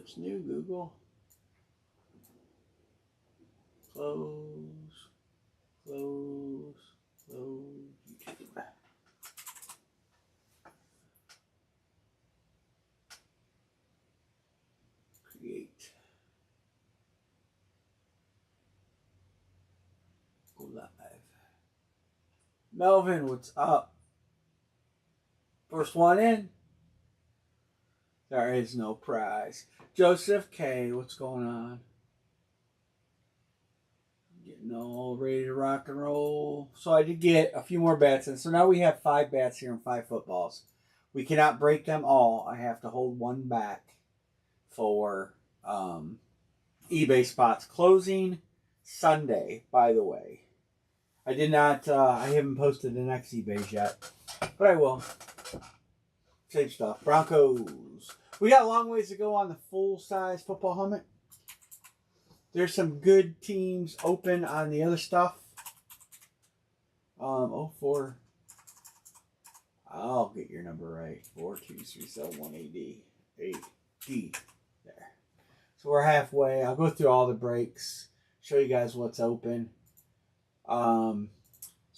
What's new, Google? Close. Close. Close. YouTube. Create. Go live. Melvin, what's up? First one in. There is no prize. Joseph K, what's going on? Getting all ready to rock and roll. So I did get a few more bats in. So now we have 5 bats here and 5 footballs. We cannot break them all. I have to hold one back for eBay spots. Closing Sunday, by the way. I did not, I haven't posted the next eBays yet, but I will. Same stuff. Broncos. We got a long ways to go on the full-size football helmet. There's some good teams open on the other stuff. 04. I'll get your number right. 42371AD. AD. There. So we're halfway. I'll go through all the breaks. Show you guys what's open. So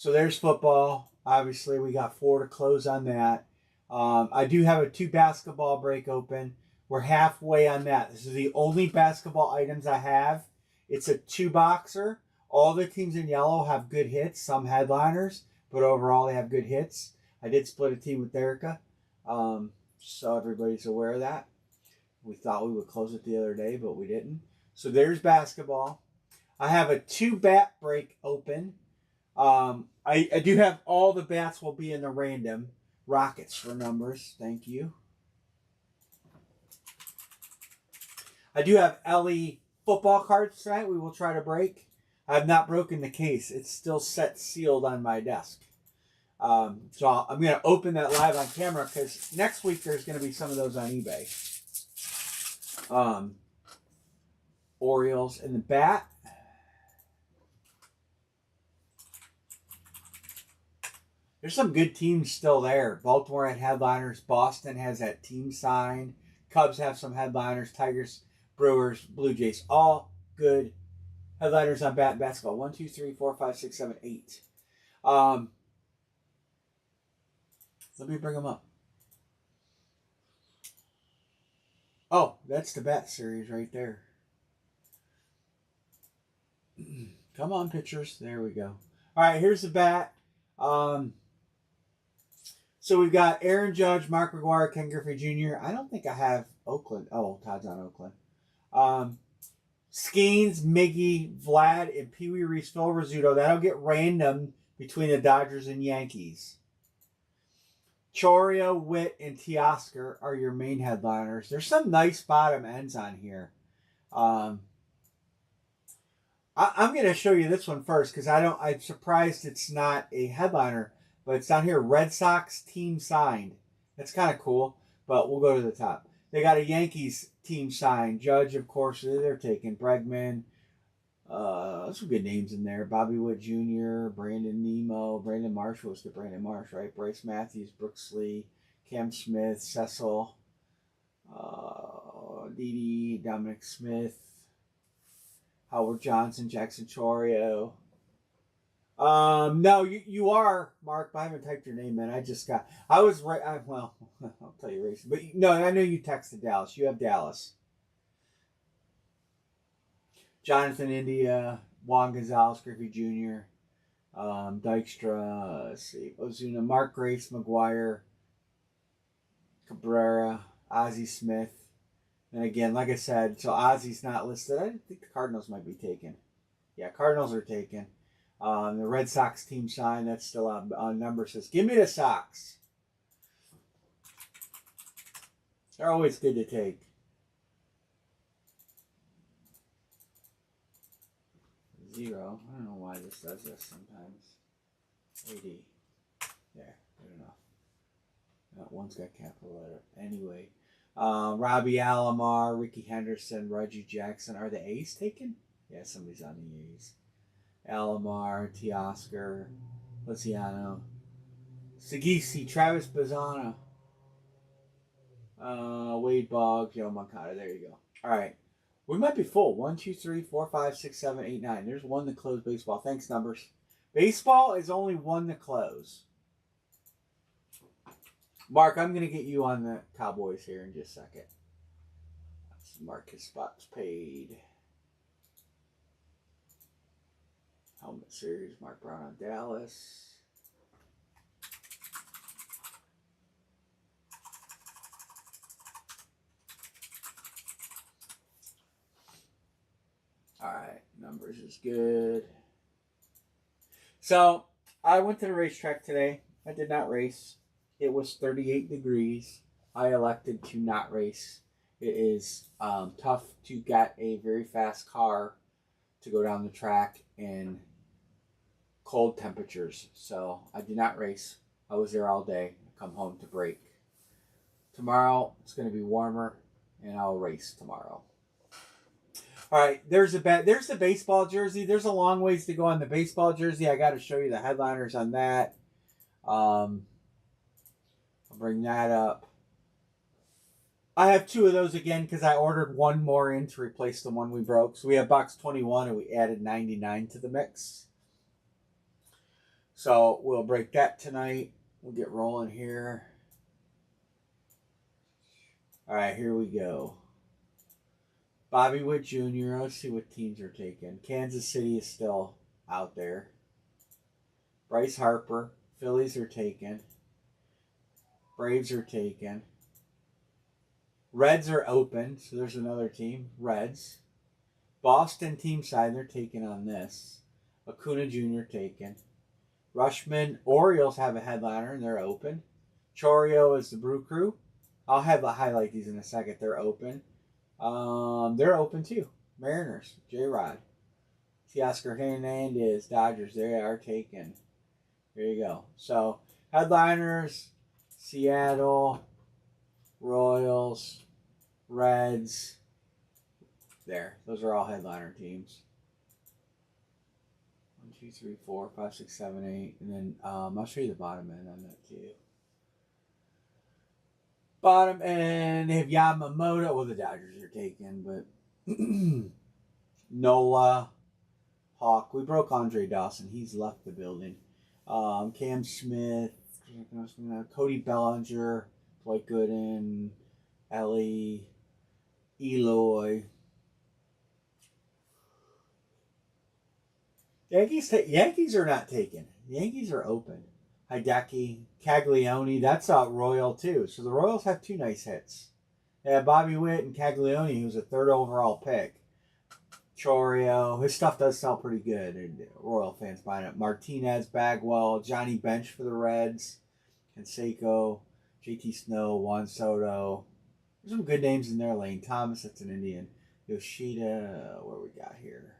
there's football. Obviously, we got 4 to close on that. I do have a 2 basketball break open. We're halfway on that. This is the only basketball items I have. It's a 2-boxer. All the teams in yellow have good hits, some headliners, but overall they have good hits. I did split a team with Erica, so everybody's aware of that. We thought we would close it the other day, but we didn't. So there's basketball. I have a 2-bat break open. I do have all the bats will be in the random. Rockets for numbers. Thank you. I do have LE football cards tonight. We will try to break. I have not broken the case. It's still set sealed on my desk. So I'm going to open that live on camera because next week there's going to be some of those on eBay. Orioles in the bat. There's some good teams still there. Baltimore had headliners. Boston has that team signed. Cubs have some headliners. Tigers, Brewers, Blue Jays. All good headliners on bat and basketball. 1, 2, 3, 4, 5, 6, 7, 8. Let me bring them up. Oh, that's the bat series right there. Come on, pitchers. There we go. All right, here's the bat. So we've got Aaron Judge, Mark McGwire, Ken Griffey Jr. I don't think I have Oakland. Oh, Todd's on Oakland. Skeens, Miggy, Vlad, and Pee Wee Reese, Phil Rizzuto. That'll get random between the Dodgers and Yankees. Chorio, Witt, and Teoscar are your main headliners. There's some nice bottom ends on here. I'm going to show you this one first because I'm surprised it's not a headliner. But it's down here, Red Sox team signed. That's kind of cool, but we'll go to the top. They got a Yankees team signed. Judge, of course, they're taking. Bregman. Some good names in there. Bobby Witt Jr., Brandon Nemo, Brandon Marsh was the Brandon Marsh, right? Bryce Matthews, Brooks Lee, Cam Smith, Cecil, Didi, Dominic Smith, Howard Johnson, Jackson Chorio. No, you are, Mark, but I haven't typed your name in. I was right. Well, I'll tell you racing. But no, I know you texted Dallas. You have Dallas. Jonathan India, Juan Gonzalez, Griffey Jr., Dykstra, let's see, Ozuna, Mark Grace, McGuire, Cabrera, Ozzie Smith. And again, like I said, so Ozzie's not listed. I think the Cardinals might be taken. Yeah, Cardinals are taken. The Red Sox team sign, that's still on number, says, give me the Sox. They're always good to take. Zero. I don't know why this does this sometimes. AD. There, good enough. That one's got capital letter. Anyway. Robbie Alomar, Ricky Henderson, Reggie Jackson. Are the A's taken? Yeah, somebody's on the A's. Alomar, Teoscar, Luciano, Sagisi, Travis Bazzana, Wade Boggs, Joe Moncada. There you go. All right. We might be full. 1, 2, 3, 4, 5, 6, 7, 8, 9. There's one to close baseball. Thanks, numbers. Baseball is only one to close. Mark, I'm going to get you on the Cowboys here in just a second. Let's mark his spots paid. Helmet series, Mark Brown on Dallas. All right, numbers is good. So, I went to the racetrack today. I did not race. It was 38 degrees. I elected to not race. It is tough to get a very fast car to go down the track in cold temperatures. So, I did not race. I was there all day. I come home to break. Tomorrow, it's going to be warmer, and I'll race tomorrow. All right, there's the baseball jersey. There's a long ways to go on the baseball jersey. I got to show you the headliners on that. I'll bring that up. I have 2 of those again because I ordered one more in to replace the one we broke. So we have box 21 and we added 99 to the mix. So we'll break that tonight. We'll get rolling here. All right, here we go. Bobby Witt Jr. Let's see what teams are taking. Kansas City is still out there. Bryce Harper. Phillies are taken. Braves are taken. Reds are open, so there's another team. Reds. Boston team side, they're taken on this. Acuna Jr. taken. Rushman. Orioles have a headliner, and they're open. Chorio is the Brew Crew. I'll highlight these in a second. They're open. They're open too. Mariners, J-Rod. Teoscar Hernandez, Dodgers, they are taken. There you go. So, headliners, Seattle, Royals, Reds. There. Those are all headliner teams. 1, 2, 3, 4, 5, 6, 7, 8. And then I'll show you the bottom end on that too. Bottom end, they have Yamamoto. Well, the Dodgers are taken, but Nola, Hawk. We broke Andre Dawson. He's left the building. Cam Smith, Cody Bellinger, Dwight Gooden, Ellie, Eloy. Yankees are not taken. Yankees are open. Hideki, Caglione, that's out Royal too. So the Royals have 2 nice hits. They have Bobby Witt and Caglione, who's a 3rd overall pick. Chorio, his stuff does sell pretty good. And Royal fans buying it. Martinez, Bagwell, Johnny Bench for the Reds, Canseco, JT Snow, Juan Soto. There's some good names in there. Lane Thomas, that's an Indian. Yoshida, what we got here?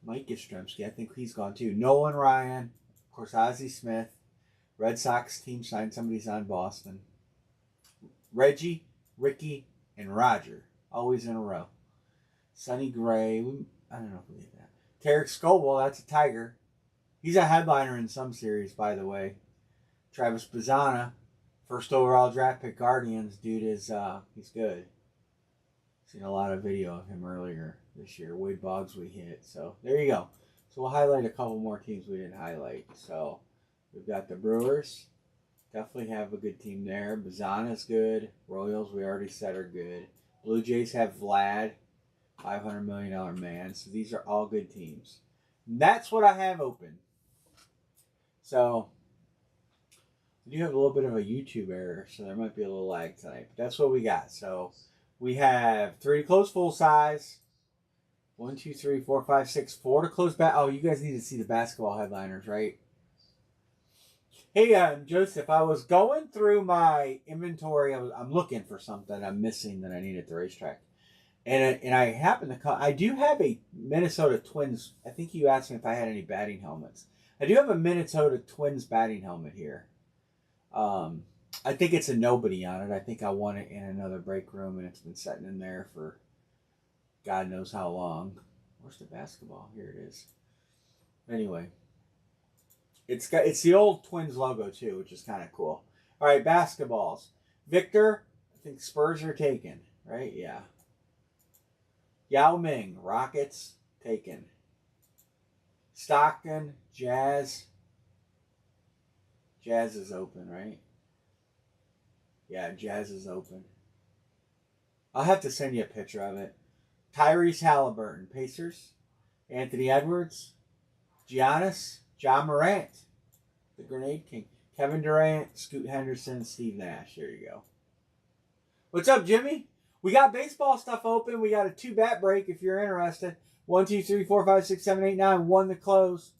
Mike Yastrzemski, I think he's gone too. Nolan Ryan. Of course, Ozzie Smith. Red Sox team signed somebody's on Boston. Reggie, Ricky, and Roger. Always in a row. Sonny Gray. I don't know if we did that. Tarek Scobell, that's a Tiger. He's a headliner in some series, by the way. Travis Bazzana, 1st overall draft pick, Guardians. Dude is, he's good. Seen a lot of video of him earlier this year. Wade Boggs we hit. So, there you go. So we'll highlight a couple more teams we didn't highlight. So we've got the Brewers. Definitely have a good team there. Bazzana's good. Royals, we already said, are good. Blue Jays have Vlad, $500 million man. So these are all good teams. And that's what I have open. So I do have a little bit of a YouTube error, so there might be a little lag tonight. But that's what we got. So we have 3 to close full size. 1, 2, 3, 4, 5, 6, 4 to close back. Oh, you guys need to see the basketball headliners, right? Hey, Joseph, I was going through my inventory. I'm looking for something I'm missing that I need at the racetrack. And I happen to I do have a Minnesota Twins. I think you asked me if I had any batting helmets. I do have a Minnesota Twins batting helmet here. I think it's a nobody on it. I think I won it in another break room, and it's been sitting in there for God knows how long. Where's the basketball? Here it is. Anyway, it's the old Twins logo too, which is kind of cool. All right, basketballs. Victor, I think Spurs are taken, right? Yeah. Yao Ming, Rockets, taken. Stockton, Jazz. Jazz is open, right? Yeah, Jazz is open. I'll have to send you a picture of it. Tyrese Halliburton, Pacers. Anthony Edwards, Giannis, John Morant, the Grenade King. Kevin Durant, Scoot Henderson, Steve Nash. There you go. What's up, Jimmy? We got baseball stuff open. We got a 2-bat break if you're interested. 1, 2, 3, 4, 5, 6, 7, 8, 9. 1 to close.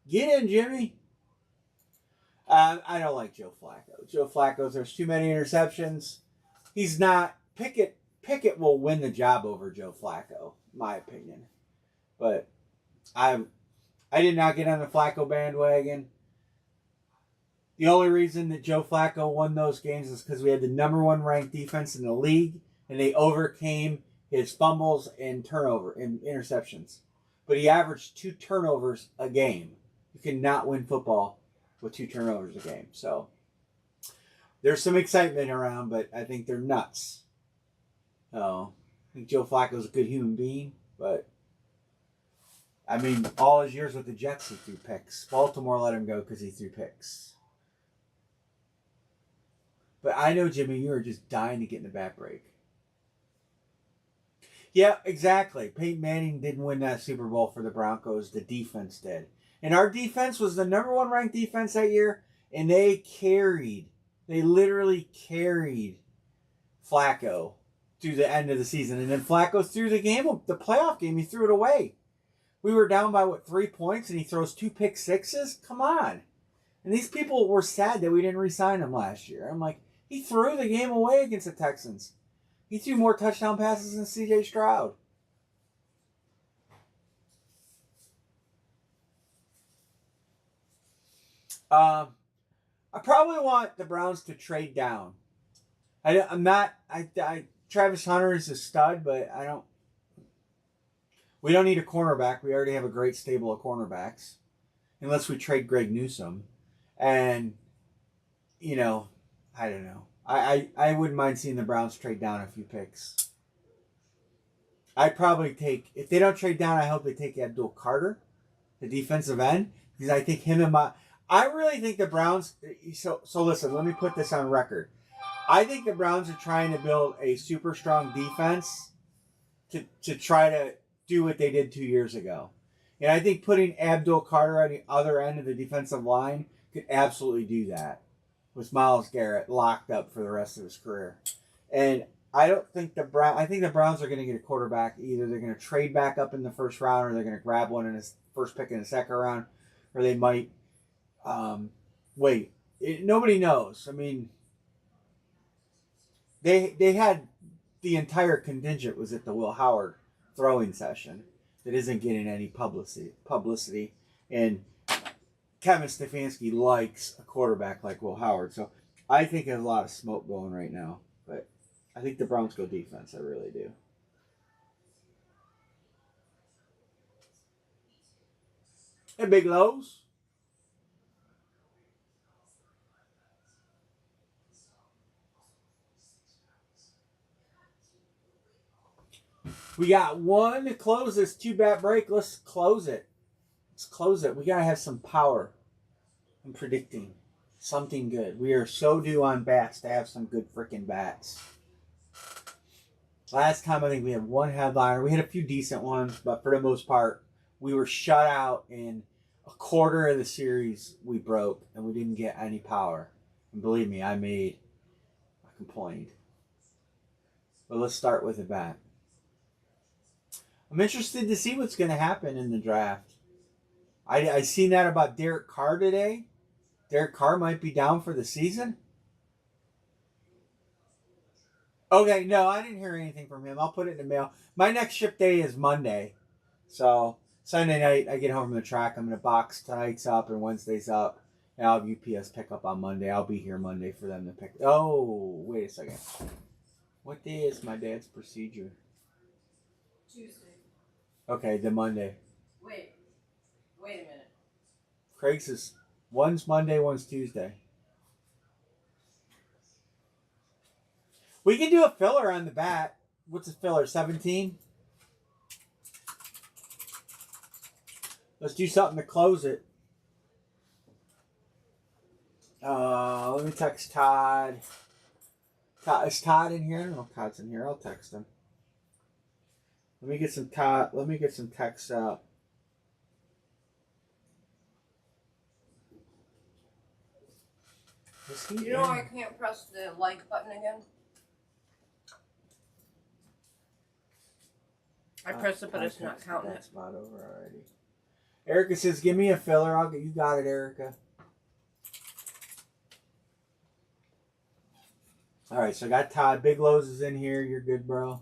Get in, Jimmy. I don't like Joe Flacco. Joe Flacco, there's too many interceptions. He's not. Pickett will win the job over Joe Flacco, my opinion. But I did not get on the Flacco bandwagon. The only reason that Joe Flacco won those games is because we had the number 1 ranked defense in the league, and they overcame his fumbles and interceptions. But he averaged 2 turnovers a game. You cannot win football with 2 turnovers a game. So there's some excitement around, but I think they're nuts. I think Joe Flacco's a good human being, but I mean, all his years with the Jets, he threw picks. Baltimore let him go because he threw picks. But I know, Jimmy, you are just dying to get in the bat break. Yeah, exactly. Peyton Manning didn't win that Super Bowl for the Broncos. The defense did. And our defense was the number 1 ranked defense that year, and they literally carried Flacco through the end of the season. And then Flacco threw the playoff game, he threw it away. We were down by, 3 points, and he throws 2 pick sixes? Come on. And these people were sad that we didn't re-sign him last year. I'm like, he threw the game away against the Texans. He threw more touchdown passes than C.J. Stroud. I probably want the Browns to trade down. Travis Hunter is a stud, but we don't need a cornerback. We already have a great stable of cornerbacks. Unless we trade Greg Newsome. And, I don't know. I wouldn't mind seeing the Browns trade down a few picks. I'd probably if they don't trade down, I hope they take Abdul Carter, the defensive end. Because I think I really think the Browns, so listen, let me put this on record. I think the Browns are trying to build a super strong defense to try to do what they did 2 years ago. And I think putting Abdul Carter on the other end of the defensive line could absolutely do that with Myles Garrett locked up for the rest of his career. And I think the Browns are going to get a quarterback. Either they're going to trade back up in the first round, or they're going to grab one in the first pick in the second round, or they might wait. Nobody knows. I mean, they had the entire contingent was at the Will Howard throwing session that isn't getting any publicity, and Kevin Stefanski likes a quarterback like Will Howard, so I think there's a lot of smoke going right now. But I think the Browns go defense. I really do. Hey, Big Lows. We got 1 to close this 2-bat break. Let's close it. We got to have some power in predicting something good. We are so due on bats to have some good freaking bats. Last time I think we had 1 headliner. We had a few decent ones, but for the most part, we were shut out in a quarter of the series we broke, and we didn't get any power. And believe me, I complained. But let's start with the bat. I'm interested to see what's going to happen in the draft. I seen that about Derek Carr today. Derek Carr might be down for the season. Okay, no, I didn't hear anything from him. I'll put it in the mail. My next ship day is Monday. So Sunday night, I get home from the track. I'm going to box tonight's up and Wednesday's up. And I'll have UPS pick up on Monday. I'll be here Monday for them to pick. Oh, wait a second. What day is my dad's procedure? Tuesday. Okay, the Monday. Wait a minute. Craig's is one's Monday, one's Tuesday. We can do a filler on the bat. What's a filler? 17? Let's do something to close it. Let me text Todd. Is Todd in here? I don't know if Todd's in here. I'll text him. Let me get some Todd. Let me get some texts out. You know I can't press the like button again? I pressed it, but it's not counting that it. spot over already. Erica says, "Give me a filler." I'll get you. Got it, Erica. All right, so I got Todd. Big Lowe's is in here. You're good, bro.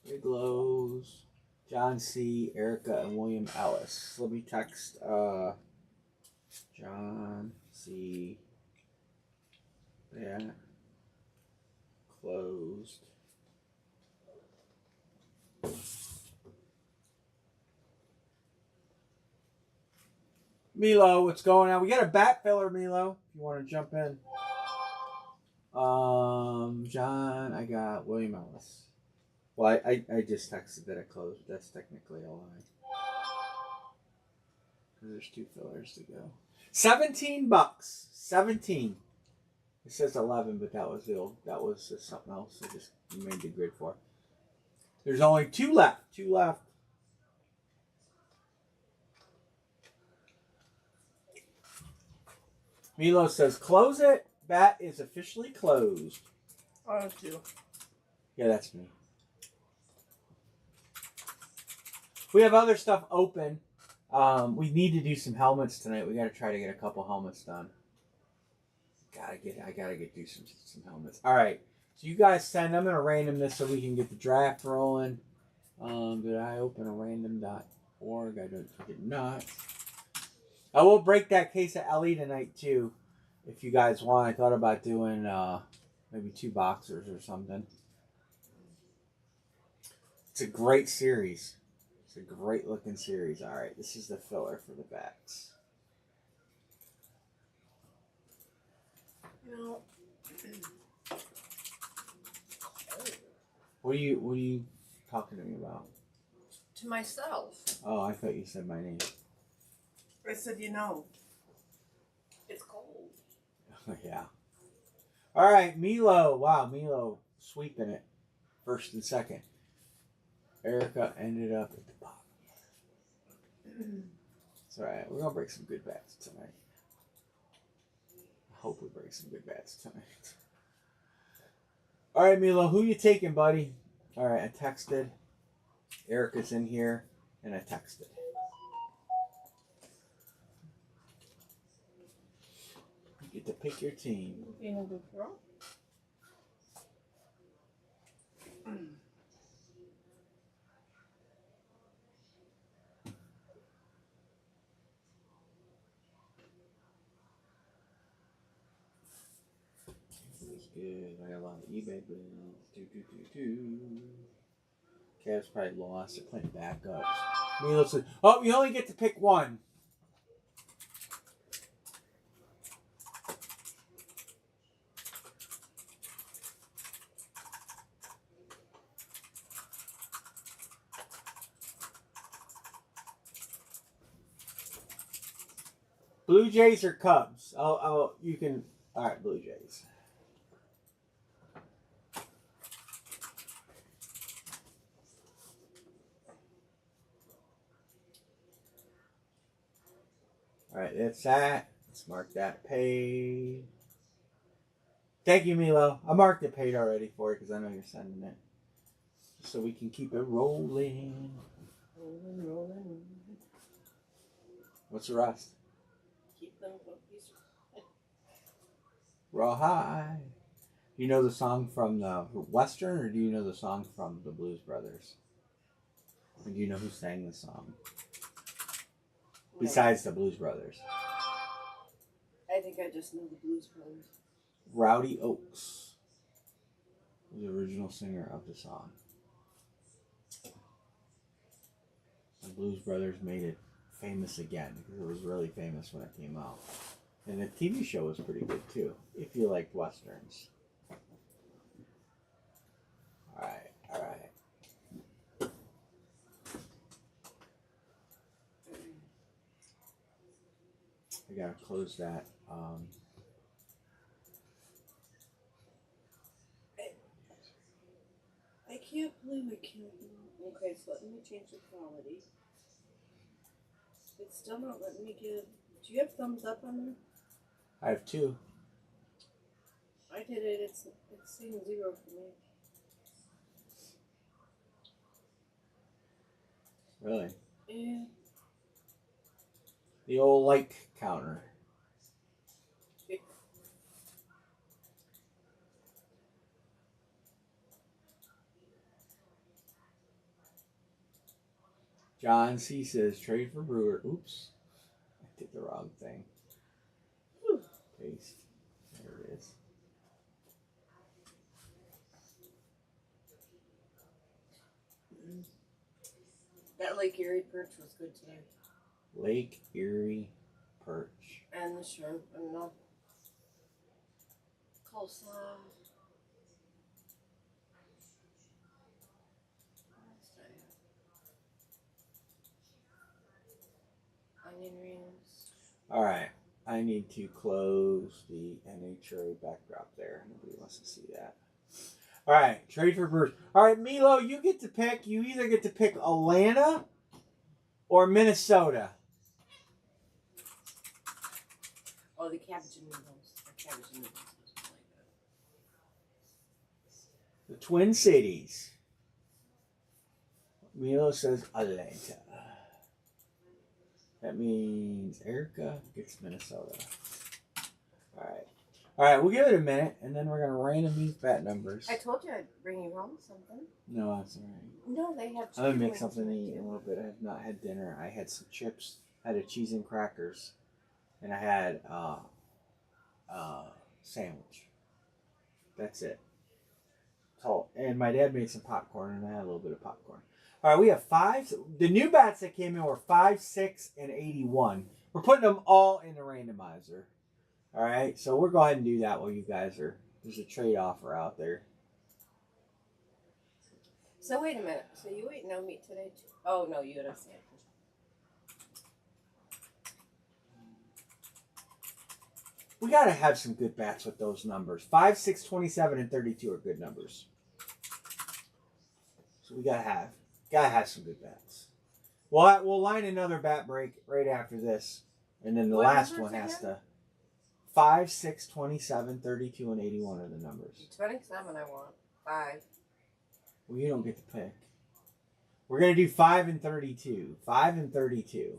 Big Lowe's, John C, Erica, and William Ellis. Let me text John C. Yeah. Closed. Milo, what's going on? We got a bat filler, Milo. If you want to jump in. John, I got William Ellis. Well, I just texted that I closed. That's technically a lie. There's 2 fillers to go. $17. 17. It says 11, but that was something else. I just made the grid for. There's only 2 left. 2 left. Milo says, "Close it. Bat is officially closed." Oh, that's you. Yeah, that's me. We have other stuff open. We need to do some helmets tonight. We got to try to get a couple helmets done. I gotta get do some helmets. All right. So you guys send. I'm gonna random this so we can get the draft rolling. Did I open a random.org? I did not. I will break that case of LE tonight too, if you guys want. I thought about doing maybe 2 boxers or something. It's a great series. It's a great looking series. All right, this is the filler for the bats. No. What are you talking to me about? To myself. Oh, I thought you said my name. I said, it's cold. Yeah. All right, Milo. Wow, Milo sweeping it. First and second. Erica ended up at the bottom. It's all right. We're going to break some good bats tonight. I hope we break some good bats tonight. All right, Milo, who you taking, buddy? All right, I texted. Erica's in here, and I texted. You get to pick your team. You know the throw? That's good. I got a lot of eBay bills. Cavs probably lost. They're playing backups. Milo said, "Oh, you only get to pick one." Blue Jays or Cubs? You can. All right, Blue Jays. All right, that's that. Let's mark that paid. Thank you, Milo. I marked it paid already for you because I know you're sending it. Just so we can keep it rolling. Rolling. What's the rest? Keep them cookies. Raw High. Do you know the song from the Western, or do you know the song from the Blues Brothers? Or do you know who sang the song? Besides the Blues Brothers. I think I just know the Blues Brothers. Rowdy Oaks was the original singer of the song. The Blues Brothers made it famous again because it was really famous when it came out. And the TV show was pretty good too, if you liked Westerns. Alright. I gotta close that. I can't believe I can't. Okay, so let me change the quality. It's still not letting me get. Do you have thumbs up on there? I have 2. I did it. It's saying 0 for me. Really? Yeah. The old like counter. John C. says trade for Brewer. Oops. I did the wrong thing. Paste. There it is. That Lake Erie perch was good today. Lake Erie perch. And the shrimp and the coleslaw. Onion rings. All right. I need to close the NHRA backdrop there. Nobody wants to see that. All right. Trade for Brewers. All right, Milo, you get to pick. You either get to pick Atlanta or Minnesota. Oh, the cabbage and noodles. Cabbage and noodles was really good. The Twin Cities. Milo says Atlanta. That means Erica gets Minnesota. All right. All right, we'll give it a minute, and then we're going to random these bet numbers. I told you I'd bring you home something. No, that's all right. No, they have I'm going to make something to eat in a little bit. I have not had dinner. I had some chips, I had a cheese and crackers, and I had sandwich. That's it. So, and my dad made some popcorn, and I had a little bit of popcorn. All right, we have 5. The new bats that came in were 5, 6, and 81. We're putting them all in the randomizer. All right, so we'll go ahead and do that while you guys are. There's a trade offer out there. So wait a minute. So you ate no meat today too? Oh no, you had a sandwich. We got to have some good bats with those numbers. 5, 6, 27, and 32 are good numbers. So we gotta have some good bats. Well, we'll line another bat break right after this, and then the What last numbers one has again? to. 5, 6, 27, 32, and 81 are the numbers. 27 I want. 5. Well, you don't get to pick. We're gonna do 5 and 32. 5 and 32.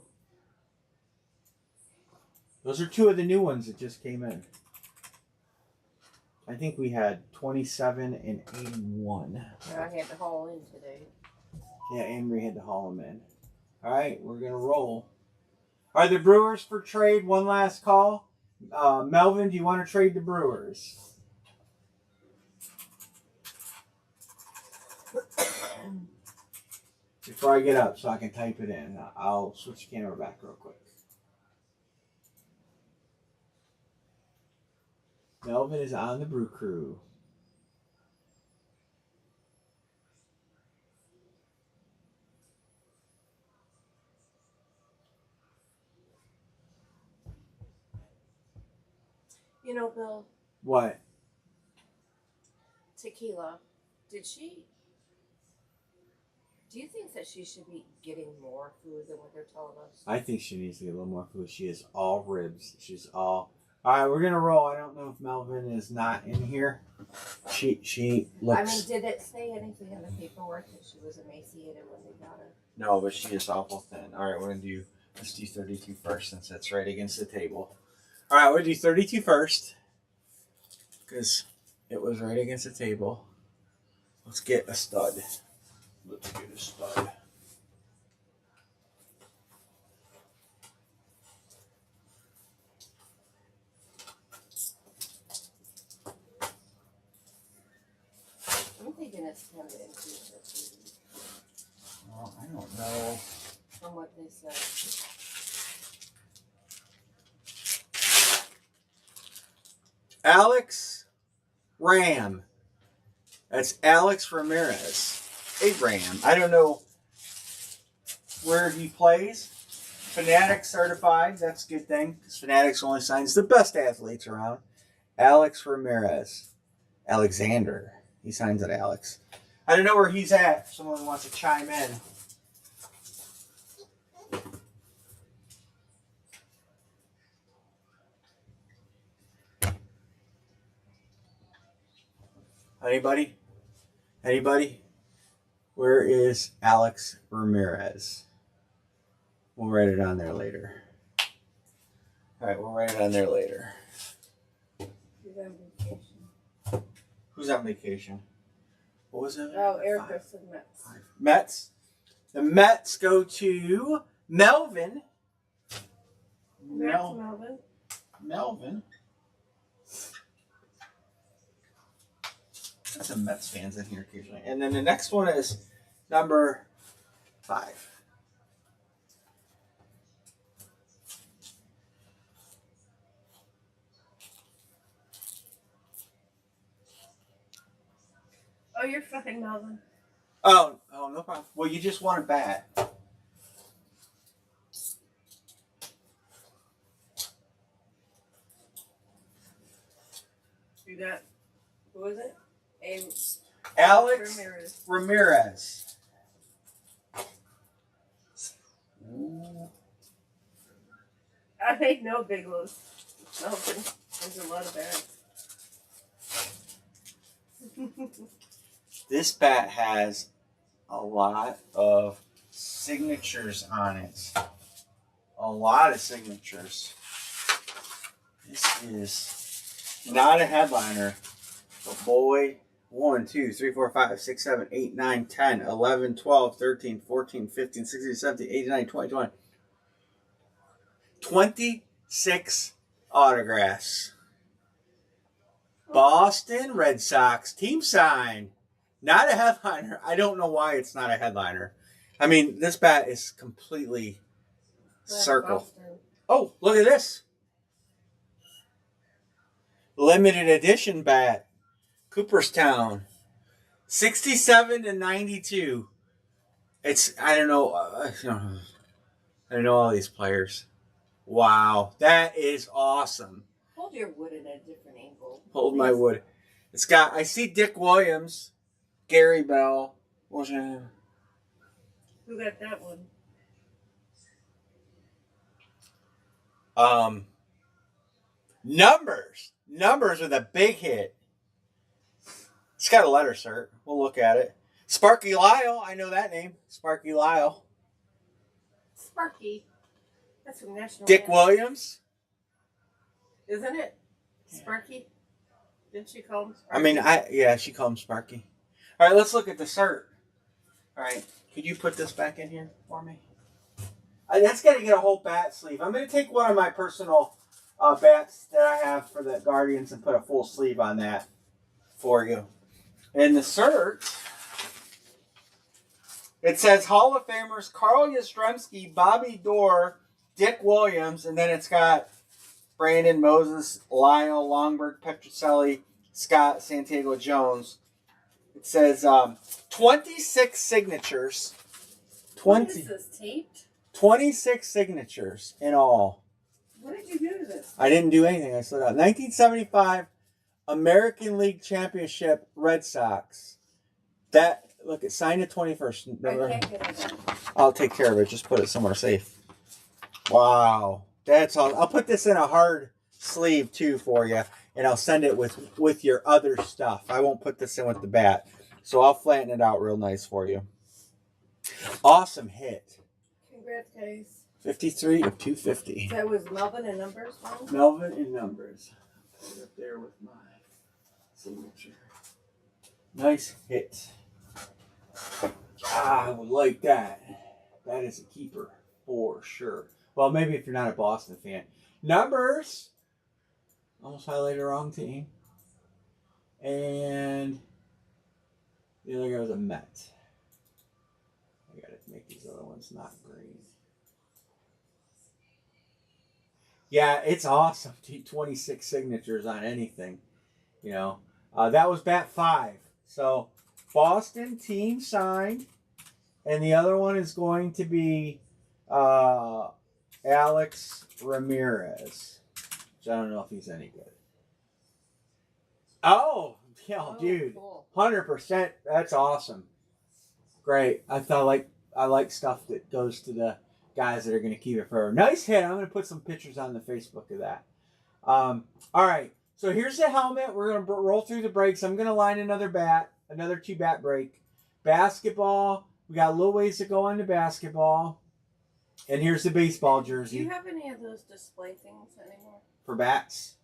Those are 2 of the new ones that just came in. I think we had 27 and 81. I had to haul in today. Yeah, Amory had to haul them in. All right, we're going to roll. Are the Brewers for trade? One last call. Melvin, do you want to trade the Brewers? Before I get up so I can type it in, I'll switch the camera back real quick. Melvin is on the Brew Crew. You know, Bill, What? Tequila, do you think that she should be getting more food than what they're telling us? I think she needs to get a little more food. She is all ribs. She's all... All right, we're going to roll. I don't know if Melvin is not in here. She looks... I mean, did it say anything in the paperwork that she was emaciated when they got her? No, but she is awful thin. All right, let's do 32 first since that's right against the table. All right, we'll do 32 first because it was right against the table. Let's get a stud. Let's get a stud. I'm thinking it's time to increase her food Well, I don't know. from what they said. Alex Ram. That's Alex Ramirez. A Ram. I don't know where he plays. Fanatic certified. That's a good thing. Because Fanatics only signs the best athletes around. Alex Ramirez. Alexander. He signs at Alex. I don't know where he's at. If someone wants to chime in. Anybody? Anybody? Where is Alex Ramirez? We'll write it on there later. All right, we'll write it on there later. He's on vacation. Who's on vacation? What was it? Oh, Erica said Mets. Mets. The Mets go to Melvin. Melvin. Melvin. Got some Mets fans in here occasionally. And then the next one is number 5. Oh, you're fine, Melvin. Oh, no problem. Well, you just want a bat. You got, who is it? Alex Ramirez. Ramirez. I make no big lows. Melvin. There's a lot of bats. This bat has a lot of signatures on it. A lot of signatures. This is not a headliner. But boy, 1, 2, 3, 4, 5, 6, 7, 8, 9, 10, 11, 12, 13, 14, 15, 16, 17, 18, 19, 20, 21. 26 autographs. Boston Red Sox team sign. Not a headliner. I don't know why it's not a headliner. I mean, this bat is completely circle. Oh, look at this. Limited edition bat. Cooperstown. 67 to 92. It's, I don't know. I don't know all these players. Wow. That is awesome. Hold your wood in a different angle. Hold my wood. It's got, I see Dick Williams, Gary Bell. Who got that one? Numbers. Numbers with a big hit. It's got a letter cert. We'll look at it. Sparky Lyle. I know that name. Sparky Lyle. Sparky. That's from National. Dick Williams. Isn't it? Sparky? Didn't she call him Sparky? I mean, yeah, she called him Sparky. All right, let's look at the cert. All right, could you put this back in here for me? That's got to get a whole bat sleeve. I'm going to take one of my personal bats that I have for the Guardians and put a full sleeve on that for you. And the cert, it says Hall of Famers Carl Yastrzemski, Bobby Doerr, Dick Williams, and then it's got Brandon Moses, Lyle Longberg, Petrocelli, Scott Santiago Jones. It says 26 signatures. What is this, taped? 26 signatures in all. What did you do to this? I didn't do anything. I slid out. 1975 American League Championship Red Sox. That, look, it's signed the 21st. I can't get it out. I'll take care of it. Just put it somewhere safe. Wow. That's all. I'll put this in a hard sleeve too for you, and I'll send it with your other stuff. I won't put this in with the bat, so I'll flatten it out real nice for you. Awesome hit. Congrats, guys. 53 of 250. That was Melvin and numbers one? Melvin in numbers. Put it up there with my signature. Nice hit. I would like that. That is a keeper for sure. Well, maybe if you're not a Boston fan. Numbers. Almost highlighted the wrong team. And the other guy was a Met. I gotta make these other ones not green. Yeah, it's awesome. 26 signatures on anything. You know, that was bat 5. So Boston team signed, and the other one is going to be Alex Ramirez. Which I don't know if he's any good. Oh, yeah, Oh, dude. cool. 100%. That's awesome. Great. I like stuff that goes to the guys that are going to keep it forever. Nice hit. I'm going to put some pictures on the Facebook of that. All right. So here's the helmet. We're going to roll through the breaks. I'm going to line another 2-bat break. Basketball. We got a little ways to go on the basketball. And here's the baseball jersey. Do you have any of those display things anymore? For bats?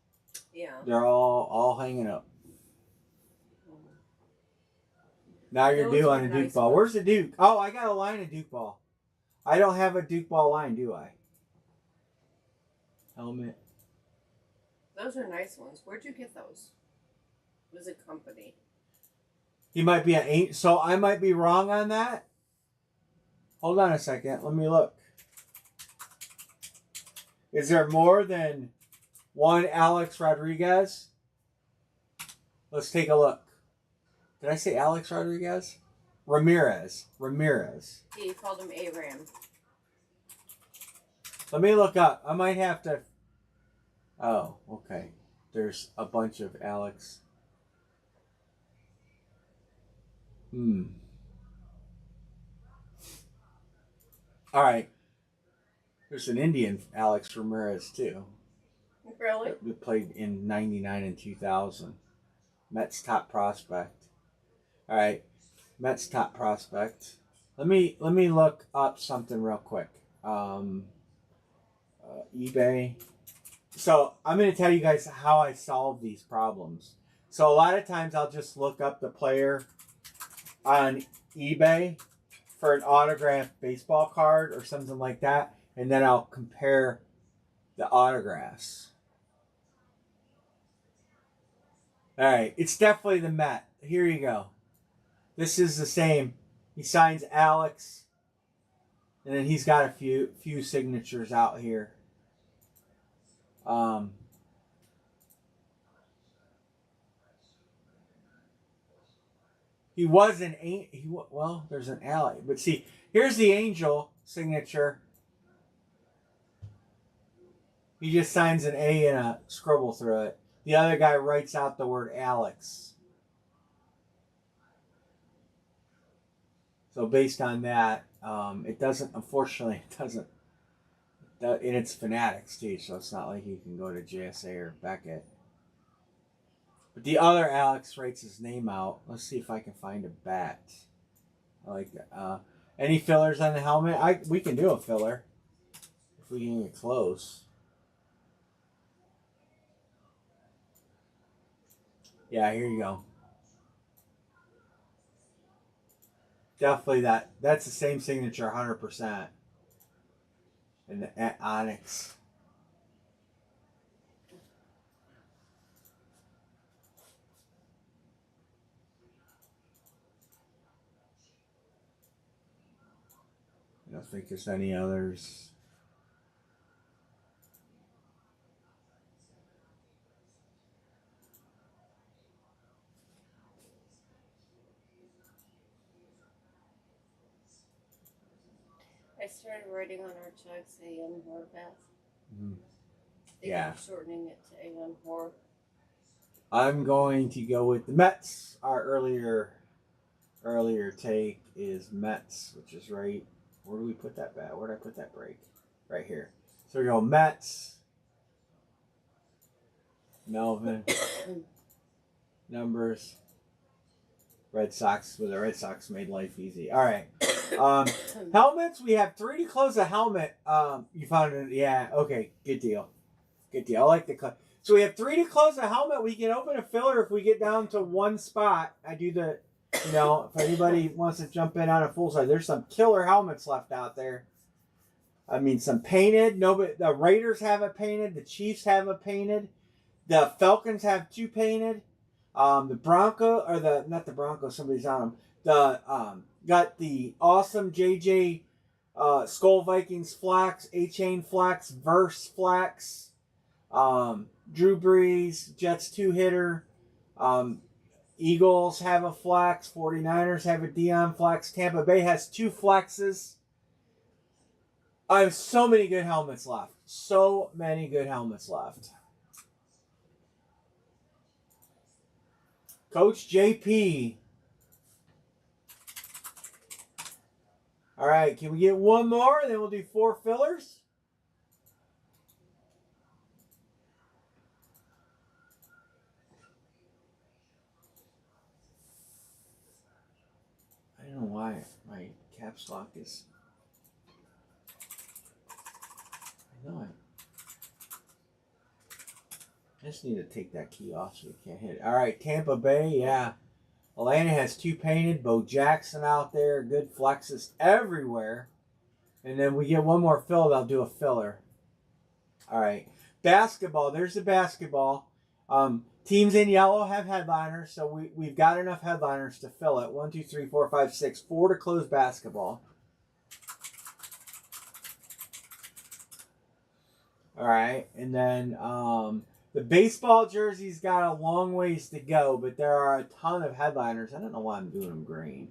Yeah. They're all hanging up. Now you're Those due are on a nice Duke ball. ones. Where's the Duke? Oh, I got a line of Duke ball. I don't have a Duke ball line, do I? Helmet. Those are nice ones. Where'd you get those? It was a company. He might be so I might be wrong on that. Hold on a second. Let me look. Is there more than one Alex Rodriguez? Let's take a look. Did I say Alex Rodriguez? Ramirez. Yeah, you called him Aram. Let me look up. I might have to. Oh, okay. There's a bunch of Alex. All right. There's an Indian Alex Ramirez too. Really? We played in '99 and 2000. Mets top prospect. All right, Mets top prospect. Let me look up something real quick. eBay. So I'm going to tell you guys how I solve these problems. So a lot of times I'll just look up the player on eBay for an autographed baseball card or something like that, and then I'll compare the autographs. All right, it's definitely the Met. Here you go. This is the same. He signs Alex, and then he's got a few signatures out here. He was an well. There's an ally, but see, here's the Angel signature. He just signs an A and a scribble through it. The other guy writes out the word Alex. So based on that, it doesn't. Unfortunately, it doesn't. And it's Fanatics too, so it's not like you can go to JSA or Beckett. But the other Alex writes his name out. Let's see if I can find a bat. I like that. Any fillers on the helmet? We can do a filler if we can get close. Yeah, here you go. Definitely that's the same signature, 100%. And the Onyx. I don't think there's any others. I started writing on our checks AM Horvath. Yeah. Shortening it to AM Hor. I'm going to go with the Mets. Our earlier take is Mets, which is right. Where do we put that bat? Where did I put that break? Right here. So we go Mets. Melvin. Numbers. Red Sox. Well, the Red Sox made life easy. All right. Helmets. We have 3 to close a helmet. You found it. Yeah. Okay. Good deal. Good deal. I like the so we have 3 to close a helmet. We can open a filler if we get down to one spot. I do the, if anybody wants to jump in on a full size, there's some killer helmets left out there. I mean, some painted. Nobody. The Raiders have it painted. The Chiefs have it painted. The Falcons have 2 painted. The Bronco or not the Bronco. Somebody's on them. The got the awesome JJ Skull Vikings flax, A-Chain flax, Verse flax. Drew Brees, Jets 2-hitter. Eagles have a flax. 49ers have a Dion flax. Tampa Bay has 2 flexes. I have so many good helmets left. So many good helmets left. Coach JP. All right, can we get one more? Then we'll do 4 fillers. I don't know why my caps lock is. I know it. I just need to take that key off so we can't hit it. All right, Tampa Bay, yeah. Atlanta has 2 painted. Bo Jackson out there. Good flexes everywhere. And then we get one more fill. I'll do a filler. All right. Basketball. There's the basketball. Teams in yellow have headliners, so we've got enough headliners to fill it. 1, 2, 3, 4, 5, 6. 4 to close basketball. All right. And then the baseball jersey's got a long ways to go, but there are a ton of headliners. I don't know why I'm doing them green.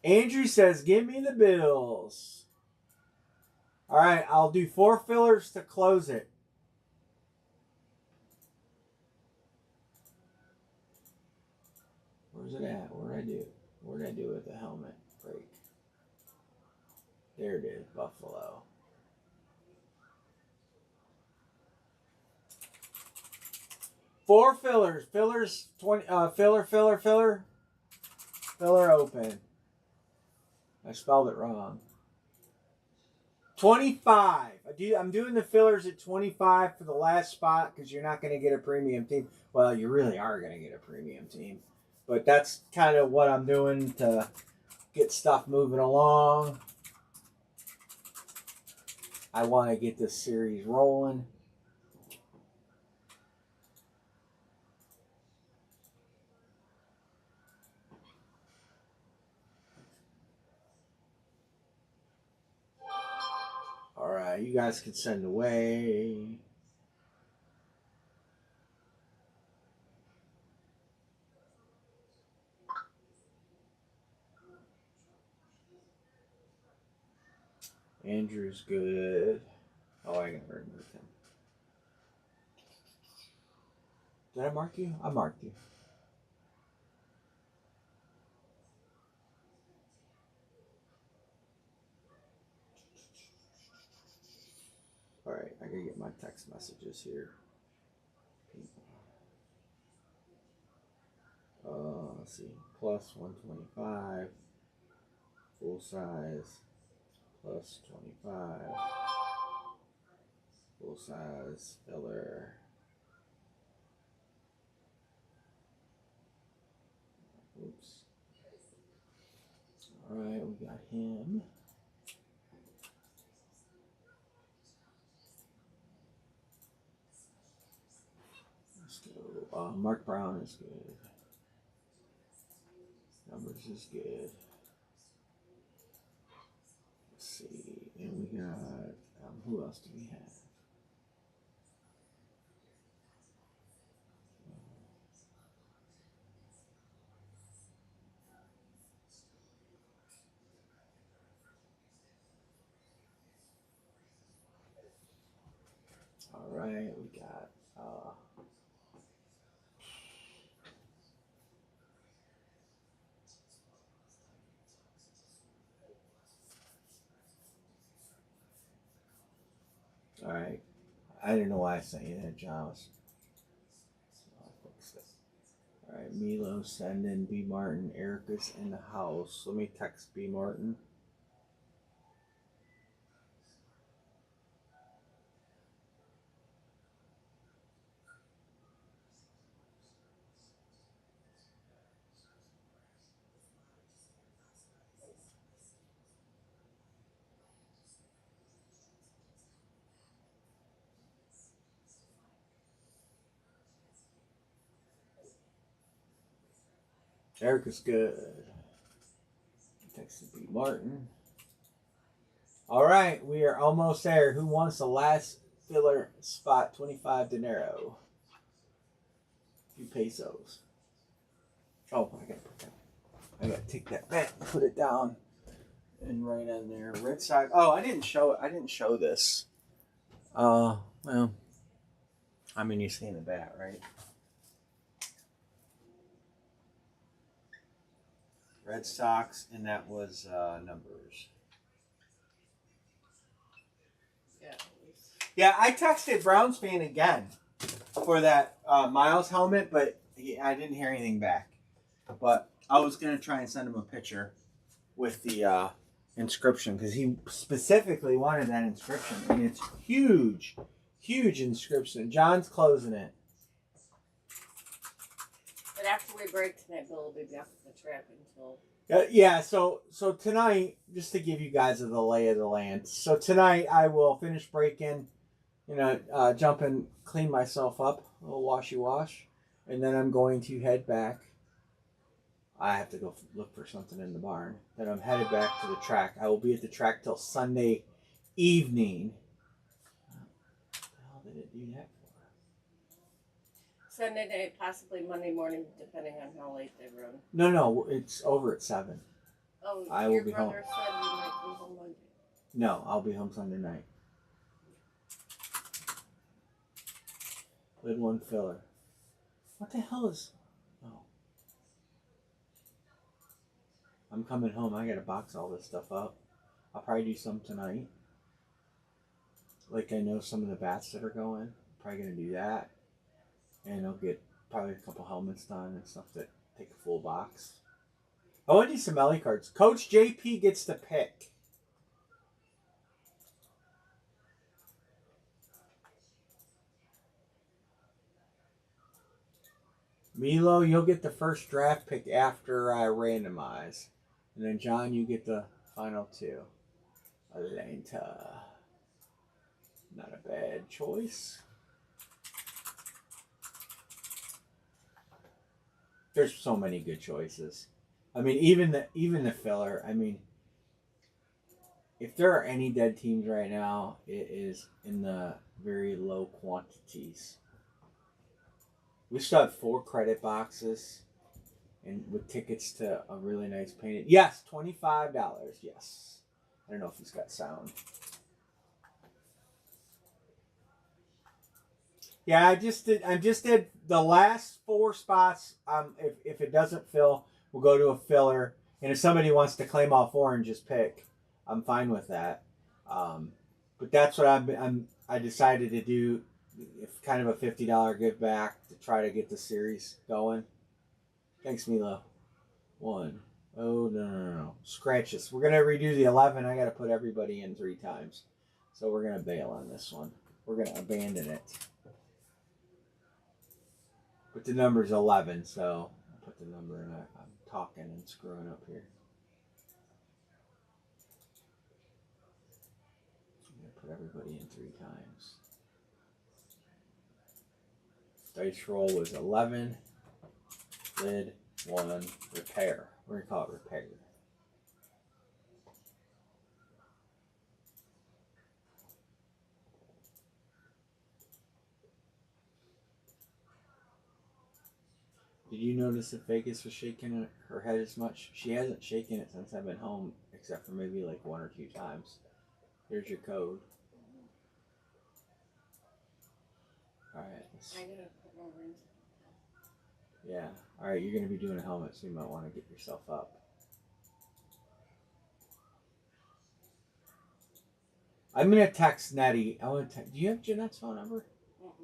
Andrew says, give me the Bills. All right, I'll do 4 fillers to close it. Where's it at? What did I do with the helmet break? There it is, Buffalo. Four fillers. Fillers 20 filler open. I spelled it wrong. 25. I'm doing the fillers at 25 for the last spot because you're not going to get a premium team. Well, you really are going to get a premium team. But that's kind of what I'm doing to get stuff moving along. I want to get this series rolling. All right, you guys can send away. Andrew's good. Oh, I gotta remove him. Did I mark you? I marked you. All right, I gotta get my text messages here. Let's see. Plus 125. Full size. Plus 25. Full size. Filler. Oops. All right, we got him. Let's go. Mark Brown is good. Numbers is good. Let's see. And we got, who else do we have? All right, we got, all right. I didn't know why I sent you that, John. I'll fix it. All right, Milo, send in B. Martin. Erica's in the house. Let me text B. Martin. Erica's good. Texted B. Martin. All right, we are almost there. Who wants the last filler spot? 25 dinero. A few pesos. Oh, I gotta take that back and put it down And right on there, Red Sox. Oh, I didn't show this. Well, I mean, you seen the bat, right? Red Sox, and that was numbers. Yeah. Yeah, I texted Browns fan again for that Miles helmet, but I didn't hear anything back. But I was gonna try and send him a picture with the inscription because he specifically wanted that inscription, and it's huge, huge inscription. John's closing it. But after we break tonight, Bill will be back at the track until. Yeah, so tonight, just to give you guys the lay of the land. So tonight I will finish breaking, jump and clean myself up, a little washy wash, and then I'm going to head back. I have to go look for something in the barn. Then I'm headed back to the track. I will be at the track till Sunday evening. What the hell did it do that for? Sunday night, possibly Monday morning, depending on how late they run. No, it's over at 7. Oh, I your will be brother home. said you might come home Monday. No, I'll be home Sunday night. Lid 1 filler. What the hell is... Oh. I'm coming home. I gotta box all this stuff up. I'll probably do some tonight. Like I know some of the bats that are going. Probably gonna do that. And I'll get probably a couple helmets done and stuff that take a full box. I want to do some Ellie cards. Coach JP gets to pick. Milo, you'll get the first draft pick after I randomize. And then John, you get the final 2. Atlanta. Not a bad choice. There's so many good choices. I mean, even the filler. I mean, if there are any dead teams right now, it is in the very low quantities. We still have 4 credit boxes, and with tickets to a really nice painted. Yes, $25. Yes, I don't know if he's got sound. Yeah, I just did the last 4 spots. If it doesn't fill, we'll go to a filler. And if somebody wants to claim all 4 and just pick, I'm fine with that. But that's what I decided to do. It's kind of a $50 give back to try to get the series going. Thanks, Milo. 1. Oh no. Scratch this. We're gonna redo the 11. I gotta put everybody in 3 times. So we're gonna bail on this one. We're gonna abandon it. But the number's 11, so I'll put the number in. I'm talking and screwing up here. I'm going to put everybody in 3 times. Dice roll was 11. Lid 1. Repair. We're going to call it repair. Did you notice that Vegas was shaking her head as much? She hasn't shaken it since I've been home, except for maybe like 1 or 2 times. Here's your code. Alright. I gotta put more rings. Yeah. Alright, you're going to be doing a helmet, so you might want to get yourself up. I'm going to text Nettie. Do you have Jeanette's phone number? Well,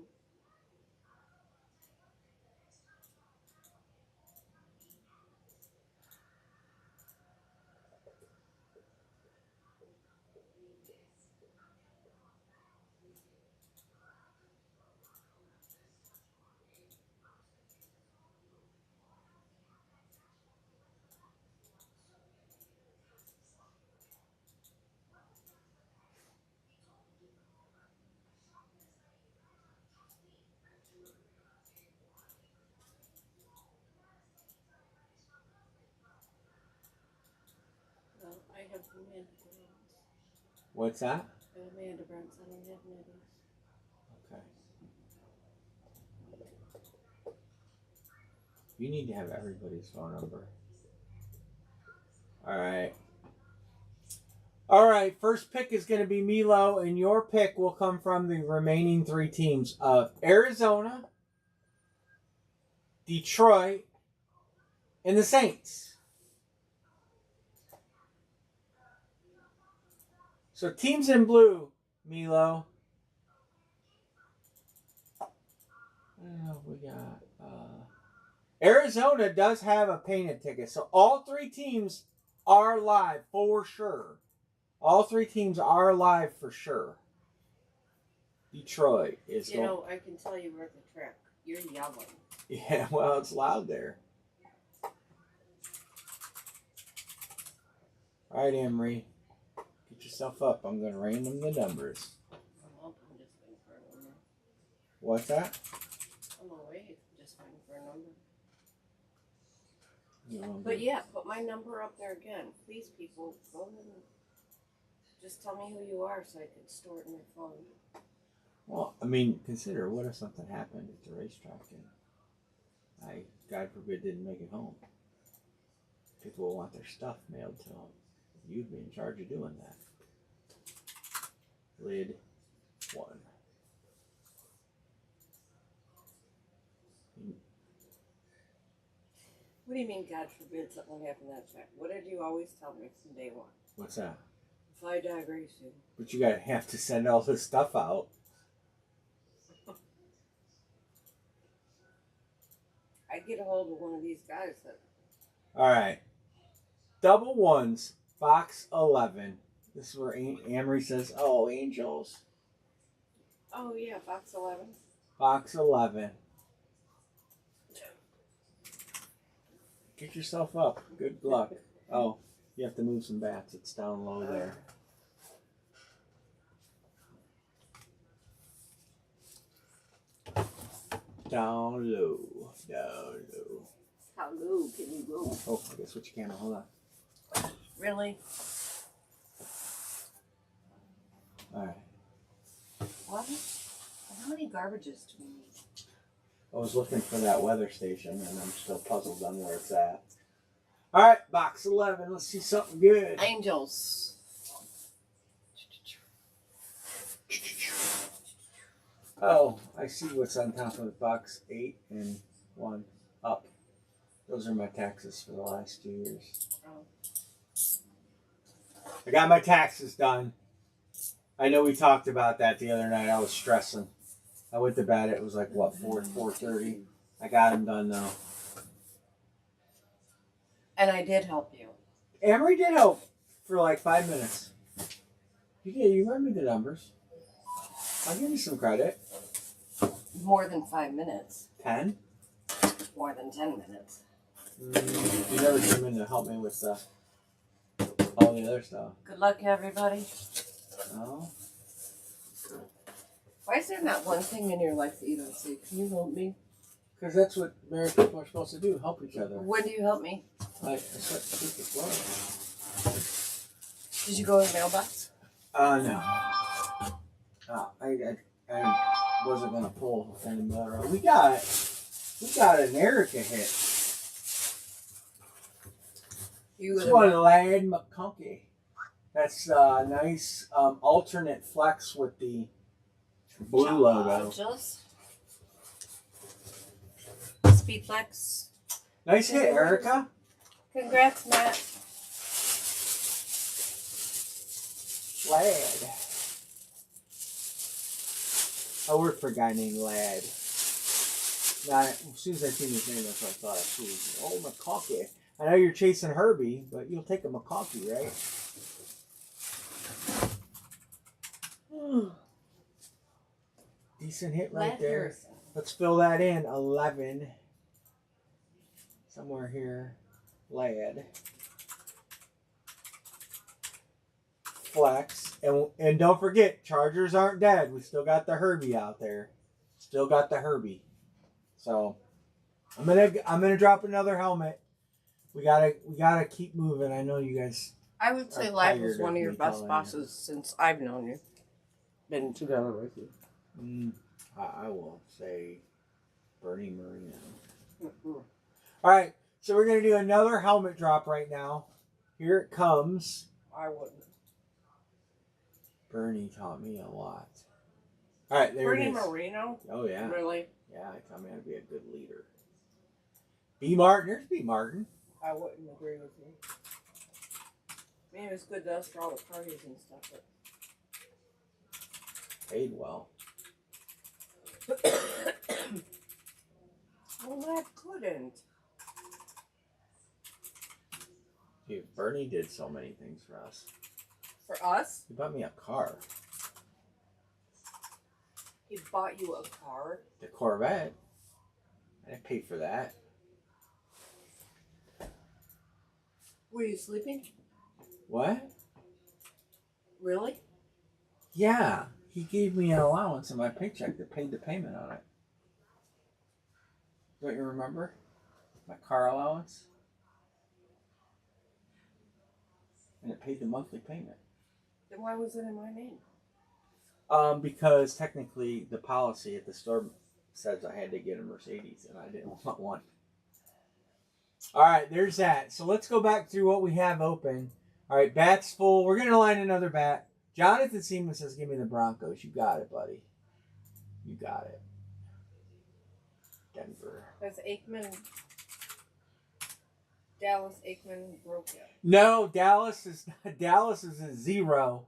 I have Amanda Browns. What's that? I have Amanda Browns. I don't have Nettie's. Okay. You need to have everybody's phone number. Alright. All right, first pick is going to be Milo, and your pick will come from the remaining three teams of Arizona, Detroit, and the Saints. So teams in blue, Milo. We got Arizona does have a painted ticket, so all three teams are live for sure. All three teams are live for sure. Detroit is. You know, I can tell you we're at the track. You're yelling. Yeah, well, it's loud there. All right, Emery, get yourself up. I'm going to random the numbers. I'm just waiting for a number. What's that? I'm away. Just waiting for a number. No, But yeah, put my number up there again. Please, people, go ahead and just tell me who you are so I can store it in my phone. Well, I mean, consider what if something happened at the racetrack and I, God forbid, didn't make it home. People will want their stuff mailed to them. You'd be in charge of doing that. Lid 1. What do you mean, God forbid something would happen to that track? What did you always tell me from day one? What's that? If I die racing. But you gotta have to send all this stuff out. I get a hold of one of these guys that. All right. Double ones, box 11. This is where Amory says, oh, Angels. Oh, yeah, box 11. Box 11. Get yourself up. Good luck. Oh, you have to move some bats. It's down low there. Down low. Down low. How low can you go? Oh, I guess switch your camera. Hold on. Really? All right. What? How many garbages do we need? I was looking for that weather station, and I'm still puzzled on where it's at. All right, box 11. Let's see something good. Angels. Oh, I see what's on top of the box 8 and 1 up. Those are my taxes for the last 2 years. Oh. I got my taxes done. I know we talked about that the other night. I was stressing. I went to bed. It was like, what, 4:30? I got them done now. And I did help you. Amory did help for like 5 minutes. You remember the numbers. I'll give you some credit. More than 5 minutes. 10? More than 10 minutes. You never came in to help me with all the other stuff. Good luck, everybody. Oh. Why is there not one thing in your life that you don't see? Can you help me? Because that's what married people are supposed to do, help each other. When do you help me? I sweat to keep the flow. Did you go in the mailbox? No. I wasn't going to pull any more. We got an Erica hit. This one, Lad McConkey. That's a nice alternate flex with the blue logo. Just Speedflex. Nice hit, Erica. Congrats, Matt. Lad. I work for a guy named Lad. Now, as soon as I seen his name, that's what I thought. Oh, McConkey. I know you're chasing Herbie, but you'll take a McConkey, right? Decent hit right Lad there. Harrison. Let's fill that in. 11. Somewhere here. Lad. Flex. And don't forget, Chargers aren't dead. We still got the Herbie out there. Still got the Herbie. So I'm gonna drop another helmet. We gotta keep moving. I know you guys. I would say Lad was one of your best bosses since I've known you. Been together with you. I will say Bernie Marino. All right, so we're gonna do another helmet drop right now. Here it comes. I wouldn't. Bernie taught me a lot. All right, there Bernie it is. Marino? Oh, yeah. Really? Yeah, he taught me how to be a good leader. B. Martin. There's B. Martin. I wouldn't agree with you. I mean, it was good to us for all the parties and stuff, but... Paid well. Well, that couldn't. Dude, Bernie did so many things for us. For us? He bought me a car. He bought you a car? The Corvette. I didn't pay for that. Were you sleeping? What? Really? Yeah. He gave me an allowance in my paycheck that paid the payment on it. Don't you remember? My car allowance? And it paid the monthly payment. Then why was it in my name? Because technically the policy at the store says I had to get a Mercedes and I didn't want one. All right, there's that. So let's go back through what we have open. All right, bat's full. We're going to line another bat. Jonathan Seaman says, give me the Broncos. You got it, buddy. You got it. Denver. Has Dallas Aikman broke yet? No, Dallas is a 0.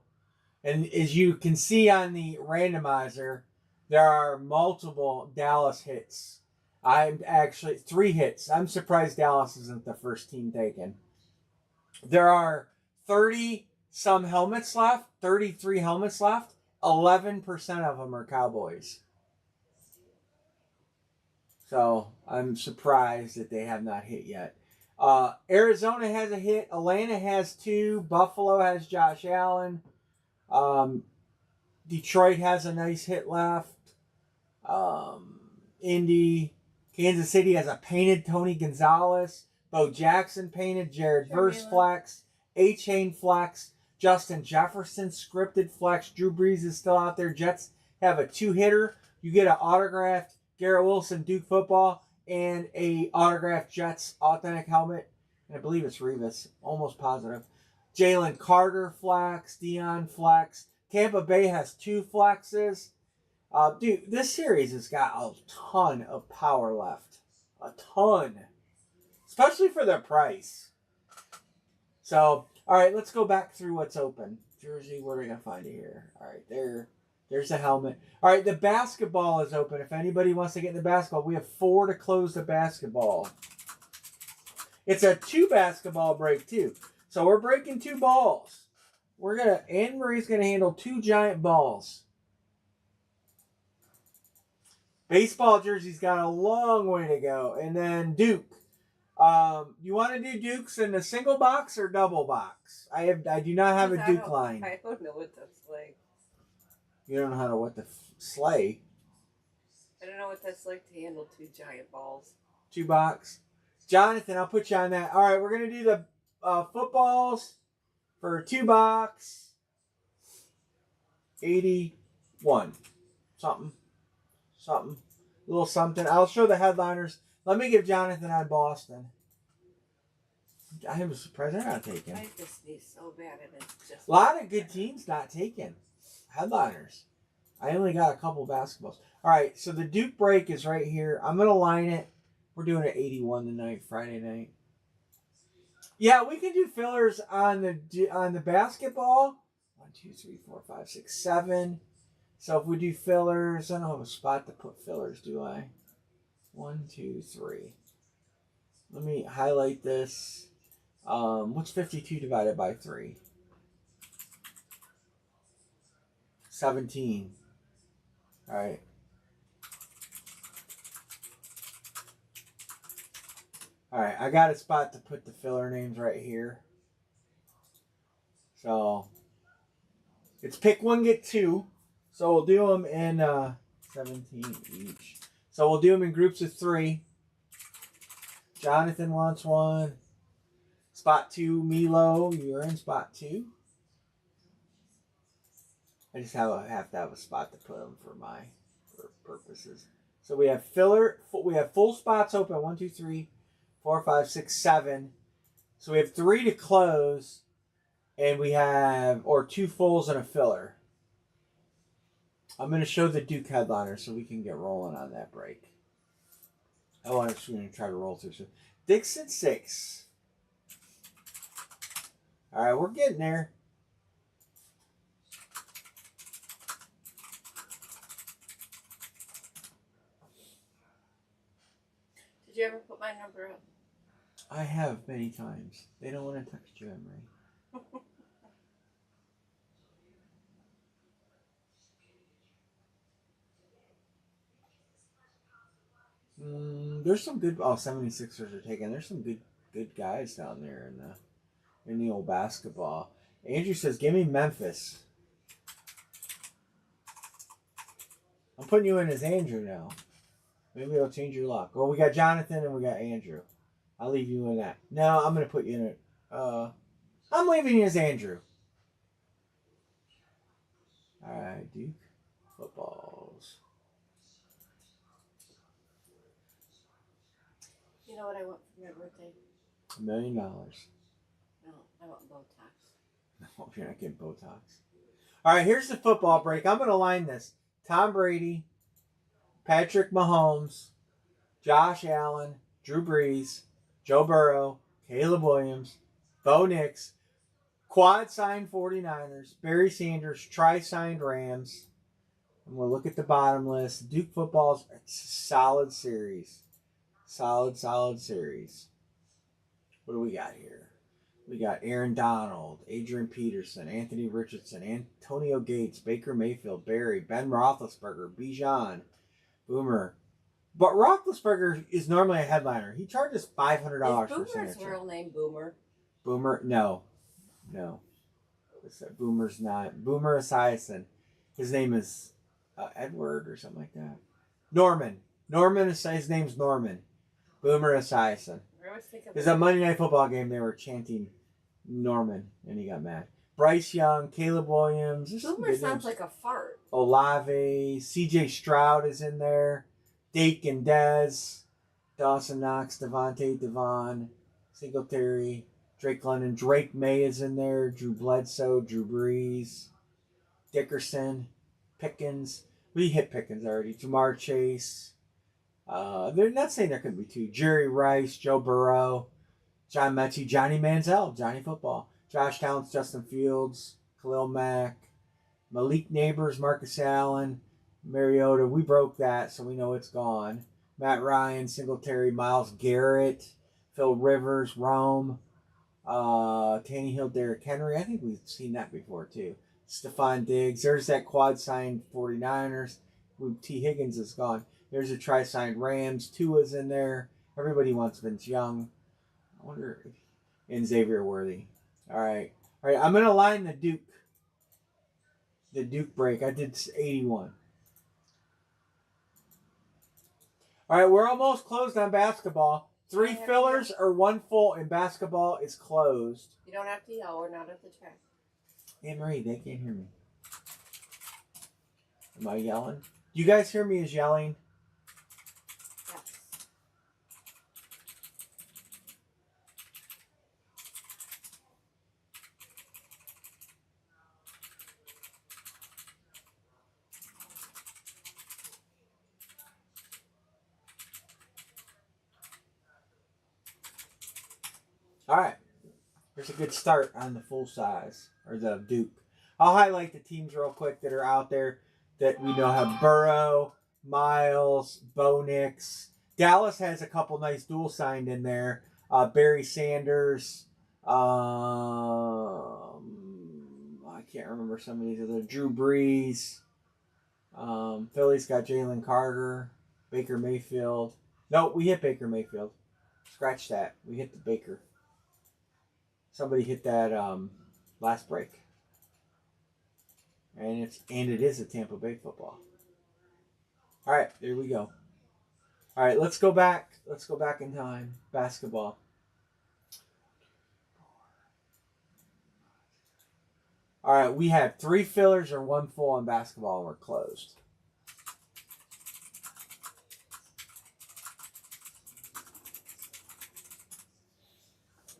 And as you can see on the randomizer, there are multiple Dallas hits. I'm actually 3 hits. I'm surprised Dallas isn't the first team taken. There are 30 some helmets left, 33 helmets left. 11% of them are Cowboys. So I'm surprised that they have not hit yet. Arizona has a hit. Atlanta has 2. Buffalo has Josh Allen. Detroit has a nice hit left. Indy. Kansas City has a painted Tony Gonzalez. Bo Jackson painted. Jared Verse flex. A-Chain flex. Justin Jefferson scripted flex. Drew Brees is still out there. Jets have a 2-hitter. You get an autographed Garrett Wilson Duke football and a autographed Jets authentic helmet. And I believe it's Revis. Almost positive. Jalen Carter flex. Dion flex. Tampa Bay has 2 flexes. Dude, this series has got a ton of power left. A ton. Especially for their price. So, all right, let's go back through what's open. Jersey, where are we going to find it here? All right, there's the helmet. All right, the basketball is open. If anybody wants to get in the basketball, we have 4 to close the basketball. It's a 2 basketball break, too. So we're breaking 2 balls. Anne Marie's going to handle 2 giant balls. Baseball jersey's got a long way to go. And then Duke. You want to do Dukes in a single box or double box? I do not have a Duke line. I don't know what that's like. You don't know what the sleigh. I don't know what that's like to handle 2 giant balls. 2 box. Jonathan, I'll put you on that. All right, we're going to do the footballs for 2 box. 81. Something. A little something. I'll show the headliners. Let me give Jonathan on Boston. I was surprised they're not taken. I just need so bad and it's just... A lot of good teams not taken. Headliners. I only got a couple basketballs. All right, so the Duke break is right here. I'm going to line it. We're doing it 81 tonight, Friday night. Yeah, we can do fillers on the basketball. 1, 2, 3, 4, 5, 6, 7. So if we do fillers, I don't have a spot to put fillers, do I? 1, 2, 3. Let me highlight this. What's 52 divided by 3? 17. All right. All right, I got a spot to put the filler names right here. So it's pick 1, get 2. So we'll do them in 17 each. So we'll do them in groups of 3. Jonathan wants 1. Spot 2, Milo, you're in spot 2. I just have to have a spot to put them for my purposes. So we have we have full spots open. 1, 2, 3, 4, 5, 6, 7. So we have 3 to close, and we have 2 fulls and a filler. I'm going to show the Duke headliner so we can get rolling on that break. I want to try to roll through. So Dixon 6. All right, we're getting there. Did you ever put my number up? I have many times. They don't want to text you, Emery. There's some good. 76ers are taking. There's some good guys down there in the old basketball. Andrew says, "Give me Memphis." I'm putting you in as Andrew now. Maybe it'll change your luck. Well, we got Jonathan and we got Andrew. I'll leave you in that. No, I'm gonna put you in it. I'm leaving you as Andrew. All right, Duke footballs. You know what I want for my birthday? $1 million. No, No, I want Botox. No, you're not getting Botox. All right, here's the football break. I'm gonna line this: Tom Brady, Patrick Mahomes, Josh Allen, Drew Brees, Joe Burrow, Caleb Williams, Bo Nix, quad signed 49ers, Barry Sanders, tri signed Rams. And we'll look at the bottom list. Duke football's a solid series. Solid series. What do we got here? We got Aaron Donald, Adrian Peterson, Anthony Richardson, Antonio Gates, Baker Mayfield, Barry, Ben Roethlisberger, Bijan, Boomer. But Roethlisberger is normally a headliner. He charges $500 for signature. Is Boomer's real name Boomer? Boomer? No. Boomer's not. Boomer Esiason. His name is Edward or something like that. Norman. His name's Norman. Boomer Esiason. There's a Monday Night Football game. They were chanting Norman, and he got mad. Bryce Young, Caleb Williams. Boomer sounds like a fart. Olave, C.J. Stroud is in there. Dake and Dez, Dawson Knox, Devon, Singletary, Drake London, Drake May is in there. Drew Bledsoe, Drew Brees, Dickerson, Pickens. We hit Pickens already. Jamar Chase. They're not saying there could be two. Jerry Rice, Joe Burrow, John Mechie, Johnny Manziel, Johnny Football, Josh Towns, Justin Fields, Khalil Mack, Malik Neighbors, Marcus Allen, Mariota. We broke that, so we know it's gone. Matt Ryan, Singletary, Myles Garrett, Phil Rivers, Rome, Tannehill, Derrick Henry. I think we've seen that before, too. Stephon Diggs. There's that quad signed 49ers. T. Higgins is gone. There's a tri-signed Rams. Tua's in there. Everybody wants Vince Young. I wonder if... And Xavier Worthy. All right. I'm going to line the Duke break. I did 81. All right, we're almost closed on basketball. 3 fillers or 1 full in basketball is closed. You don't have to yell. We're not at the track. Hey, Marie, they can't hear me. Am I yelling? Do you guys hear me as yelling? Yes. All right. Here's a good start on the full size, or the Duke. I'll highlight the teams real quick that are out there that we know have Burrow, Miles, Bo Nix. Dallas has a couple nice dual signed in there. Barry Sanders. I can't remember some of these other. Drew Brees. Philly's got Jalen Carter. Baker Mayfield. No, we hit Baker Mayfield. Scratch that. We hit the Baker. Somebody hit that last break. And it is a Tampa Bay football. All right, there we go. All right, let's go back. Let's go back in time. Basketball. All right, we had 3 fillers or 1 full in basketball, and we're closed.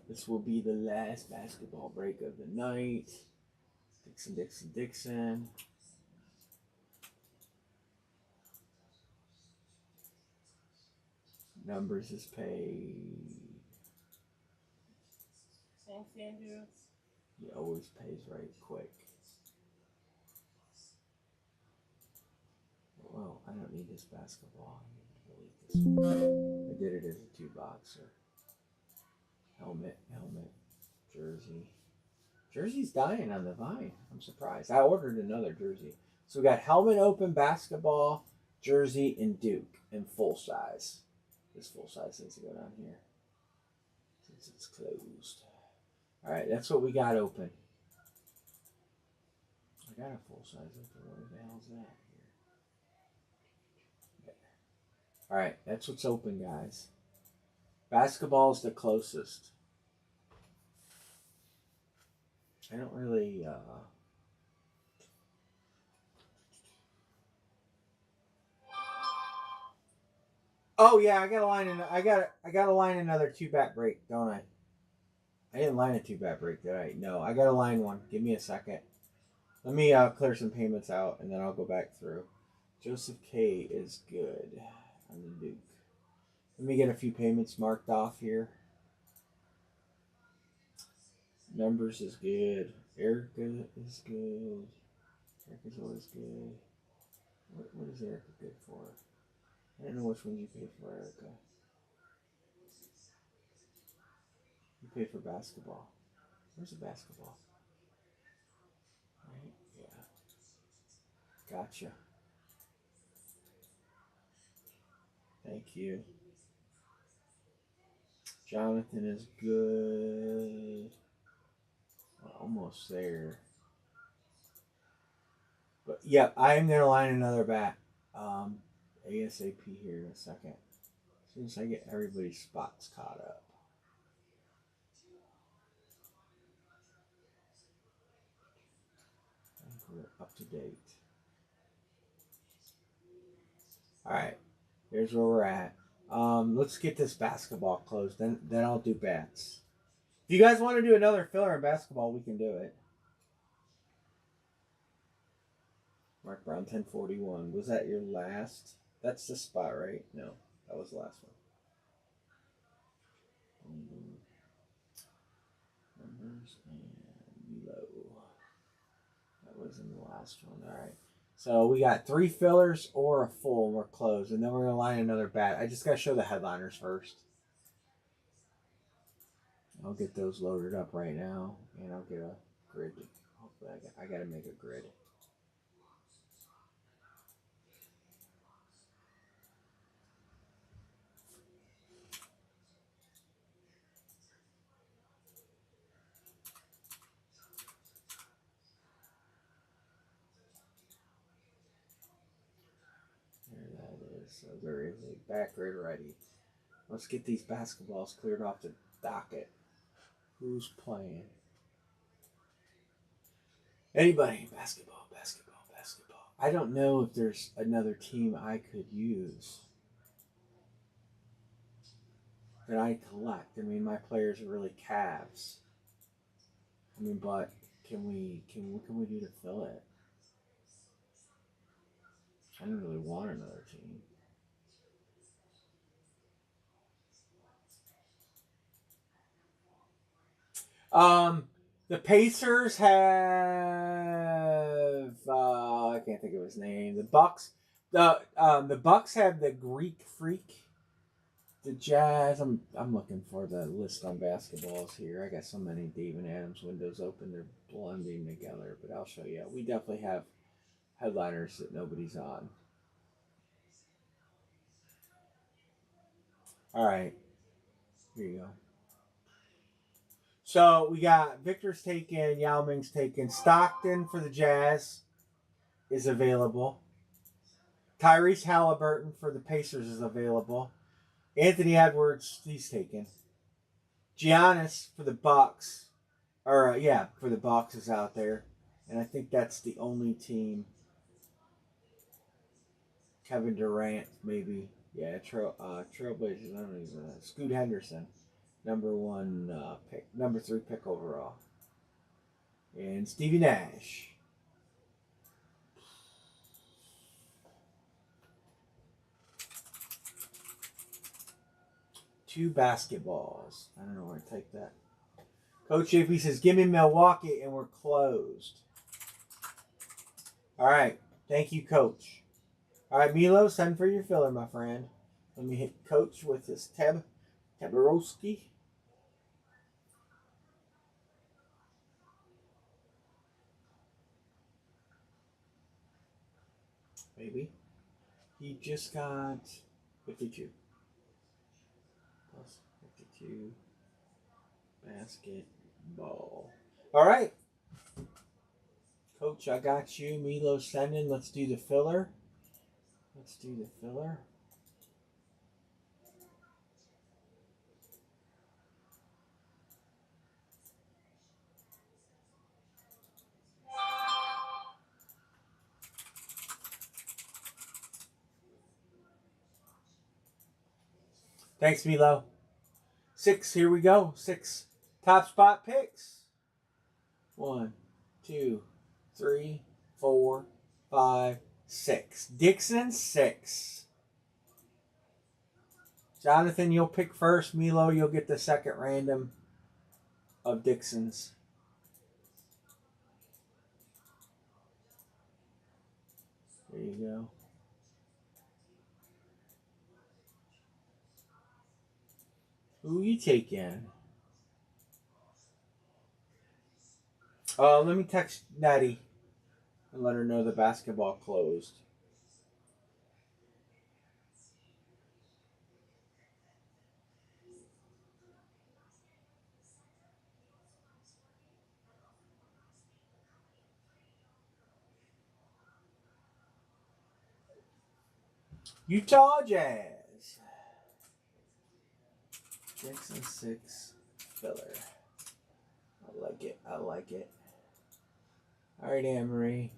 This will be the last basketball break of the night. Dixon. Numbers is paid. Thanks, Andrew. He always pays right quick. Well, I don't need this basketball. I need to delete this one. I did it as a 2-boxer. Helmet, jersey. Jersey's dying on the vine. I'm surprised. I ordered another jersey. So we got helmet open, basketball, jersey, and Duke in full size. This full size needs to go down here since it's closed. All right, that's what we got open. I got a full size open. What the hell's that here? All right, that's what's open, guys. Basketball's the closest. I don't really. Oh yeah, I got a line. I got to line another 2-bat break, don't I? I didn't line a 2-bat break, did I? No, I got to line one. Give me a second. Let me clear some payments out, and then I'll go back through. Joseph K is good on the Duke. Let me get a few payments marked off here. Numbers is good. Erica is good. Erica's always good. What is Erica good for? I don't know which one you paid for, Erica. You paid for basketball. Where's the basketball? Right? Yeah. Gotcha. Thank you. Jonathan is good. We're almost there. But yep, I am gonna line another bat. ASAP here in a second. As soon as I get everybody's spots caught up. I think we're up to date. Alright. Here's where we're at. Let's get this basketball closed. Then I'll do bats. If you guys want to do another filler in basketball, we can do it. Mark Brown 1041. Was that your last? That's the spot, right? No, that was the last one. Numbers and low. That was in the last one. All right. So we got 3 fillers or a full, and we're closed. And then we're going to line another bat. I just got to show the headliners first. I'll get those loaded up right now, and I'll get a grid. Hopefully I got to make a grid. There that is. So there is a back grid ready. Let's get these basketballs cleared off the docket. Who's playing? Anybody? Basketball. I don't know if there's another team I could use that I collect. I mean, my players are really Cavs. I mean, but what can we do to fill it? I don't really want another team. The Pacers have I can't think of his name. The Bucks, the Bucks have the Greek Freak. The Jazz. I'm looking for the list on basketballs here. I got so many David Adams windows open. They're blending together, but I'll show you. We definitely have headliners that nobody's on. All right, here you go. So we got Victor's taken, Yao Ming's taken. Stockton for the Jazz is available. Tyrese Halliburton for the Pacers is available. Anthony Edwards, he's taken. Giannis for the Bucks, for the Bucks is out there, and I think that's the only team. Kevin Durant, maybe, Trailblazers. I don't know. Scoot Henderson, number 3 pick overall, and Stevie Nash. 2 basketballs. I don't know where to take that. Coach JP says, give me Milwaukee, and we're closed. All right. Thank you, Coach. All right, Milo, send for your filler, my friend. Let me hit Coach with his Tabarowski. Maybe. He just got 52. Plus 52. Basketball. All right. Coach, I got you. Milo sending. Let's do the filler. Let's do the filler. Thanks, Milo. 6, here we go. 6 top spot picks. 1, 2, 3, 4, 5, 6. Dixon, 6. Jonathan, you'll pick first. Milo, you'll get the second random of Dixon's. There you go. Who you taking? Let me text Natty and let her know the basketball closed. Utah Jazz. Dixon 6 filler. I like it. I like it. All right, Anne-Marie.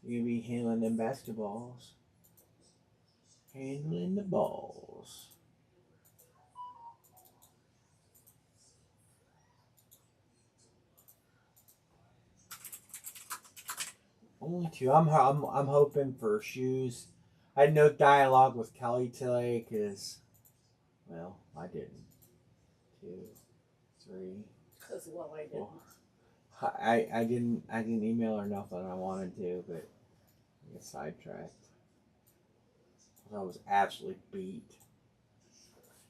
You be handling them basketballs. Handling the balls. Only 2. I'm hoping for shoes. I had no dialogue with Kelly today because, well, I didn't. 2, 3. Because, well, I didn't. 4. I didn't email her nothing I wanted to, but I got sidetracked. I was absolutely beat.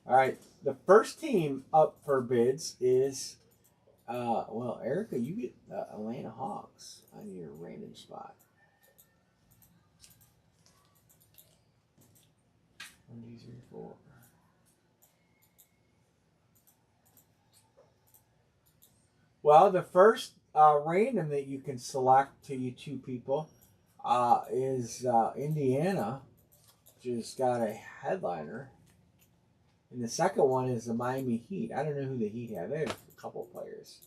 All right, the first team up for bids is, well, Erica, you get Atlanta Hawks on your random spot. 1, 2, 3, 4. Well, the first random that you can select to you 2 people is Indiana, just got a headliner. And the second one is the Miami Heat. I don't know who the Heat have. They have a couple players.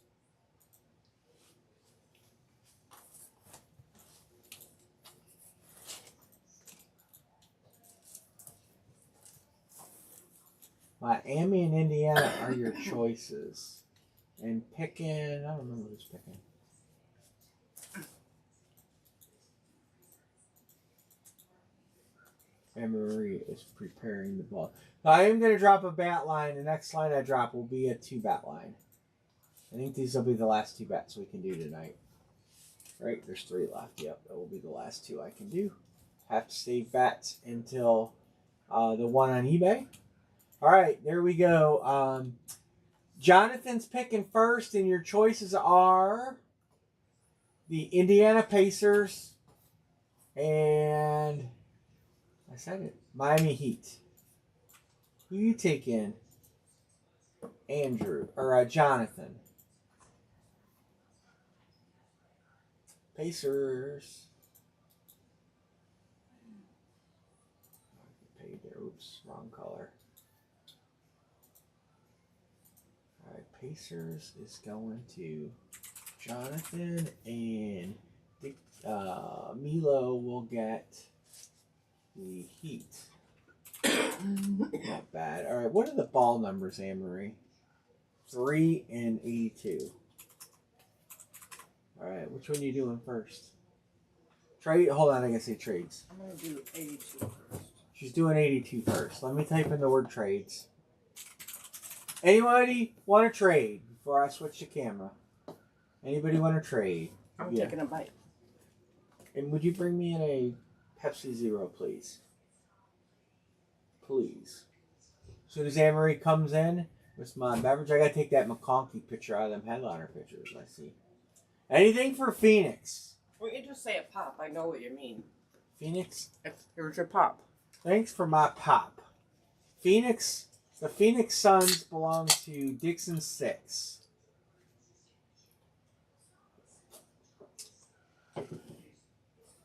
Miami and Indiana are your choices. And picking, I don't remember who's picking. And Marie is preparing the ball. Now, I am going to drop a bat line. The next line I drop will be a 2-bat line. I think these will be the last 2 bats we can do tonight. Right? There's 3 left. Yep, that will be the last 2 I can do. Have to save bats until the one on eBay. All right, there we go. Jonathan's picking first, and your choices are the Indiana Pacers and I said it, Miami Heat. Who you taking, Andrew or Jonathan? Pacers. Paid there. Oops, wrong color. All right, Pacers is going to Jonathan, and Milo will get the Heat. Not bad. All right, what are the ball numbers, Anne-Marie? 3 and 82. All right, which one are you doing first? Trade. Hold on, I gotta say trades. I'm going to do 82 first. She's doing 82 first. Let me type in the word trades. Anybody want to trade before I switch the camera? Anybody want to trade? I'm taking a bite. And would you bring me in a Pepsi Zero, please? Please. As soon as Anne-Marie comes in with my beverage, I got to take that McConkey picture out of them headliner pictures I see. Anything for Phoenix? Well, you just say a pop. I know what you mean. Phoenix? Here's your pop. Thanks for my pop. Phoenix, the Phoenix Suns belong to Dixon 6.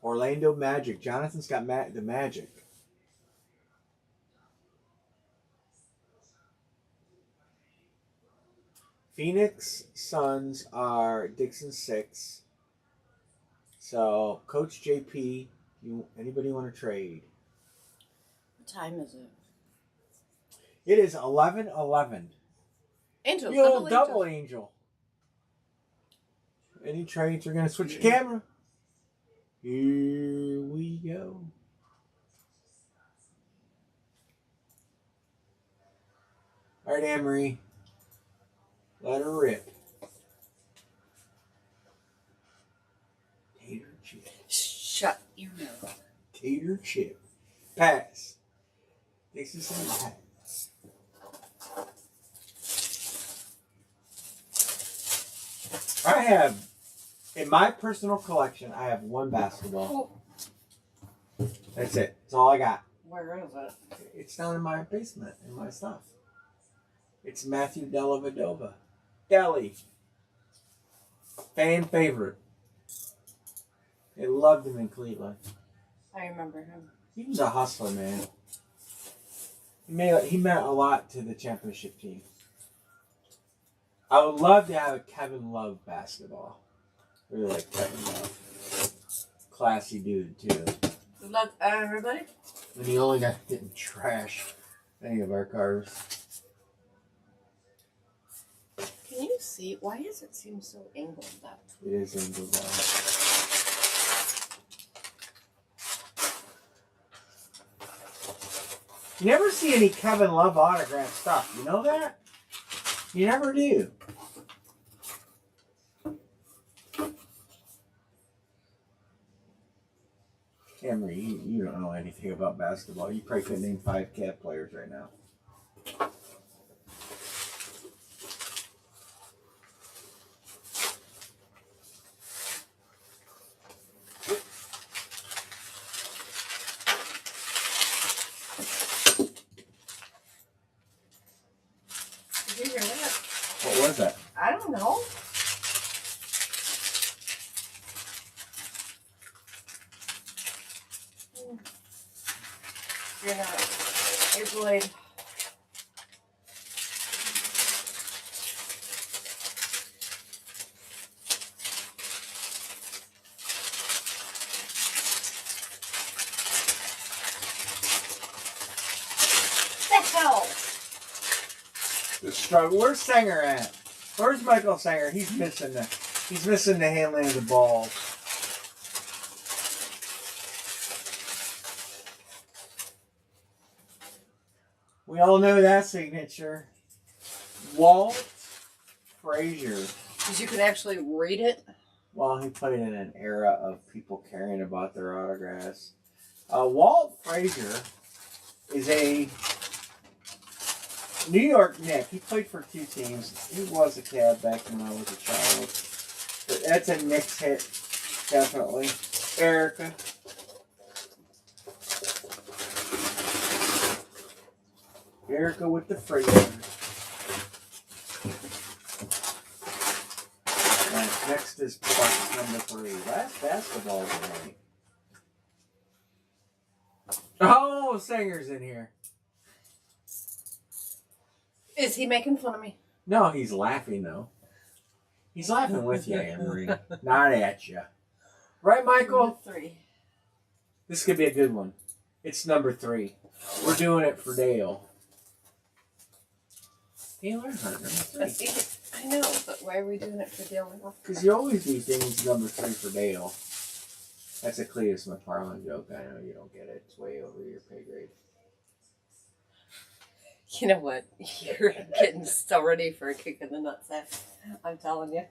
Orlando Magic. Jonathan's got the Magic. Phoenix Suns are Dixon 6. So, Coach JP, anybody want to trade? What time is it? It is 11:11. Angel, Yo, double angel. Any trades? We're going to switch the camera. Here we go. All right, Anne-Marie. Let her rip. Tater chip. Shut your mouth. Tater chip. Pass. This is a pass. I have, in my personal collection, I have one basketball. That's it. That's all I got. Where is it? It's down in my basement, in my stuff. It's Matthew Dellavedova. Delly. Fan favorite. They loved him in Cleveland. I remember him. He was a hustler, man. He meant a lot to the championship team. I would love to have a Kevin Love basketball. Really like Kevin Love. Classy dude, too. Good luck, everybody. And he only got getting trashed any of our cars. Can you see? Why does it seem so angled up? It is angled down. You never see any Kevin Love autograph stuff. You know that? You never do. Emery, you don't know anything about basketball. You probably couldn't name 5 Cat players right now. Did you hear that? What was that? I don't know. You're not. Your blade. The hell? The struggle. Where's Sanger at? Where's Michael Sanger? He's missing the handling of the ball. We all know that signature. Walt Frazier. Because you could actually read it. Well, he played in an era of people caring about their autographs. Walt Frazier is a New York Knick. He played for 2 teams. He was a Cab back when I was a child. But that's a Knicks hit, definitely. Erica. Erica with the Frazier. And next is box number 3. Last basketball tonight. Oh, Sanger's in here. Is he making fun of me? No, he's laughing though. He's laughing with you, Anne-Marie. Not at you. Right, Michael? 3. This could be a good one. It's number 3. We're doing it for Dale. Dale Earnhardt, number 3. I know, but why are we doing it for Dale? Because you always do things number 3 for Dale. That's a Cletus McFarland joke. I know you don't get it. It's way over your pay grade. You know what? You're getting so ready for a kick in the nutsack. I'm telling you.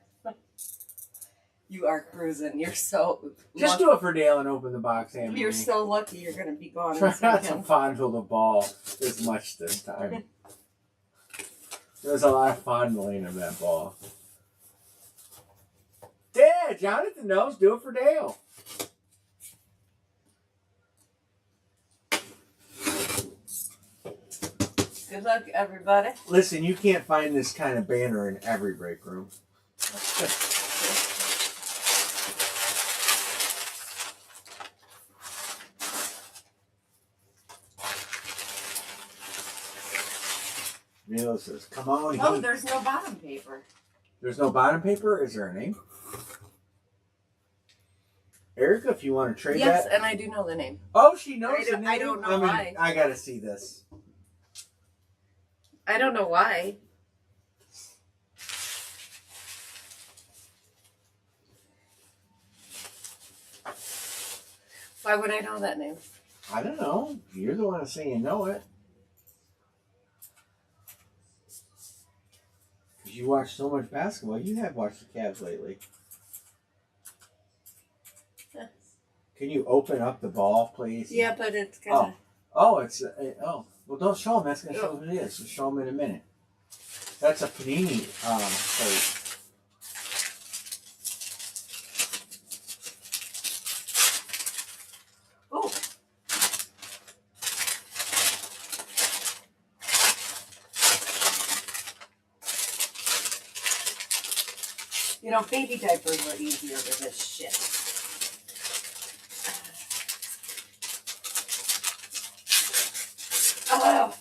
You are cruising. You're so Just lucky. do it for Dale and open the box, Anne You're Marie. so lucky you're going to be gone. Try in a not to second. fondle the ball as much this time. There's a lot of fondling of that ball. Dad, Jonathan knows. Do it for Dale. Good luck, everybody. Listen, you can't find this kind of banner in every break room. Milo says, come on. Oh, there's no bottom paper. There's no bottom paper? Is there a name? Erica, if you want to trade Yes, that. and I do know the name. Oh, she knows the name? I don't know why. I got to see this. I don't know why. Why would I know that name? I don't know. You're the one saying you know it. Because you watch so much basketball. You have watched the Cavs lately. Can you open up the ball, please? Yeah, but it's gonna. Oh, well, don't show them. That's going to show who it is. We'll show them in a minute. That's a Panini plate. Oh. You know, baby diapers are easier than this shit. Oh.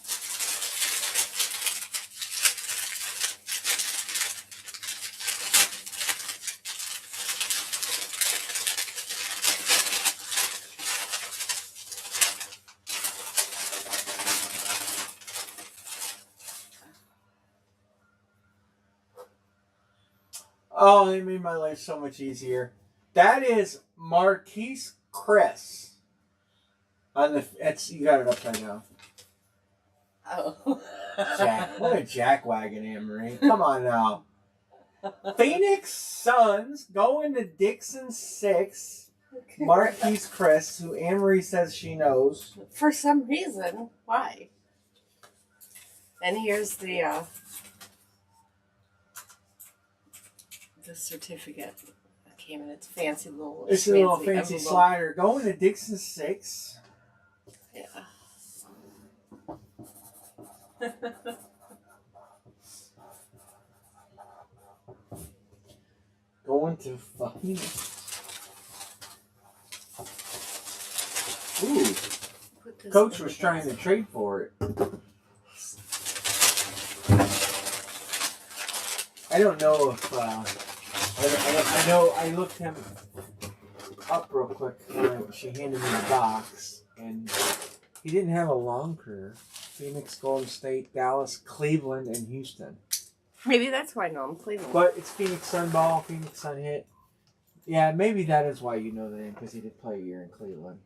Oh, they made my life so much easier. That is Marquise Chris. On the you got it upside down. Oh. Jack, what a jackwagon, Anne Marie. Come on now. Phoenix Suns going to Dixon 6. Marquise Chris, who Anne Marie says she knows. For some reason. Why? And here's the certificate. It came in its fancy little It's a little fancy envelope. slider. Going to Dixon 6. Yeah. Going to fucking. Ooh. Coach was trying to trade for it. I don't know if. I know I looked him up real quick when she handed me the box, and he didn't have a long career. Phoenix, Golden State, Dallas, Cleveland, and Houston. Maybe that's why I know I'm Cleveland. But it's Phoenix Sun ball, Phoenix Sun hit. Yeah, maybe that is why you know the name, because he did play a year in Cleveland.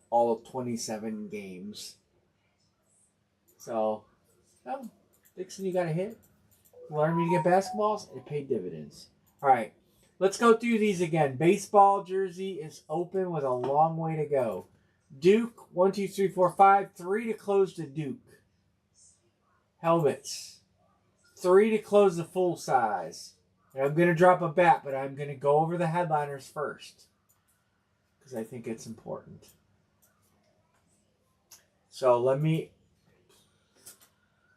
All of 27 games. So, oh, Dixon, you got a hit. You wanted me to get basketballs? It paid dividends. All right, let's go through these again. Baseball jersey is open with a long way to go. Duke, 1, 2, 3, 4, 5. 3 to close to Duke. Helmets. 3 to close the full size. And I'm going to drop a bet, but I'm going to go over the headliners first. Because I think it's important. So let me...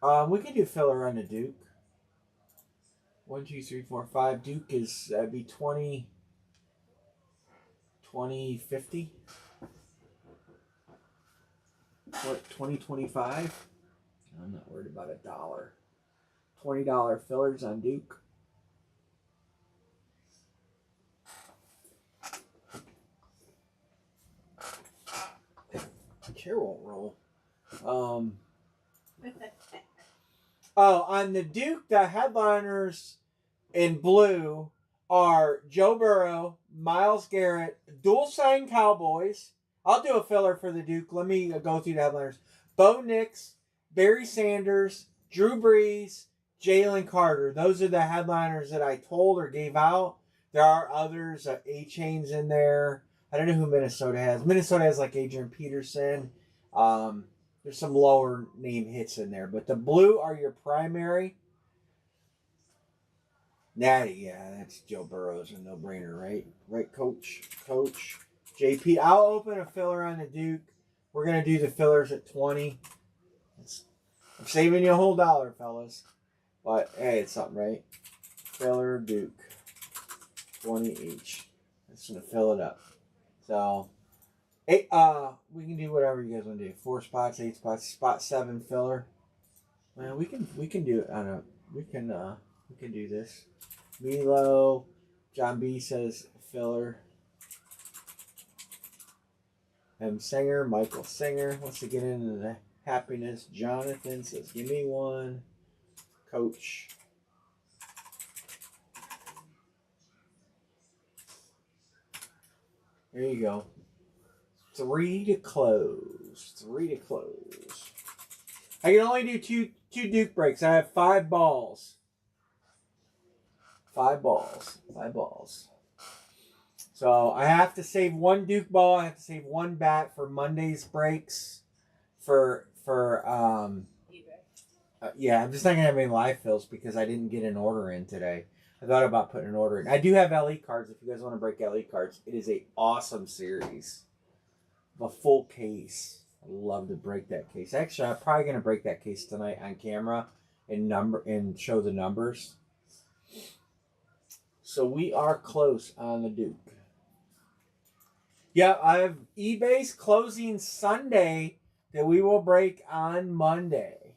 we can do filler on the Duke. 1, 2, 3, 4, 5. Duke is be 20, 50. What, 2025? I'm not worried about $1. $20 fillers on Duke. The chair won't roll. On the Duke, the headliners in blue are Joe Burrow, Myles Garrett, dual sign Cowboys. I'll do a filler for the Duke. Let me go through the headliners. Bo Nix, Barry Sanders, Drew Brees, Jalen Carter. Those are the headliners that I told or gave out. There are others. A-Chain's in there. I don't know who Minnesota has. Minnesota has like Adrian Peterson. There's some lower name hits in there. But the blue are your primary. Natty, yeah, that's Joe Burrow's a no-brainer, right? Right, Coach? Coach. JP, I'll open a filler on the Duke. We're going to do the fillers at 20. I'm saving you a whole dollar, fellas. But, hey, it's something, right? Filler Duke. 20 each. I'm just going to fill it up. So, we can do whatever you guys want to do. 4 spots, 8 spots, spot 7 filler. Man, we can do it on a, we can do this. Milo, John B says filler. M. Singer, Michael Singer wants to get into the happiness. Jonathan says, give me one. Coach. There you go. 3 to close. 3 to close. I can only do two Duke breaks. I have 5 balls. 5 balls. 5 balls. So I have to save 1 Duke ball. I have to save 1 bat for Monday's breaks. Yeah, I'm just not gonna have any live fills because I didn't get an order in today. I thought about putting an order in. I do have LE cards. If you guys want to break LE cards, it is a awesome series. A full case. I'd love to break that case. Actually, I'm probably gonna break that case tonight on camera and show the numbers. So we are close on the Duke. Yeah, I have eBay's closing Sunday that we will break on Monday.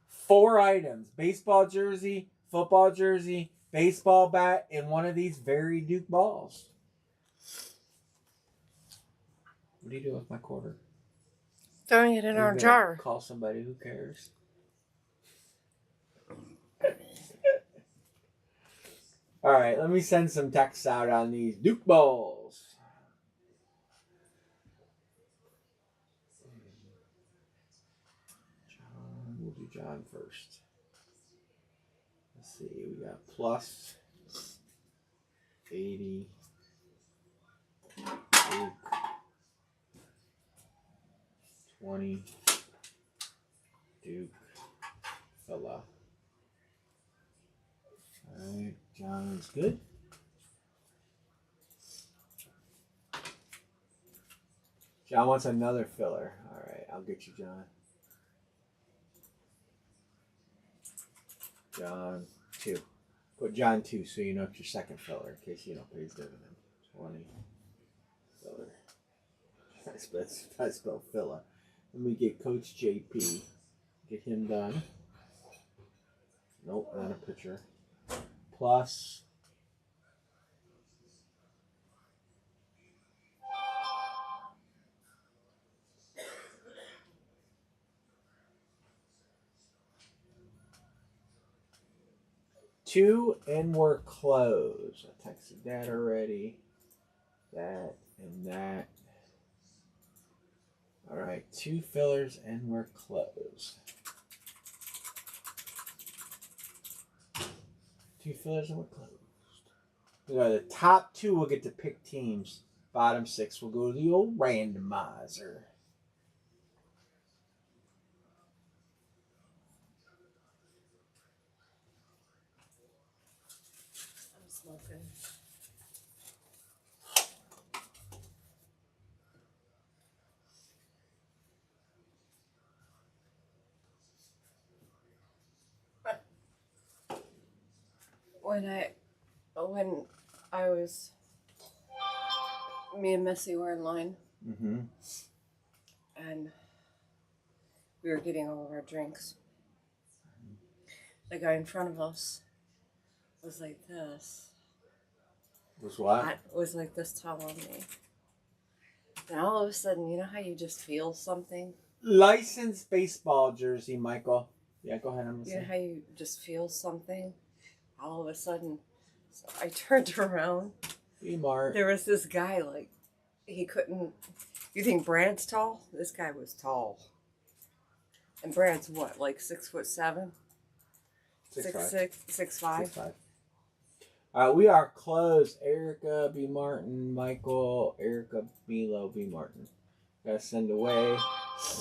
4 items. Baseball jersey, football jersey, baseball bat, and one of these very Duke balls. What do you do with my quarter? Throwing it in our jar. Call somebody, who cares? All right, let me send some texts out on these Duke balls. We'll do John first. Let's see, we got plus 80. Duke. 20. Duke. Fella. Alright, John is good. John wants another filler. Alright, I'll get you, John. John 2. Put John 2 so you know it's your second filler in case you don't pay his dividend. 20 filler. I spelled filler. Let me get Coach JP. Get him done. Nope, not a pitcher. Plus. Two, and we're closed. I texted that already. That and that. All right, 2 fillers, and we're closed. 2 fillers, and we're closed. The top 2 will get to pick teams. Bottom 6 will go to the old randomizer. I'm smoking. When I was, me and Missy were in line, and we were getting all of our drinks. The guy in front of us was like this. Was what? Was like this tall on me. And all of a sudden, you know how you just feel something? Licensed baseball jersey, Michael. Yeah, go ahead. You know how you just feel something? All of a sudden, so I turned around. There was this guy, like, he couldn't. You think Brad's tall? This guy was tall. And Brad's what, like 6'7"? 6'5". 6'6", 6'5". 6'5". We are closed. Erica B. Martin, Michael, Erica Milo B. Martin. Gotta send away.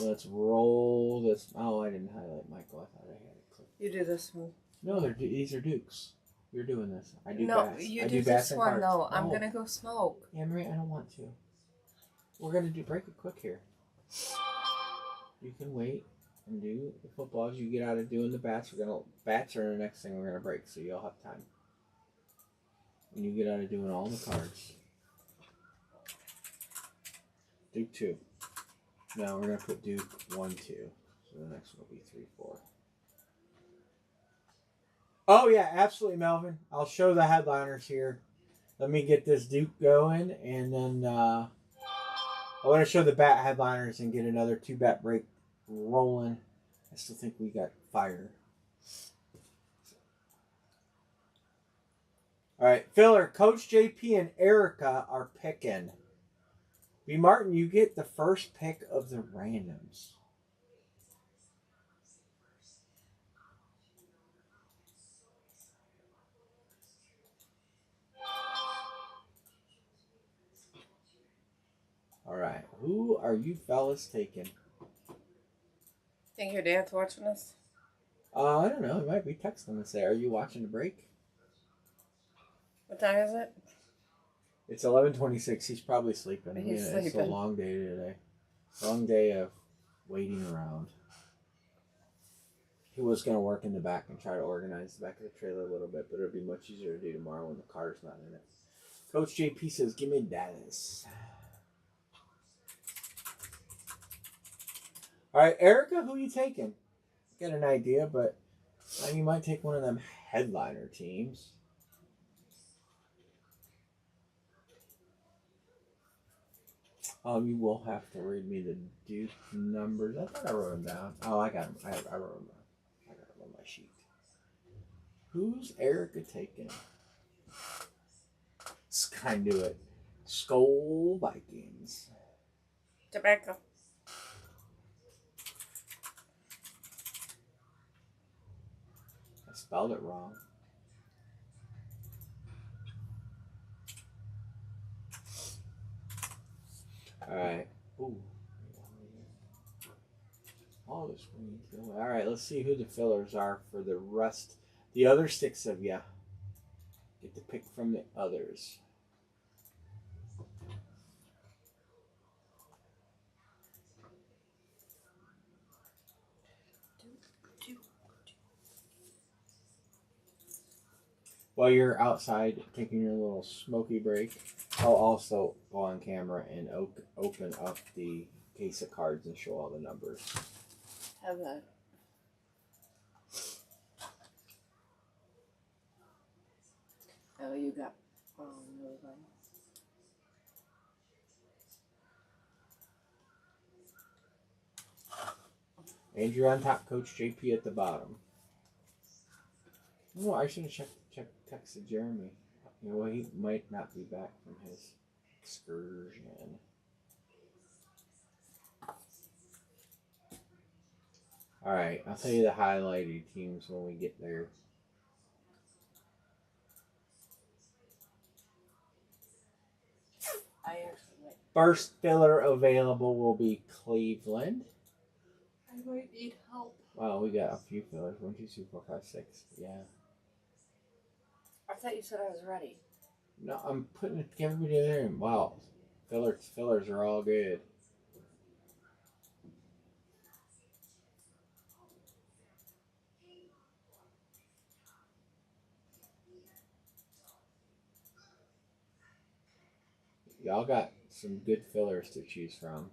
Let's roll this. Oh, I didn't highlight Michael. I thought I had it clicked. You do this one. No, these are Dukes. You're doing this. I do no, bass. you I do bass this and one cards. though. No. I'm gonna go smoke. Yeah, Marie, I don't want to. We're gonna break it quick here. You can wait and do the footballs. You get out of doing the bats. Bats are the next thing we're gonna break, so you'll have time. And you get out of doing all the cards. Duke 2. Now we're gonna put Duke 1, 2. So the next one will be 3, 4. Oh yeah, absolutely, Melvin. I'll show the headliners here. Let me get this Duke going, and then I want to show the bat headliners and get another 2-bat break rolling. I still think we got fire. All right, filler. Coach JP and Erica are picking. B. Martin, you get the first pick of the randoms. All right, who are you fellas taking? Think your dad's watching us? I don't know. He might be texting us there. Are you watching the break? What time is it? It's 11:26. He's probably sleeping. He's It's a sleeping. long day today. Long day of waiting around. He was going to work in the back and try to organize the back of the trailer a little bit, but it'll be much easier to do tomorrow when the car's not in it. Coach JP says, give me Dallas. All right, Erica, who you taking? Get an idea, but you might take one of them headliner teams. You will have to read me the Duke numbers. I thought I wrote them down. Oh, I got them. I wrote them down. I got them on my sheet. Who's Erica taking? Let's kind of do it. Skull Vikings. Tobacco. I spelled it wrong. Alright. Ooh. All the screens go. Alright, let's see who the fillers are for the rest. The other 6 of you. Get to pick from the others. While you're outside taking your little smoky break, I'll also go on camera and open up the case of cards and show all the numbers. Have that. Oh, you got. Oh, no. Andrew on top, Coach JP at the bottom. Oh, I should have texted Jeremy. You know, he might not be back from his excursion. Alright, I'll tell you the highlighted teams when we get there. First filler available will be Cleveland. I might need help. Wow, we got a few fillers. 1, 2, 3, 4, 5, 6. Yeah. I thought you said I was ready. No, I'm putting it everybody there. And wow, fillers are all good. Y'all got some good fillers to choose from.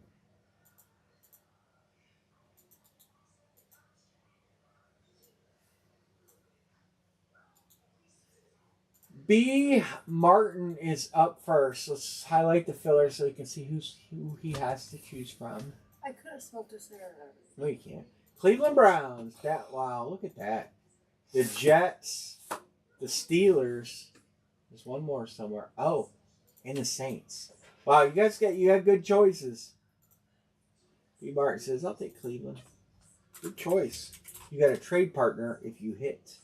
B. Martin is up first. Let's highlight the filler so we can see who he has to choose from. I could have smoked a cigarette. No, you can't. Cleveland Browns. Wow, look at that. The Jets, the Steelers. There's one more somewhere. Oh, and the Saints. Wow, you had good choices. B. Martin says, I'll take Cleveland. Good choice. You got a trade partner if you hit.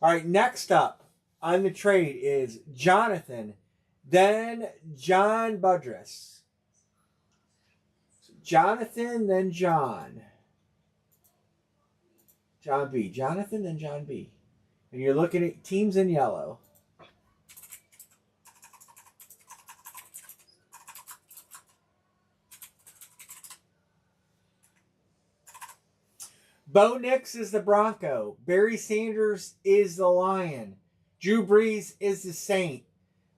All right, next up on the trade is Jonathan, then John Budress. So Jonathan, then John. John B. Jonathan, then John B. And you're looking at teams in yellow. Bo Nix is the Bronco. Barry Sanders is the Lion. Drew Brees is the Saint.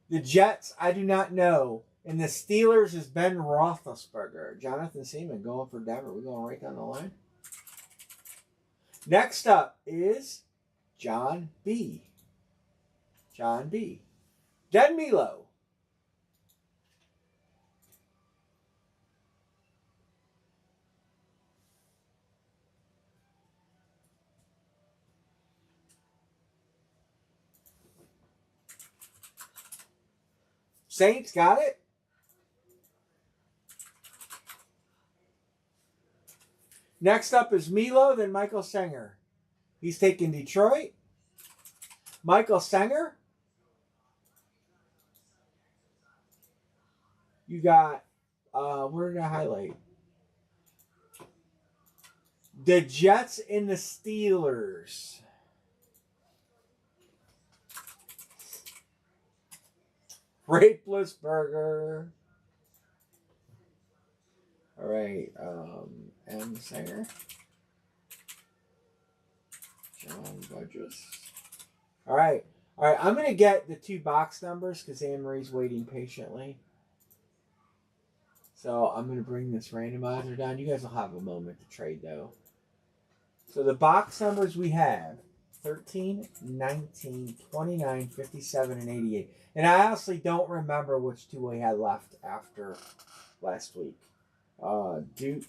The Jets, I do not know. And the Steelers is Ben Roethlisberger. Jonathan Seaman going for Denver. We're going right down the line. Next up is John B. John B. Den Milo. Saints got it. Next up is Milo, then Michael Sanger. He's taking Detroit. Michael Sanger. You got, where did I highlight? The Jets and the Steelers. Raplesberger. All right, M. Sanger. John Budress. All right. I'm going to get the 2 box numbers because Anne Marie's waiting patiently. So I'm going to bring this randomizer down. You guys will have a moment to trade, though. So the box numbers we have 13, 19, 29, 57, and 88. And I honestly don't remember which 2 we had left after last week. Duke,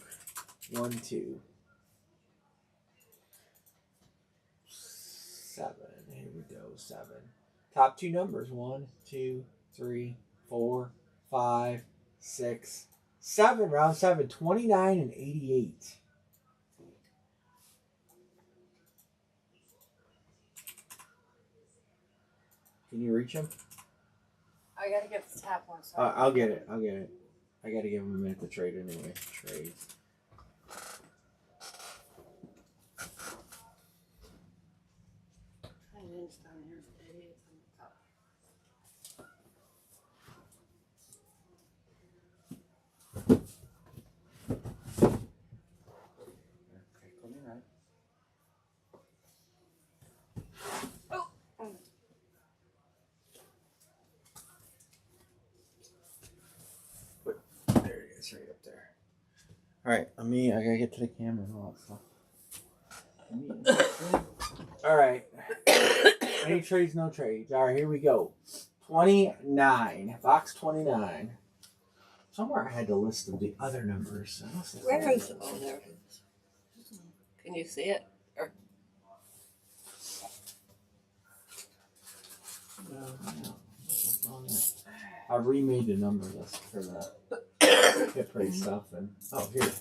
1, 2. 7. Here we go, 7. Top 2 numbers, 1, 2, 3, 4, 5, 6, 7. Round 7, 29 and 88. Can you reach him? I gotta get the tap one. I'll get it. I gotta give him a minute to trade anyway. Trades. Right up there. All right, I gotta get to the camera and all that stuff. All right. Any trades, no trades. All right, here we go. 29. Box 29. Somewhere I had the list of the other numbers. Where is it? Oh, there it is. Can you see it? Or... No. I remade the number list for the hit rate stuff. And here.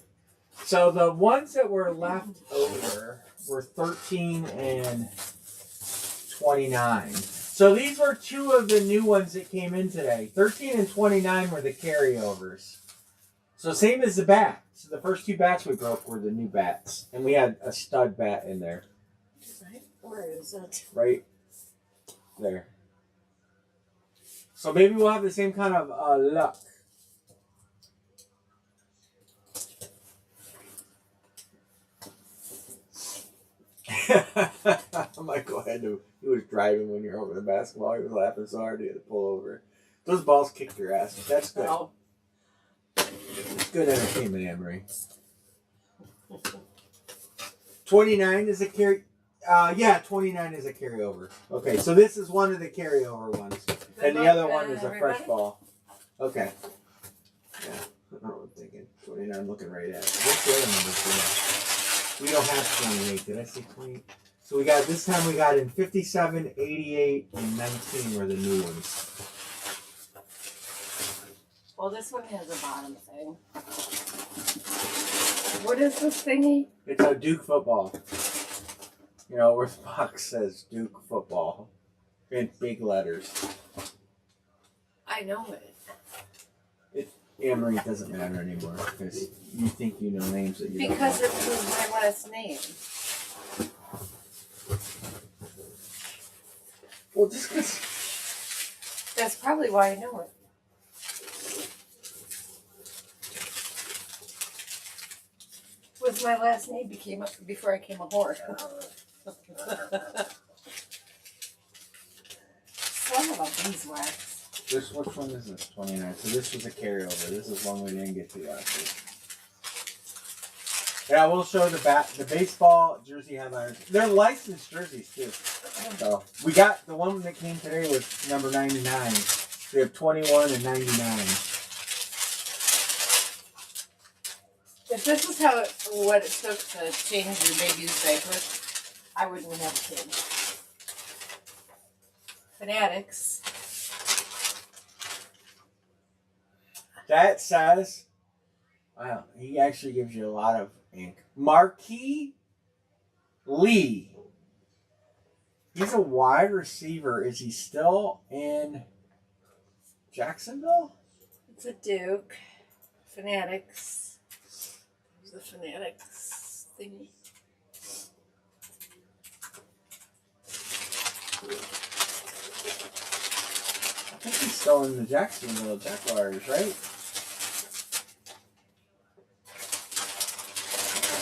So the ones that were left over were 13 and 29. So these were 2 of the new ones that came in today. 13 and 29 were the carryovers. So same as the bat. So the first 2 bats we broke were the new bats. And we had a stud bat in there. Right? Where is it? Right there. So maybe we'll have the same kind of luck. Michael he was driving when you're over the basketball. He was laughing so hard he had to pull over. Those balls kicked your ass. That's good. Oh. It's good entertainment, Anne-Marie. 29 is a carry. 29 is a carryover. Okay, so this is one of the carryover ones. And the other one is a fresh ball. Okay. Yeah, I don't know what I'm thinking. 29 looking right at it. What's the other numbers? We don't have 28. Did I say 28? So this time we got in 57, 88, and 19 were the new ones. Well, this one has a bottom thing. What is this thingy? It's a Duke football. You know, where the box says Duke football in big letters. I know it. Amory, it doesn't matter anymore because you think you know names that you Because don't it was my last name. Well, just because. That's probably why I know it. Was my last name before I became a whore. Son of a beeswax. Which one is this? 29. So this was a carryover. This is one we didn't get to last week. Yeah, we'll show the baseball jersey headliners. They're licensed jerseys too. So we got the one that came today was number 99. We have 21 and 99. If this is what it took to change your baby's diaper, I wouldn't have kids. Fanatics. That says, wow, he actually gives you a lot of ink. Marquis Lee. He's a wide receiver. Is he still in Jacksonville? It's a Duke. Fanatics. There's the Fanatics thingy. I think he's still in the Jacksonville Jaguars, right?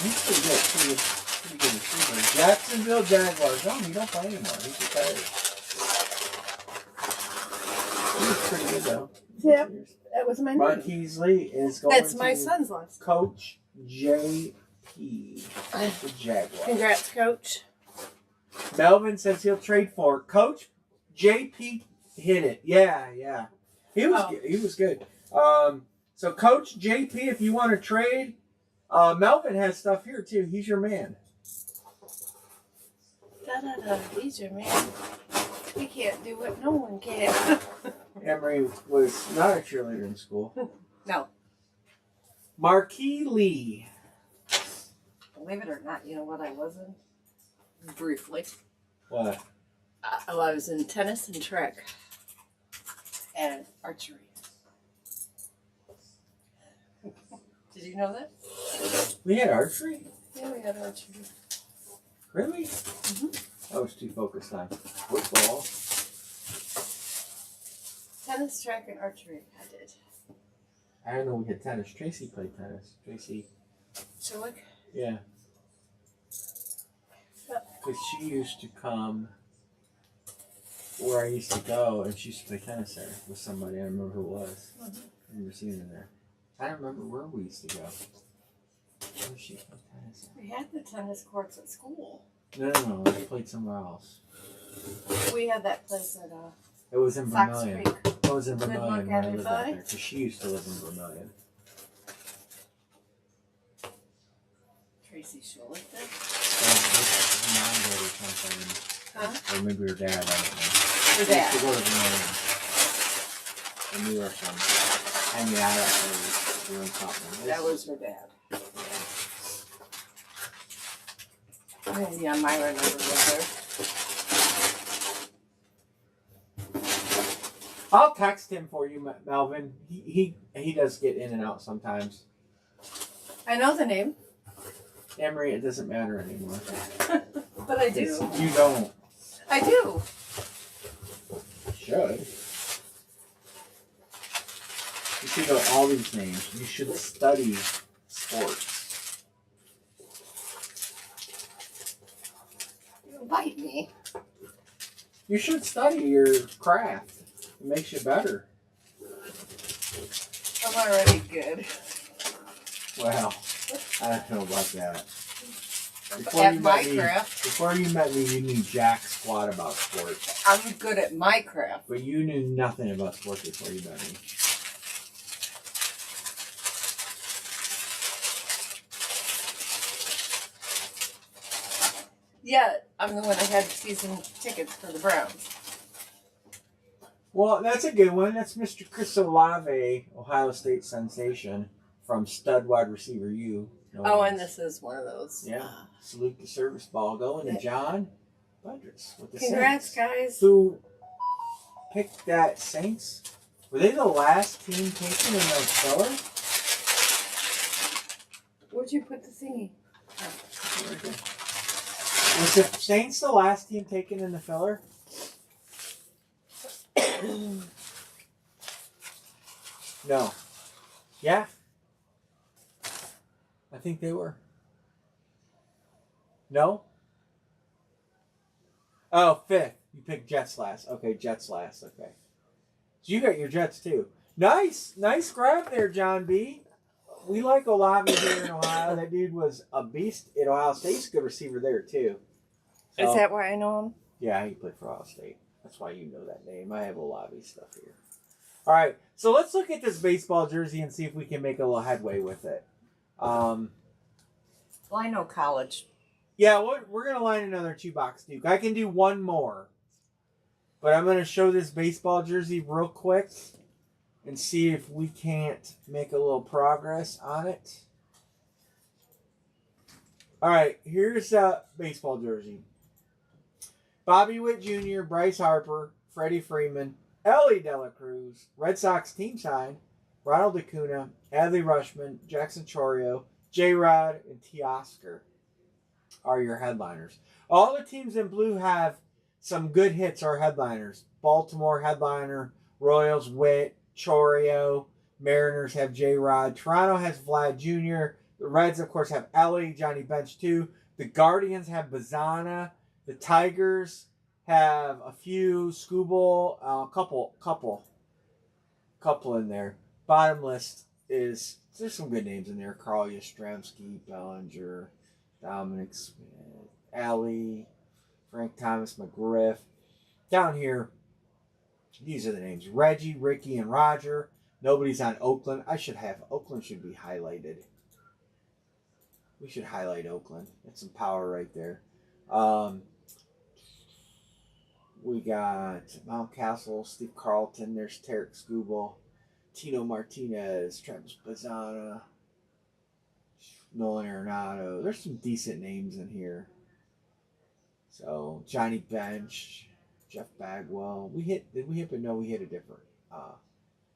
He's pretty good receiver. Jacksonville Jaguars. No, he don't play anymore. He's retired. He's pretty good though. Yep, that was my name. Marquis Lee is going That's my son's last. Coach JP. The Jaguars. Congrats, Coach. Melvin says he'll trade for Coach JP. Hit it. Yeah. He was good. So Coach JP, if you want to trade, Melvin has stuff here too. He's your man. He's your man. He can't do what no one can. Emery was not a cheerleader in school. No. Marquis Lee. Believe it or not, you know what I was in? Briefly. What? I was in tennis and track. And archery. Did you know that? We had archery? Yeah, we had archery. Really? Mm-hmm. I was too focused on football. Tennis, track, and archery. I did. I didn't know we had tennis. Tracy played tennis. Tracy. Sherlock? Yeah. Because she used to come where I used to go, and she used to play tennis there with somebody. I don't remember who it was. I remember seeing her there. I don't remember where we used to go. Where she played tennis at? We had the tennis courts at school. No. We played somewhere else. We had that place at It was in Fox Vermilion. Creek. It was in Good Vermilion luck, when I lived out everybody. there. Because she used to live in Vermilion. Tracy Sherlock there. Her mom did or something. Huh? Or maybe her dad, I don't know. Her She dad. used to go to Vermilion. And we were hanging out at her doing something. That was her dad. Yeah, Myra never was there. I'll text him for you, Melvin. He does get in and out sometimes. I know the name. Emery, it doesn't matter anymore. But I do. You don't. I do. Should. You should know all these names. You should study sports. You bite me. You should study your craft. It makes you better. I'm already good. Well, I don't know about that. At Minecraft. Before you met me, you knew jack squat about sports. I'm good at Minecraft. But you knew nothing about sports before you met me. Yeah, I'm the one that had season tickets for the Browns. Well, that's a good one. That's Mr. Chris Olave, Ohio State sensation, from stud wide receiver U. No Oh, one's- and this is one of those. Yeah. Salute the service ball going to John Budris with the Congrats, Saints. guys. Who picked that Saints? Were they the last team taken in the filler? Where'd you put the thingy? Was the Saints the last team taken in the filler? No. Yeah. I think they were. No? Oh, fifth. You picked Jets last. Okay, Jets last. Okay. So you got your Jets too. Nice. Nice grab there, John B. We like Olave here in Ohio. That dude was a beast at Ohio State. He's a good receiver there too. So, Is that why I know him? yeah, he played for Ohio State. That's why you know that name. I have Olave stuff here. All right, so let's look at this baseball jersey and see if we can make a little headway with it. Well, I know college. Yeah, we're going to line another 2-box Duke. I can do one more. But I'm going to show this baseball jersey real quick and see if we can't make a little progress on it. All right, here's a baseball jersey. Bobby Witt Jr., Bryce Harper, Freddie Freeman, Ellie De La Cruz, Red Sox team sign, Ronald Acuna, Adley Rushman, Jackson Chorio, J-Rod, and Teoscar are your headliners. All the teams in blue have some good hits are headliners. Baltimore headliner, Royals, Witt, Chorio. Mariners have J-Rod. Toronto has Vlad Jr. The Reds, of course, have Ellie, Johnny Bench, too. The Guardians have Bazana. The Tigers have a few, Scooble, a couple in there. Bottom list is, there's some good names in there. Carl Yastrzemski, Bellinger, Dominic Smith, Alley, Frank Thomas, McGriff. Down here, these are the names. Reggie, Ricky, and Roger. Nobody's on Oakland. Oakland should be highlighted. We should highlight Oakland. That's some power right there. We got Mountcastle, Steve Carlton. There's Tarek Skubal, Tino Martinez, Travis Bazana, Nolan Arenado. There's some decent names in here. So Johnny Bench, Jeff Bagwell. Did we hit? But no, we hit a different.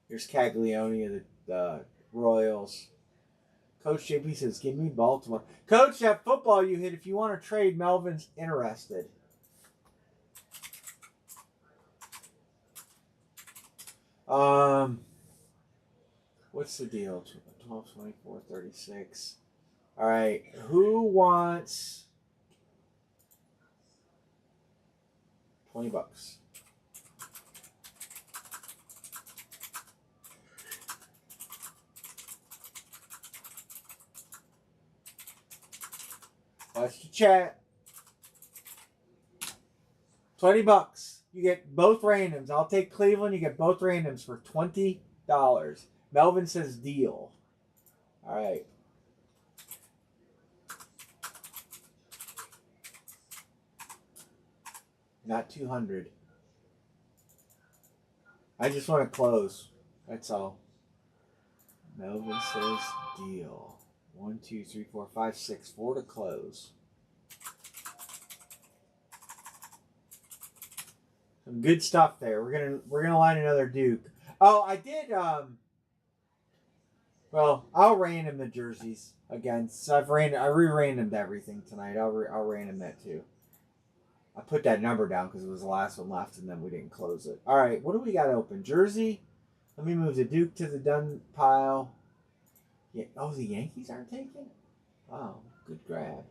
Here's Caglione of the Royals. Coach JP says, "Give me Baltimore." Coach, that football you hit. If you want to trade, Melvin's interested. What's the deal? 12, 24, 36. All right, who wants $20? Watch the chat. $20. You get both randoms. I'll take Cleveland. You get both randoms for $20. Melvin says deal. All right. Not 200. I just want to close. That's all. Melvin says deal. 1, 2, 3, 4, 5, 6. 4 to close. Some good stuff there. We're gonna line another Duke. Oh, I did. Well, I'll random the jerseys again. So I re-randomed everything tonight. I'll random that too. I put that number down because it was the last one left, and then we didn't close it. All right, what do we got open? Jersey. Let me move the Duke to the done pile. Yeah. Oh, the Yankees aren't taken? Wow, good grab.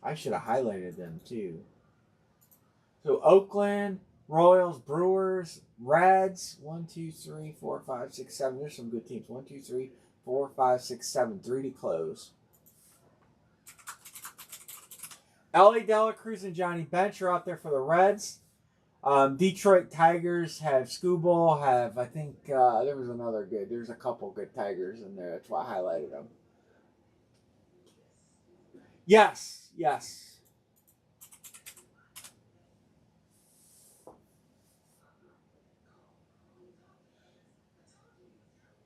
I should have highlighted them too. So Oakland, Royals, Brewers, Reds. 1, 2, 3, 4, 5, 6, 7. There's some good teams. 1, 2, 3, 4, 5, 6, 7. 3 to close. Ellie De La Cruz and Johnny Bench are out there for the Reds. Detroit Tigers have Scooble. I think there was another good. There's a couple good Tigers in there. That's why I highlighted them. Yes.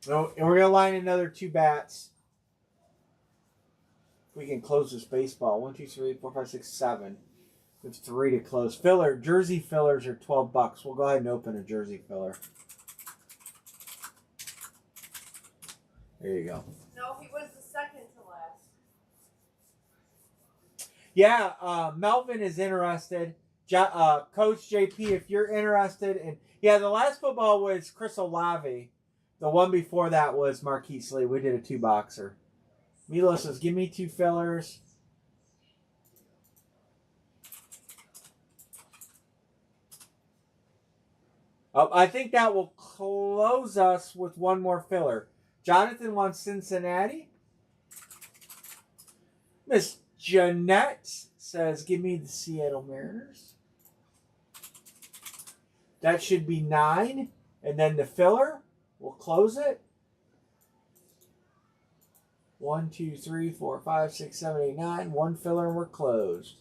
Oh, and we're going to line another 2 bats. If we can close this baseball. 1, 2, 3, 4, 5, 6, 7. There's 3 to close. Filler. Jersey fillers are $12. We'll go ahead and open a jersey filler. There you go. No, he was the second to last. Yeah, Melvin is interested. Coach JP, if you're interested in... Yeah, the last football was Chris Olave. The one before that was Marquise Lee. We did a 2-boxer. Milo says, give me 2 fillers. Oh, I think that will close us with 1 more filler. Jonathan wants Cincinnati. Miss Jeanette says, give me the Seattle Mariners. That should be 9. And then the filler, we'll close it. 1, 2, 3, 4, 5, 6, 7, 8, 9. 1 filler and we're closed.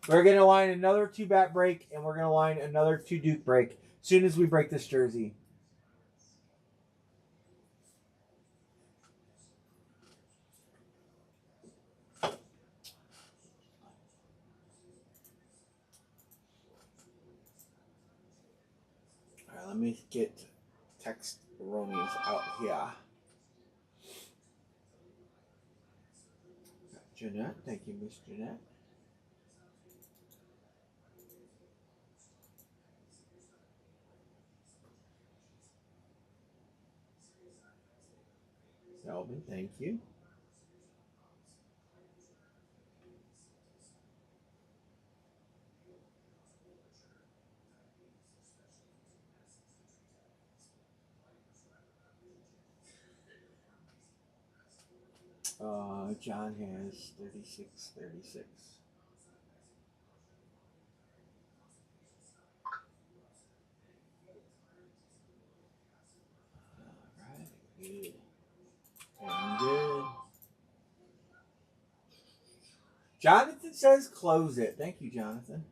We're going to line another 2-bat break, and we're going to line another 2 Duke break as soon as we break this jersey. All right, let me get text Ronies out here. Jeanette, thank you, Miss Jeanette. Melvin, thank you. John has 36, 36. All right, good. And good. Jonathan says close it. Thank you, Jonathan.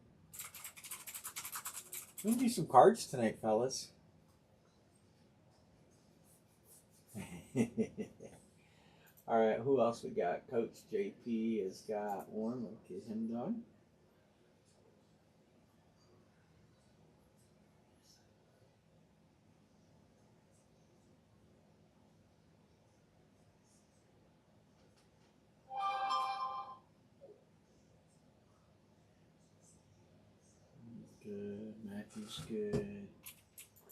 We can do some cards tonight, fellas. All right, who else we got? Coach JP has got one. Let's get him done. Good. Matthew's good.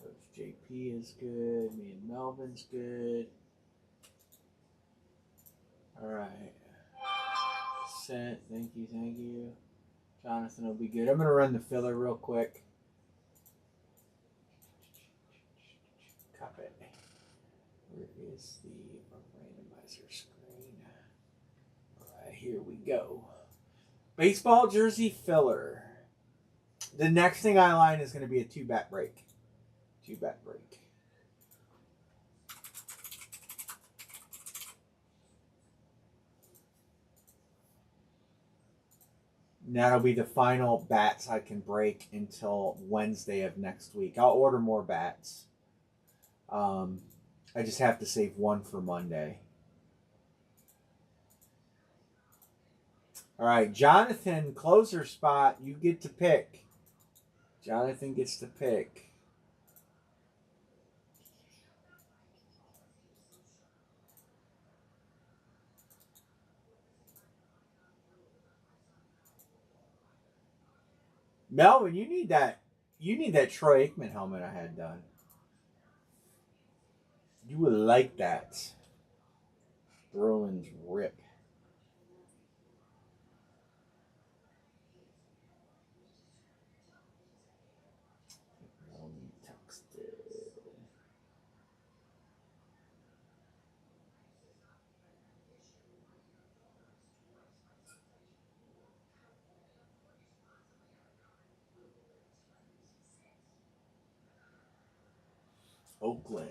Coach JP is good. Me and Melvin's good. All right. Sent. Thank you. Thank you. Jonathan will be good. I'm going to run the filler real quick. Copy. Where is the randomizer screen? All right, here we go. Baseball jersey filler. The next thing I line is going to be a 2-bat break. 2-bat break. And that'll be the final bats I can break until Wednesday of next week. I'll order more bats. I just have to save 1 for Monday. All right, Jonathan, closer spot. You get to pick. Jonathan gets to pick. Melvin, you need that. You need that Troy Aikman helmet I had done. You would like that. Bruins rip. Oakland.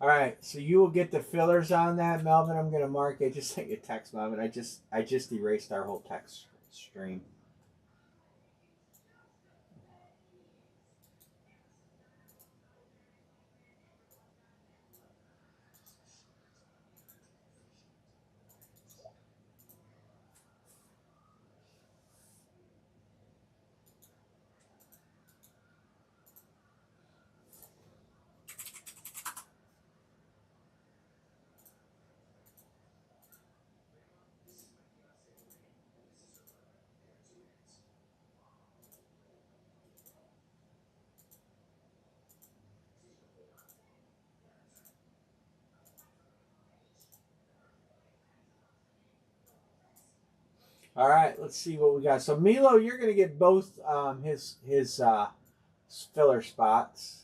All right, so you will get the fillers on that, Melvin. I'm gonna mark it. Just sent you a text, Melvin. I just erased our whole text stream. All right, let's see what we got. So Milo, you're gonna get both his filler spots.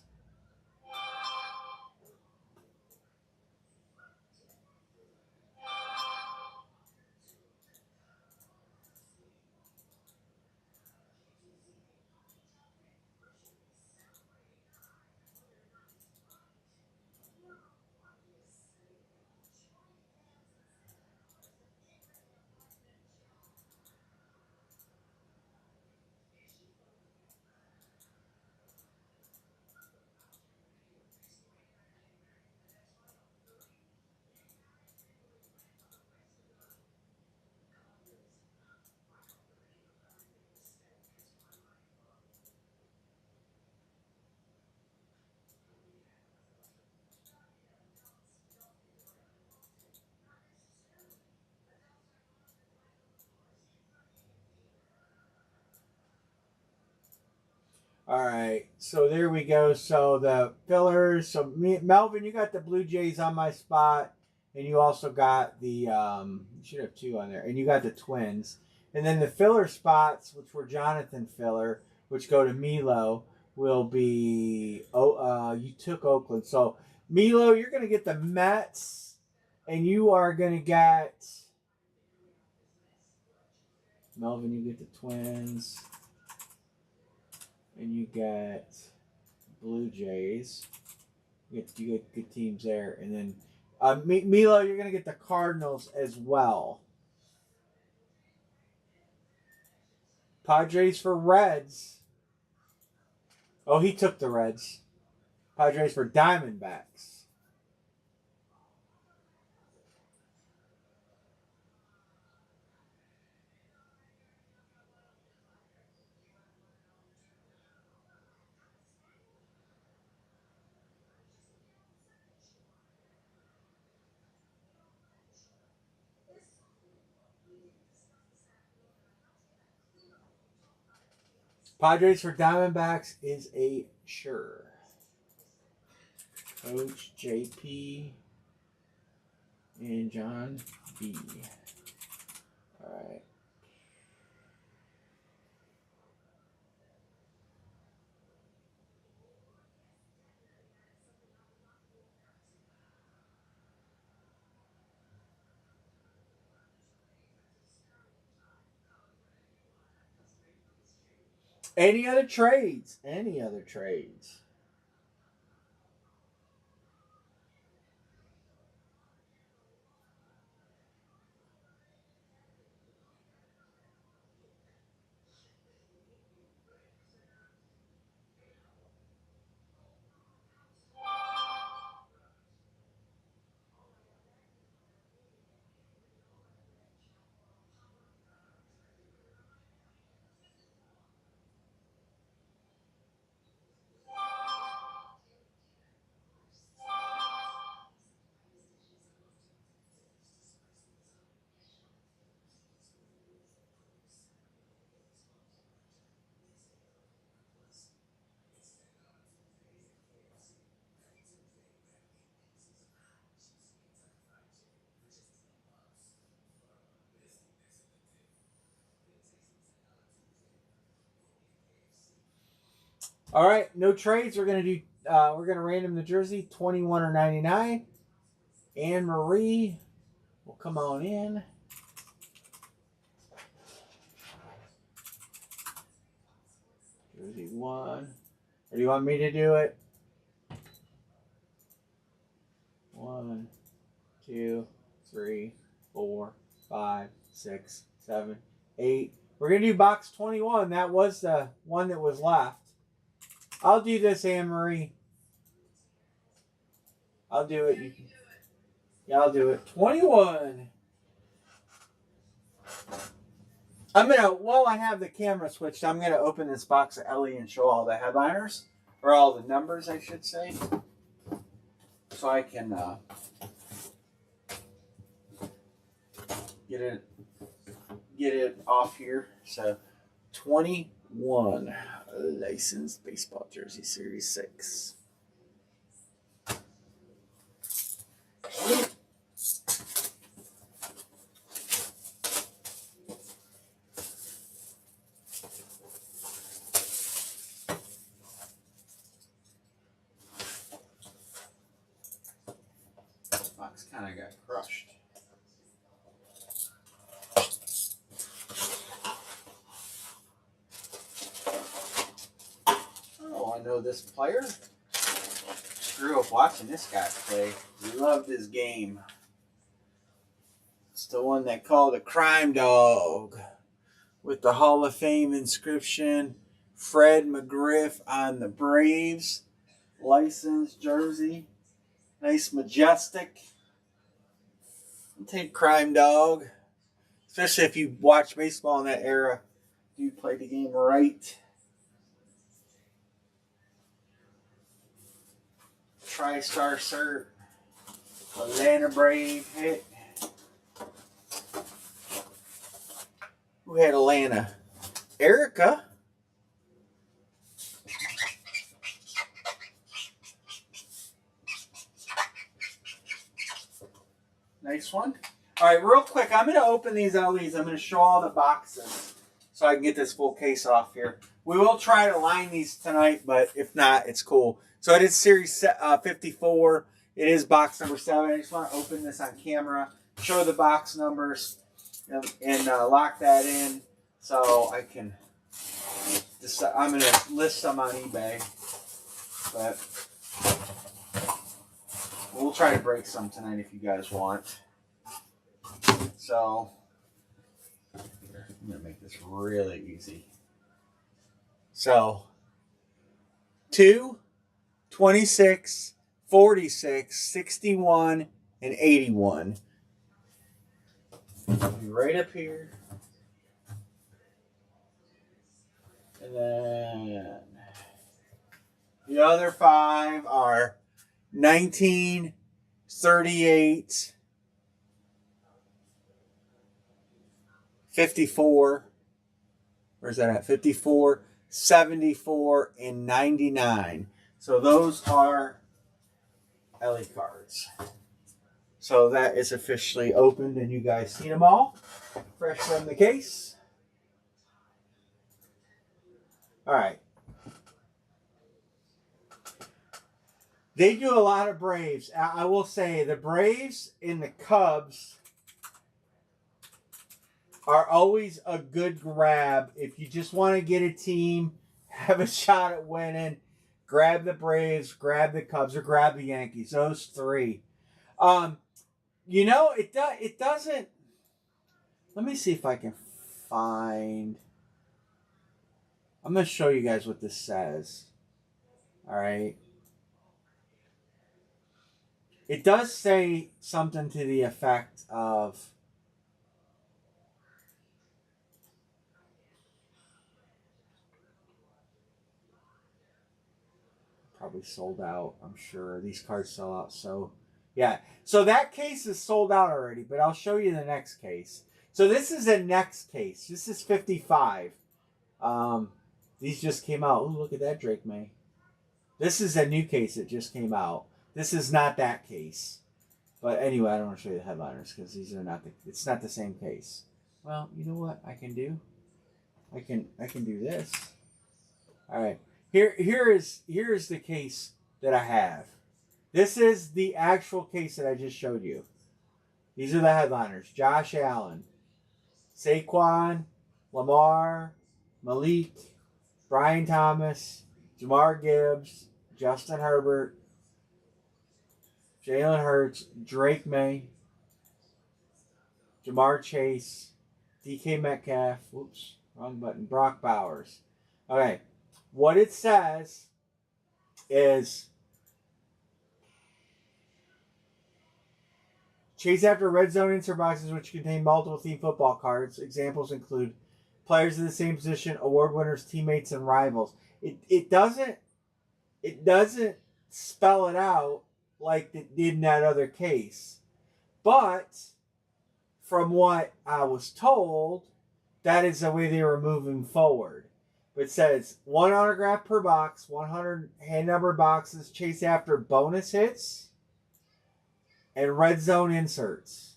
All right, so there we go. So the fillers. So Melvin, you got the Blue Jays on my spot, and you also got the you should have two on there, and you got the Twins, and then the filler spots, which were Jonathan filler, which go to Milo, will be you took Oakland, so Milo, you're gonna get the Mets, and you are gonna get Melvin. You get the Twins, and you get Blue Jays. You get good teams there, and then Milo, you're gonna get the Cardinals as well. Padres for Reds. Oh, he took the Reds. Padres for Diamondbacks. Padres for Diamondbacks is a sure. Coach JP and John B. All right. Any other trades? Any other trades? All right, no trades. We're gonna do. We're gonna random the jersey 21 or 99. Anne Marie will come on in. Jersey 1. Or do you want me to do it? 2, 3, 4, 5, 6, 7, 8. We're going to do box 21. That was the one that was left. I'll do this, Anne-Marie. I'll do it. You can, yeah, I'll do it. 21. While I have the camera switched, I'm going to open this box of Ellie and show all the headliners. Or all the numbers, I should say. So I can get it off here. So 21 licensed baseball jersey series 6. Box kind of got crushed. Oh, I know this player. Grew up watching this guy play. Loved his game. It's the one they call the Crime Dog with the Hall of Fame inscription. Fred McGriff on the Braves. Licensed jersey. Nice majestic. I'll take Crime Dog. Especially if you watch baseball in that era. You play the game right. TriStar cert. Atlanta Brave hit. Who had Atlanta? Erica. Nice one. All right, real quick, I'm going to open these LEs. I'm going to show all the boxes so I can get this full case off here. We will try to line these tonight, but if not, it's cool. So it is Series 54. It is box number 7. I just want to open this on camera, show the box numbers, and lock that in so I can decide. I'm going to list some on eBay, but we'll try to break some tonight if you guys want. So, here, I'm going to make this really easy. So, 2, 26, 46, 61, and 81. It'll be right up here. And then the other 5 are 19, 38, 54. Where's that at? 54, 74, and 99. So those are LE cards. So that is officially opened, and you guys seen them all. Fresh from the case. All right. They do a lot of Braves. I will say the Braves and the Cubs are always a good grab. If you just want to get a team, have a shot at winning, grab the Braves, grab the Cubs, or grab the Yankees. Those 3. You know, it doesn't. Let me see if I can find. I'm going to show you guys what this says. All right. It does say something to the effect of probably sold out, I'm sure. These cards sell out. So, yeah. So that case is sold out already, but I'll show you the next case. So this is a next case. This is 55. These just came out. Oh, look at that, Drake May. This is a new case that just came out. This is not that case. But anyway, I don't want to show you the headliners because these are not it's not the same case. Well, you know what I can do? I can do this. All right. Here is the case that I have. This is the actual case that I just showed you. These are the headliners. Josh Allen, Saquon, Lamar, Malik, Brian Thomas, Jamar Gibbs, Justin Herbert, Jalen Hurts, Drake May, Jamar Chase, DK Metcalf, whoops, wrong button, Brock Bowers. Okay, what it says is chase after red zone insert boxes which contain multiple team football cards. Examples include players in the same position, award winners, teammates, and rivals. It doesn't spell it out like it did in that other case. But from what I was told, that is the way they were moving forward. It says 1 autograph per box, 100 hand numbered boxes, chase after bonus hits, and red zone inserts.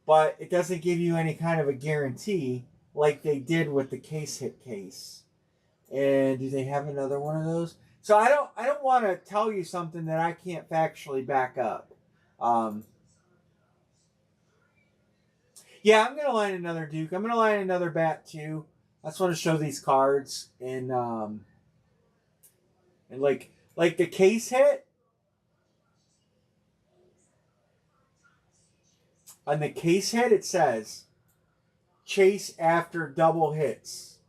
But it doesn't give you any kind of a guarantee like they did with the case hit case. And do they have another one of those? So I don't want to tell you something that I can't factually back up. Yeah, I'm gonna line another Duke. I'm gonna line another bat too. I just want to show these cards and like the case hit. On the case hit, it says chase after double hits.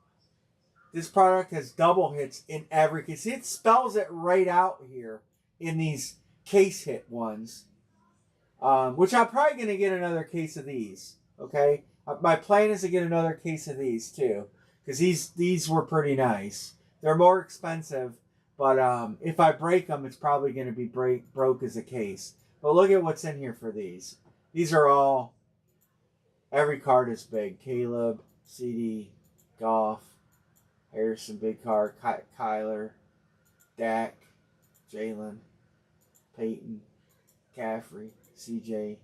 This product has double hits in every case. See, it spells it right out here in these case hit ones, which I'm probably going to get another case of these. Okay, my plan is to get another case of these too, because these were pretty nice. They're more expensive, but if I break them, it's probably going to be broke as a case. But look at what's in here for these. These are all, every card is big. Caleb, CD, Goff, Harrison, big card, Kyler, Dak, Jalen, Peyton, Caffrey, CJ,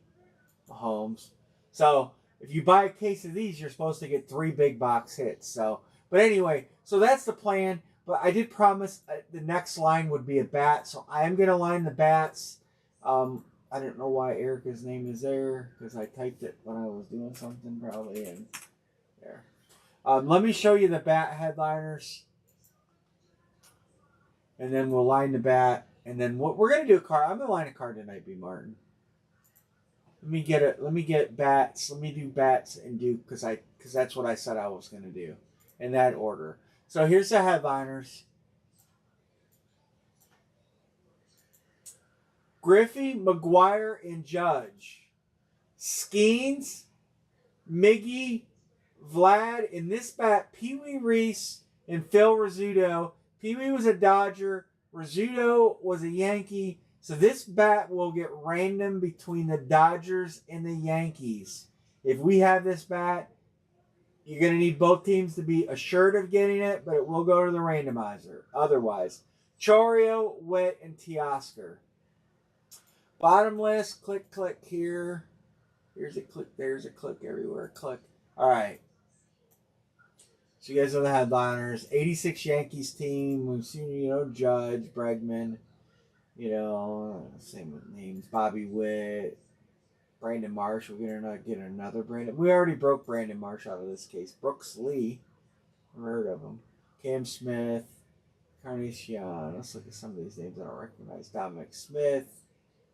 Mahomes. So if you buy a case of these, you're supposed to get 3 big box hits. So, but anyway, so that's the plan. But I did promise the next line would be a bat, so I am going to line the bats. I don't know why Erica's name is there, because I typed it when I was doing something probably, and there. Let me show you the bat headliners, and then we'll line the bat, and then we're going to do a card. I'm going to line a card tonight, B. Martin. Let me get bats. Let me do bats and Duke, because that's what I said I was going to do, in that order. So here's the headliners. Griffey, McGuire, and Judge. Skeens, Miggy, Vlad, in this bat, Pee Wee Reese and Phil Rizzuto. Pee Wee was a Dodger. Rizzuto was a Yankee. So this bat will get random between the Dodgers and the Yankees. If we have this bat, you're going to need both teams to be assured of getting it, but it will go to the randomizer. Otherwise, Chorio, Witt, and Teoscar. Bottom list, click, click here. Here's a click, there's a click everywhere. Click. All right. So you guys are the headliners. 86 Yankees team. We've seen, Judge, Bregman, same with names. Bobby Witt, Brandon Marsh. We're going to get another Brandon. We already broke Brandon Marsh out of this case. Brooks Lee. Never heard of him. Cam Smith. Carnation. Let's look at some of these names I don't recognize. Dominic Smith.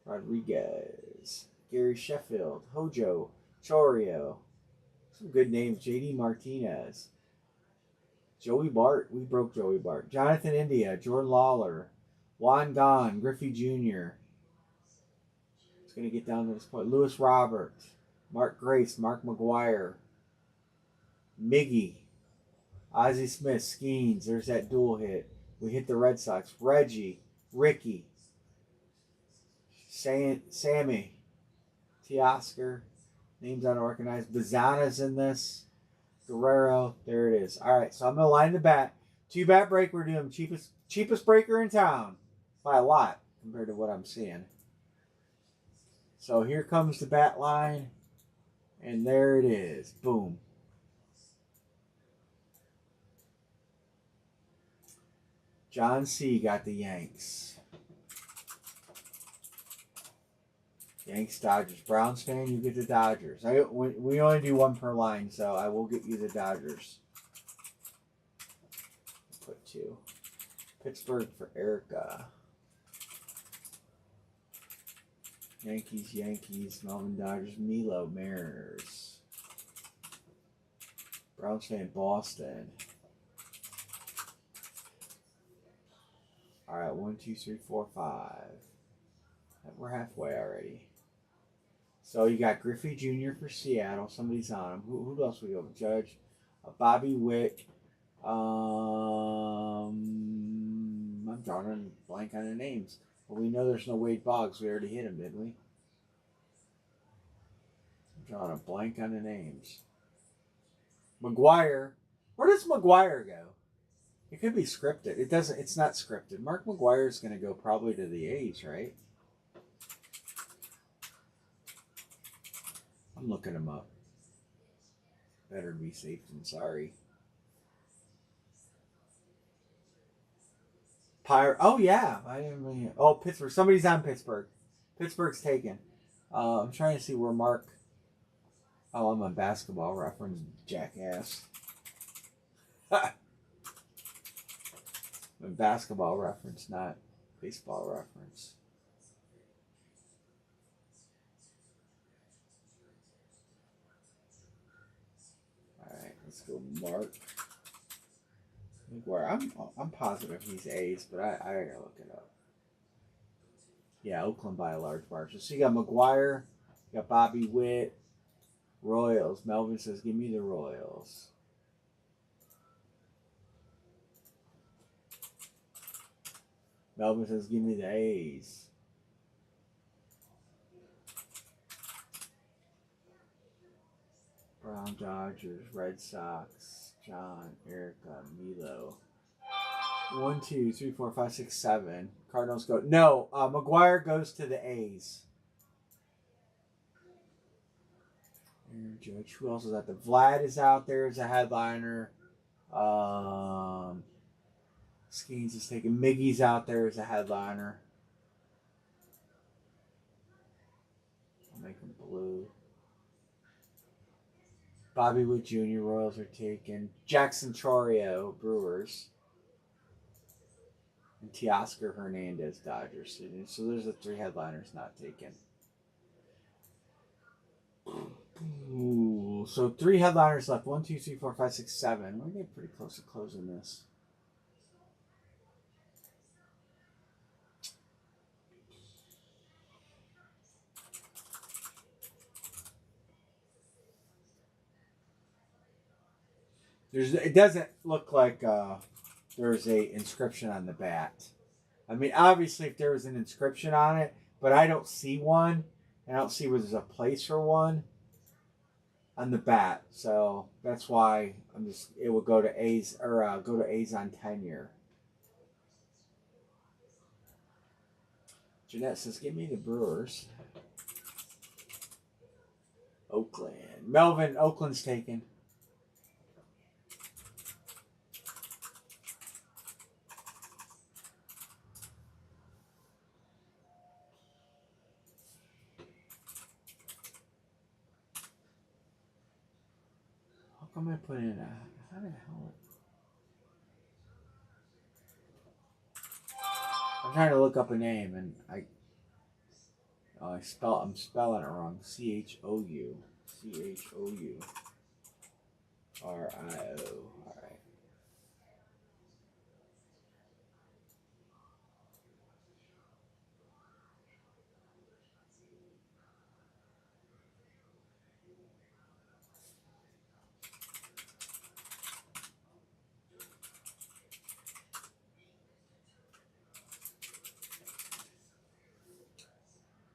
Rodriguez, Gary Sheffield, Hojo, Chorio. Some good names. J.D. Martinez. Joey Bart. We broke Joey Bart. Jonathan India, Jordan Lawler, Juan Gon, Griffey Jr. It's going to get down to this point. Lewis Robert, Mark Grace, Mark McGuire, Miggy, Ozzie Smith, Skeens. There's that dual hit. We hit the Red Sox. Reggie, Ricky, Sammy, Teoscar, names I don't recognize. Bazana's in this. Guerrero, there it is. All right, so I'm going to line the bat. 2-bat break. We're doing cheapest breaker in town by a lot compared to what I'm seeing. So here comes the bat line, and there it is. Boom. John C. got the Yanks. Yanks, Dodgers. Browns fan, you get the Dodgers. We only do one per line, so I will get you the Dodgers. Put 2. Pittsburgh for Erica. Yankees, Melvin Dodgers, Milo, Mariners. Browns fan, Boston. All right, 1, 2, 3, 4, 5. We're halfway already. So you got Griffey Jr. for Seattle. Somebody's on him. Who else we go with? Judge, Bobby Witt. I'm drawing a blank on the names. But we know there's no Wade Boggs. We already hit him, didn't we? I'm drawing a blank on the names. McGuire. Where does McGuire go? It could be scripted. It doesn't. It's not scripted. Mark McGuire is going to go probably to the A's, right? I'm looking him up. Better be safe than sorry. Oh yeah, I didn't really. Oh, Pittsburgh. Somebody's on Pittsburgh. Pittsburgh's taken. I'm trying to see where Mark. Oh, I'm on Basketball Reference, jackass. Basketball Reference, not Baseball Reference. All right, let's go, Mark. Where I'm positive he's A's, but I gotta look it up. Yeah, Oakland by a large margin. So you got McGuire, you got Bobby Witt, Royals. Melvin says, "Give me the Royals." Melvin says, "Give me the A's." Brown, Dodgers, Red Sox, John, Erica, Milo. 1, 2, 3, 4, 5, 6, 7. Cardinals go. No, McGuire goes to the A's. Aaron Judge. Who else is out there? Vlad is out there as a headliner. Skeens is taking. Miggy's out there as a headliner. I'll make him blue. Bobby Wood Jr. Royals are taken. Jackson Chorio, Brewers. And Teoscar Hernandez, Dodgers. So there's the 3 headliners not taken. Ooh, so 3 headliners left. 1, 2, 3, 4, 5, 6, 7. We're getting pretty close to closing this. It doesn't look like there's a inscription on the bat. I mean, obviously, if there was an inscription on it, but I don't see one. I don't see where there's a place for one on the bat. So that's why it will go to A's or go to A's on tenure. Jeanette says, "Give me the Brewers." Oakland. Melvin, Oakland's taken. How come I put in how the hell? I'm trying to look up a name and I'm spelling it wrong. CHOU. CHOU. RIO. All right.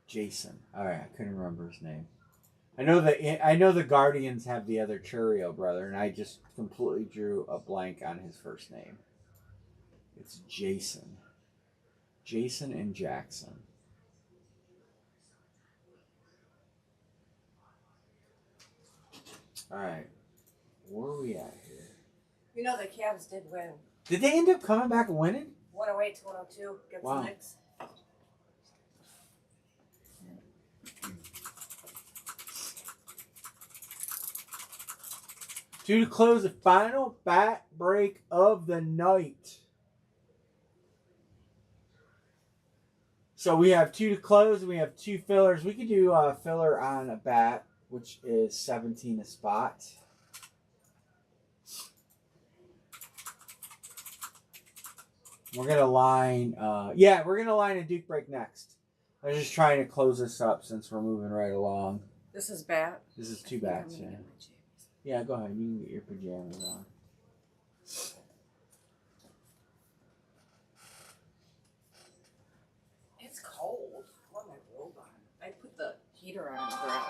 Jason. All right, I couldn't remember his name. I know the Guardians have the other Churio brother, and I just completely drew a blank on his first name. It's Jason. Jason and Jackson. All right, where are we at here? You know the Cavs did win. Did they end up coming back and winning? 108 to 102 against Wow. the Knicks. To close the final bat break of the night. So we have 2 to close, and we have 2 fillers. We could do a filler on a bat, which is 17 a spot. We're gonna line, we're gonna line a Duke break next. I was just trying to close this up since we're moving right along. This is bat. This is 2 bats, yeah. Yeah, go ahead. You can get your pajamas on. It's cold. I want my robe on. I put the heater on in the garage,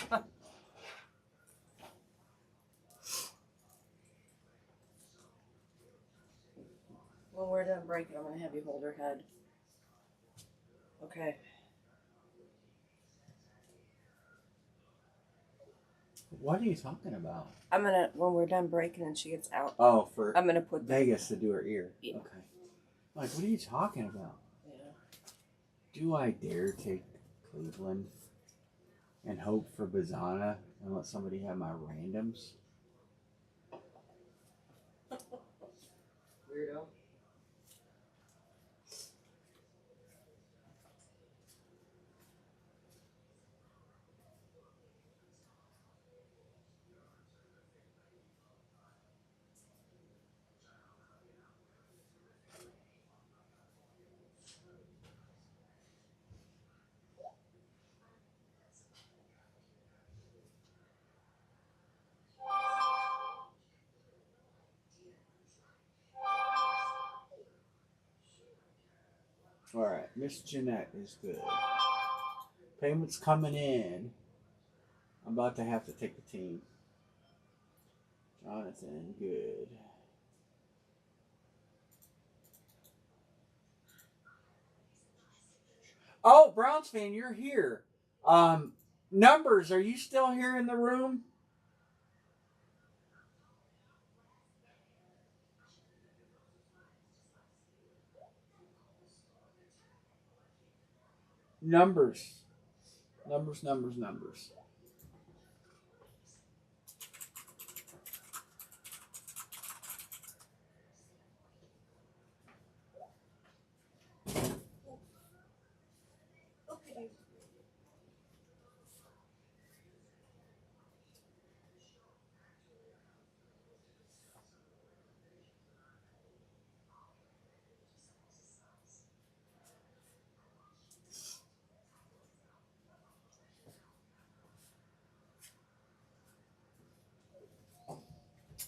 by the way. When we're done breaking, I'm going to have you hold her head. Okay. What are you talking about? I'm going to, when we're done breaking and she gets out, Oh, for I'm going to put Vegas to do her ear. Yeah. Okay. Like, what are you talking about? Yeah. Do I dare take Cleveland and hope for Bazana and let somebody have my randoms? Weirdo. All right, Miss Jeanette is good. Payments coming in. I'm about to have to take the team. Jonathan, good. Oh, Browns fan, you're here. Numbers, are you still here in the room? Numbers. Numbers.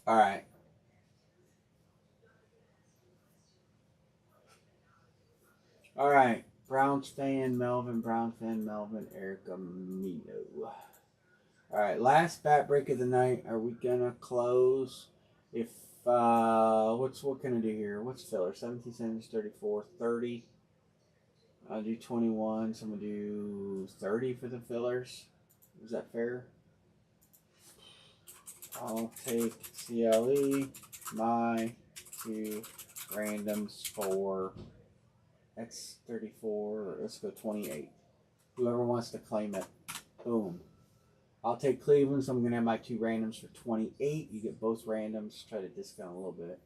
All right. All right. Browns fan, Melvin, Erica Mino. All right, last bat break of the night. Are we gonna close? If what can I do here? What's filler? 17 cents, 34, 30. I'll do 21. So I'm gonna do 30 for the fillers. Is that fair? I'll take CLE, my 2 randoms for X 34. Let's go 28. Whoever wants to claim it, boom. I'll take Cleveland, so I'm going to have my 2 randoms for 28. You get both randoms. Try to discount a little bit.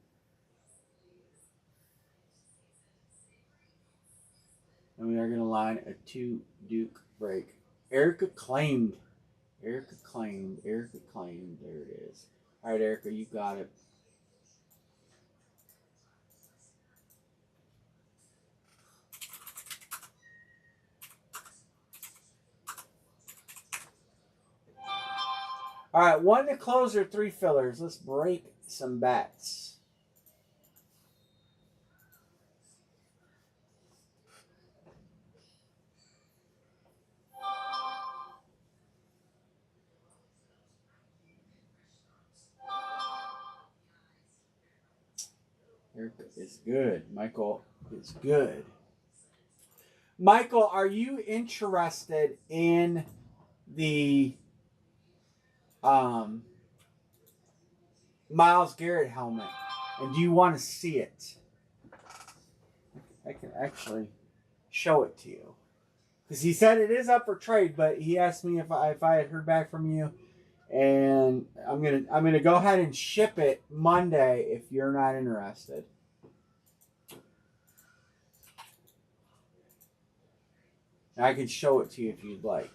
And we are going to line a 2 Duke break. Erica claimed. There it is. All right, Erica, you got it. All right, 1 to close or 3 fillers. Let's break some bats. Erica is good. Michael is good. Michael, are you interested in the Myles Garrett helmet? And do you want to see it? I can actually show it to you. Because he said it is up for trade, but he asked me if I had heard back from you. And I'm gonna go ahead and ship it Monday if you're not interested. And I can show it to you if you'd like.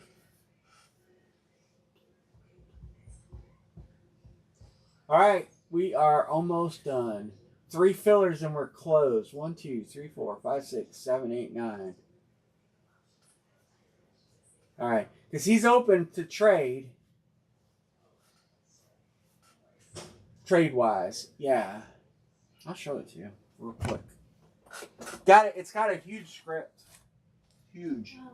All right, we are almost done. 3 fillers and we're closed. 1, 2, 3, 4, 5, 6, 7, 8, 9. All right, because he's open to trade. Trade-wise, yeah. I'll show it to you real quick. Got it. It's got a huge script. Huge. Oh my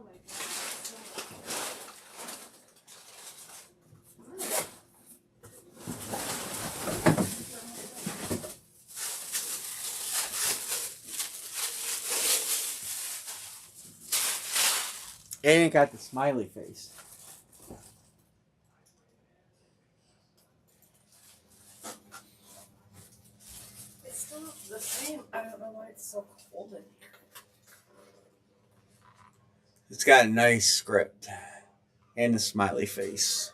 And it got the smiley face. It's still the same. I don't know why it's so cold in here. It's got a nice script. And the smiley face.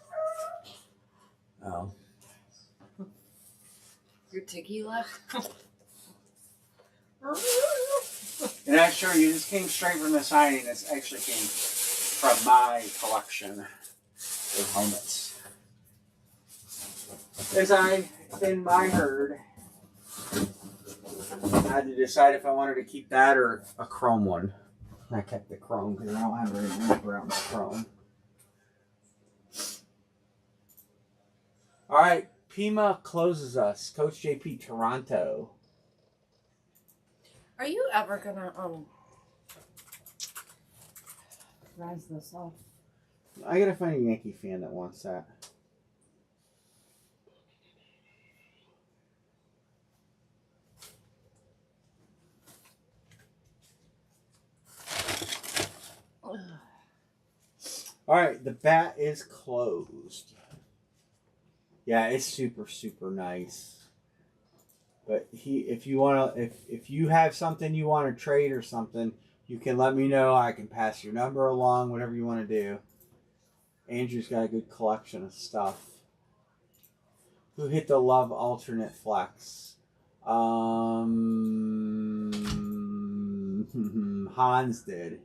Oh. Your tequila? And I assure you, this came straight from the signing. This actually came from my collection of helmets. As in my herd, I had to decide if I wanted to keep that or a chrome one. I kept the chrome because I don't have any wrapper out in the chrome. All right, Pima closes us. Coach JP, Toronto. Are you ever gonna rise this off? I gotta find a Yankee fan that wants that. All right, the bat is closed. Yeah, it's super, super nice. But if you have something you want to trade or something, you can let me know. I can pass your number along, whatever you want to do. Andrew's got a good collection of stuff. Who hit the Love alternate flex? Hans did.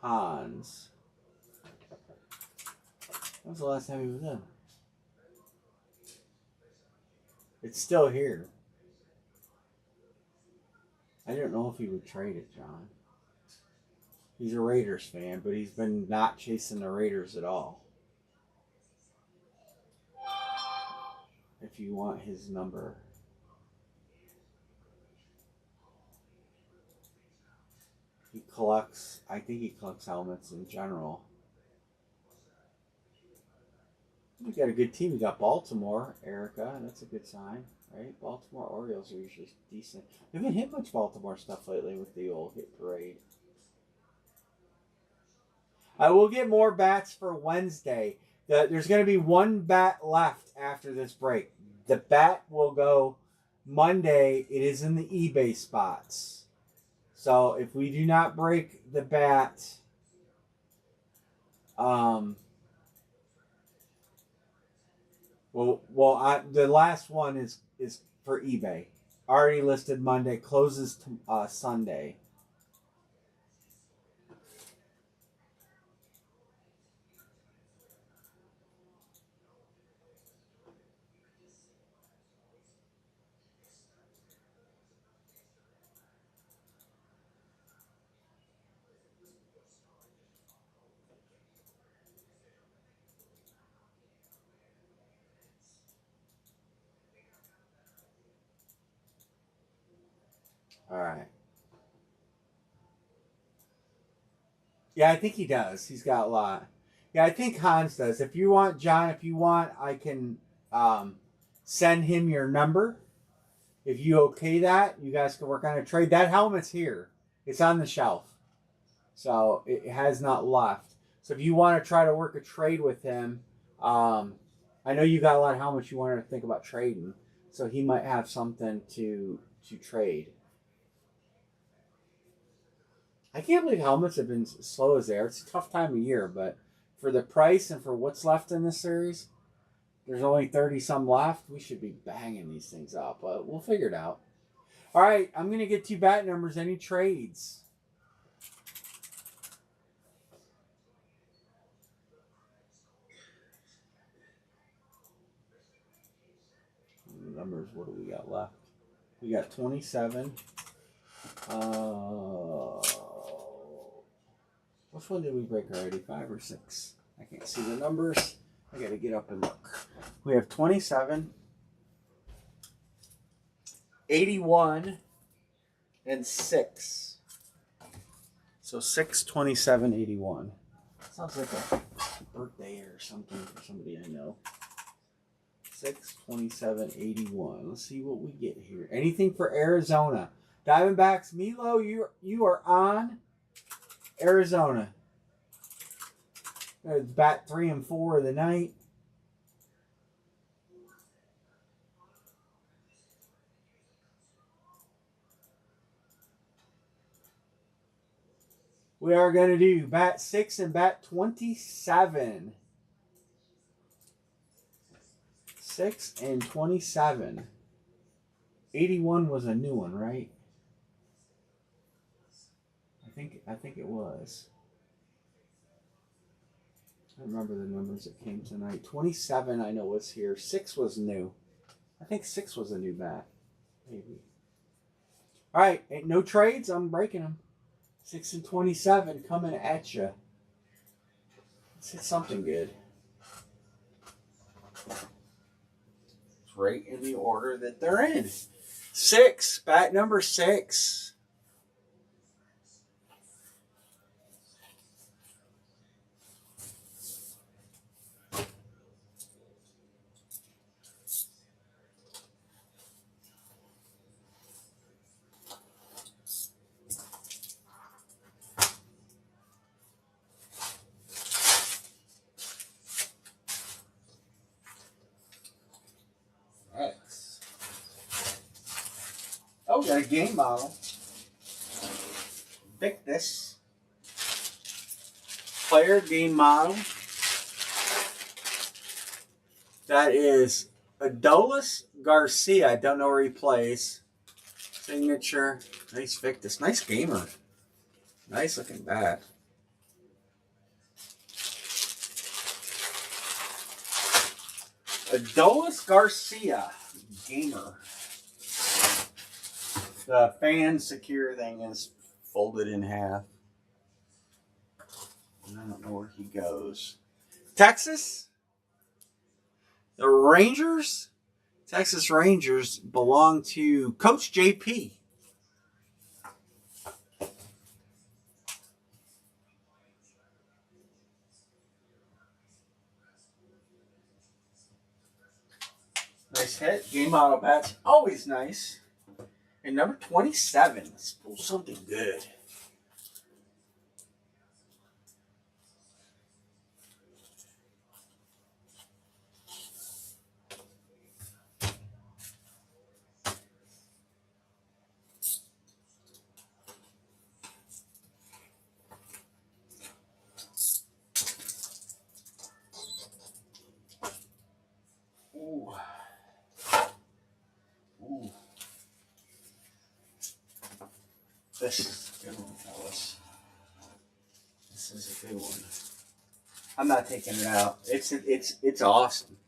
Hans. When was the last time he was in? It's still here. I don't know if he would trade it, John. He's a Raiders fan, but he's been not chasing the Raiders at all. If you want his number. He collects, I think he collects helmets in general. We got a good team. We got Baltimore, Erica. That's a good sign, right? Baltimore Orioles are usually decent. We haven't hit much Baltimore stuff lately with the old hit parade. I will get more bats for Wednesday. There's going to be one bat left after this break. The bat will go Monday. It is in the eBay spots. So if we do not break the bat, the last one is for eBay. Already listed Monday, closes Sunday. All right. Yeah, I think he does. He's got a lot. Yeah, I think Hans does. If you want, John, I can send him your number. If you okay that, you guys can work on a trade. That helmet's here. It's on the shelf. So it has not left. So if you want to try to work a trade with him, I know you got a lot of helmets you wanted to think about trading. So he might have something to trade. I can't believe helmets have been as slow as they are. It's a tough time of year, but for the price and for what's left in this series, there's only 30-some left. We should be banging these things up, but we'll figure it out. All right, I'm going to get 2 bat numbers. Any trades? numbers. What do we got left? We got 27. Which one did we break already? 5 or 6? I can't see the numbers. I gotta get up and look. We have 27, 81, and 6. So 6, 27, 81. Sounds like a birthday or something for somebody I know. 6, 27, 81. Let's see what we get here. Anything for Arizona. Diamondbacks, Milo, you are on Arizona. Bat 3 and 4 of the night. We are going to do bat 6 and bat 27. 6 and 27. 81 was a new one, right? I think it was. I remember the numbers that came tonight. 27 I know was here. 6 was new. I think 6 was a new bat. Maybe. All right. Ain't no trades. I'm breaking them. 6 and 27 coming at you. Let's hit something good. It's right in the order that they're in. 6. Bat number 6. Oh, we got a game model. Victus. Player game model. That is Adolis Garcia. I don't know where he plays. Signature. Nice Victus. Nice gamer. Nice looking bat. Adolis Garcia. Gamer. The fan secure thing is folded in half. And I don't know where he goes. Texas? The Rangers? Texas Rangers belong to Coach JP. Nice hit. Game auto bats. Always nice. And number 27. Let's pull something good. Ooh. Ooh. This is a good one, fellas. This is a good one. I'm not taking it out. It's awesome.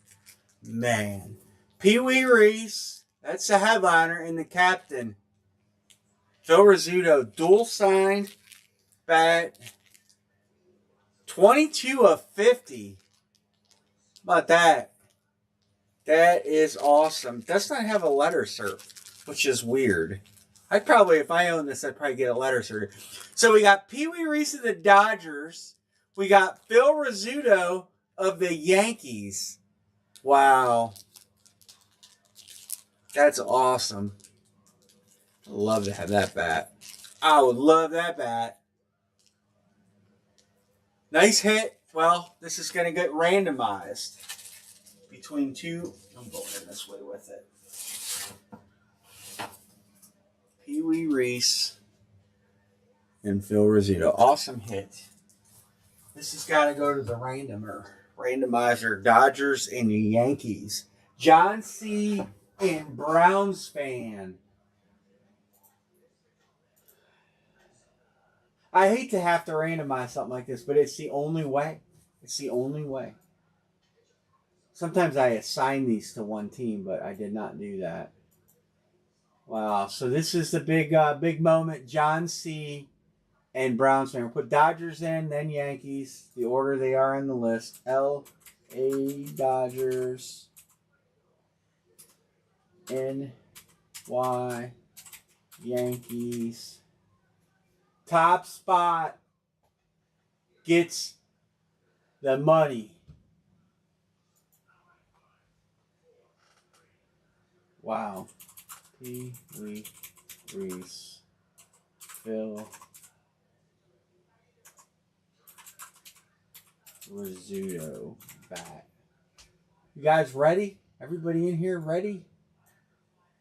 Man. Pee Wee Reese. That's the headliner and the captain. Phil Rizzuto. Dual signed bat. 22 of 50. How about that? That is awesome. Does not have a letter cert, which is weird. I'd probably, if I owned this, I'd probably get a letter cert. So we got Pee Wee Reese of the Dodgers. We got Phil Rizzuto of the Yankees. Wow. That's awesome. I'd love to have that bat. I would love that bat. Nice hit. Well, this is going to get randomized between two. I'm going in this way with it. Pee Wee Reese and Phil Rizzuto. Awesome hit. This has got to go to the randomizer. Dodgers and the Yankees. John C. and Browns fan. I hate to have to randomize something like this, but it's the only way. It's the only way. Sometimes I assign these to one team, but I did not do that. Wow. So this is the big moment. John C. and Browns fan. We'll put Dodgers in, then Yankees. The order they are in the list. L.A. Dodgers. N.Y. Yankees. Top spot gets the money. Wow. Pee Wee Reese. Phil Rizzuto bat. You guys ready? Everybody in here ready?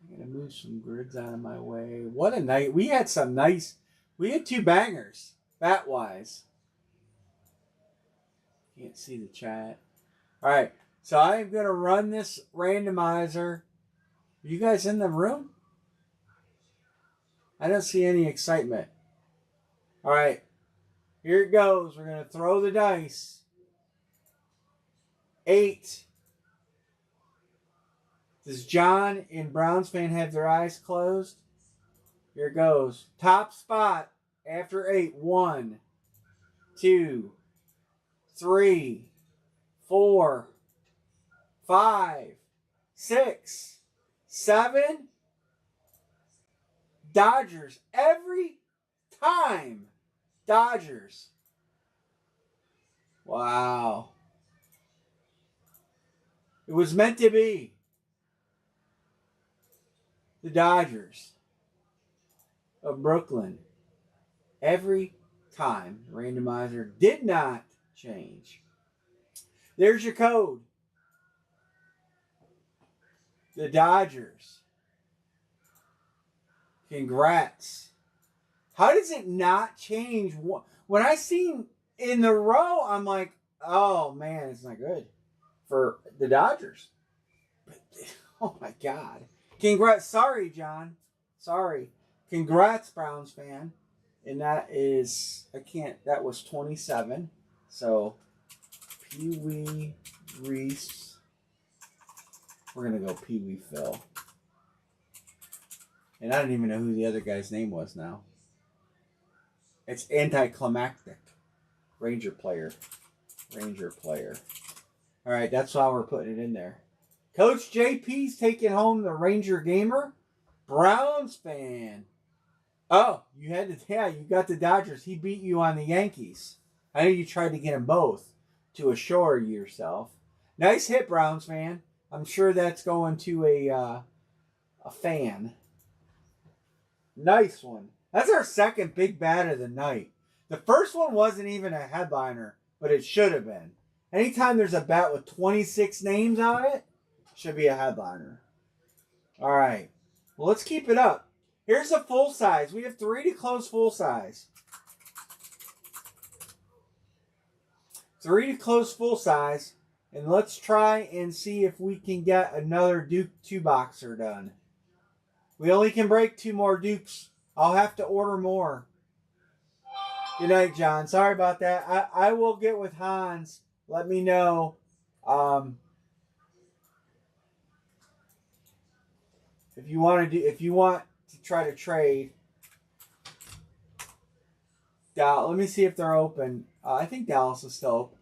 I'm going to move some grids out of my way. What a night. We had two bangers, bat-wise. Can't see the chat. All right, so I'm going to run this randomizer. Are you guys in the room? I don't see any excitement. All right, here it goes. We're going to throw the dice. 8. Does John and Browns fan have their eyes closed? Here it goes. Top spot after 8. 1, 2, 3, 4, 5, 6, 7. Dodgers. Every time. Dodgers. Wow. It was meant to be. The Dodgers of Brooklyn. Every time. The randomizer did not change. There's your code. The Dodgers. Congrats. How does it not change? When I seen in the row, I'm like, oh man, it's not good for the Dodgers. But, oh my God. Congrats. Sorry, John. Sorry. Congrats, Browns fan. And that was 27. So, Pee Wee Reese. We're going to go Pee Wee Phil. And I don't even know who the other guy's name was now. It's anticlimactic. Ranger player. All right, that's why we're putting it in there. Coach JP's taking home the Ranger Gamer. Browns fan. Oh, you got the Dodgers. He beat you on the Yankees. I know you tried to get them both to assure yourself. Nice hit, Browns fan. I'm sure that's going to a fan. Nice one. That's our second big bat of the night. The first one wasn't even a headliner, but it should have been. Anytime there's a bat with 26 names on it, should be a headliner. All right. Well, let's keep it up. Here's a full size. We have 3 to close full size. 3 to close full size. And let's try and see if we can get another Duke 2-boxer done. We only can break 2 more Dukes. I'll have to order more. Good night, John. Sorry about that. I will get with Hans. Let me know. If you want to try to trade. Let me see if they're open. I think Dallas is still open.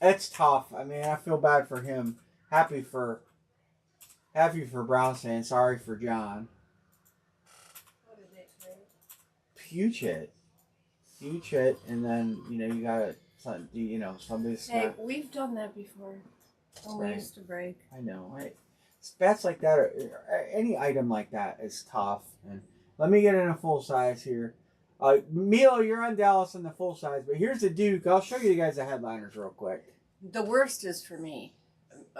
It's tough. I mean, I feel bad for him. Happy for Browns fans. Sorry for John. What did they trade? Huge hit, and then you gotta somebody's. Hey, we've done that before. When we used to break. I know. Bats like that, or any item like that, is tough. And let me get in a full size here. Milo, you're on Dallas in the full size, but here's the Duke. I'll show you guys the headliners real quick. The worst is for me,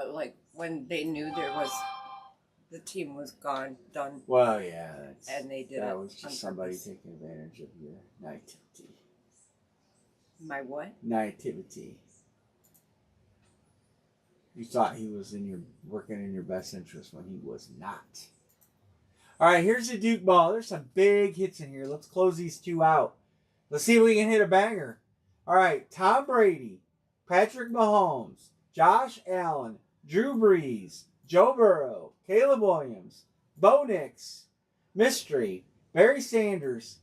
like when they knew the team was gone, done. Well, yeah, and they did that it was just somebody taking advantage of your naivety. My what? Naivety. You thought he was working in your best interest when he was not. All right, here's the Duke ball. There's some big hits in here. Let's close these two out. Let's see if we can hit a banger. All right, Tom Brady, Patrick Mahomes, Josh Allen, Drew Brees, Joe Burrow, Caleb Williams, Bo Nix, Mystery, Barry Sanders,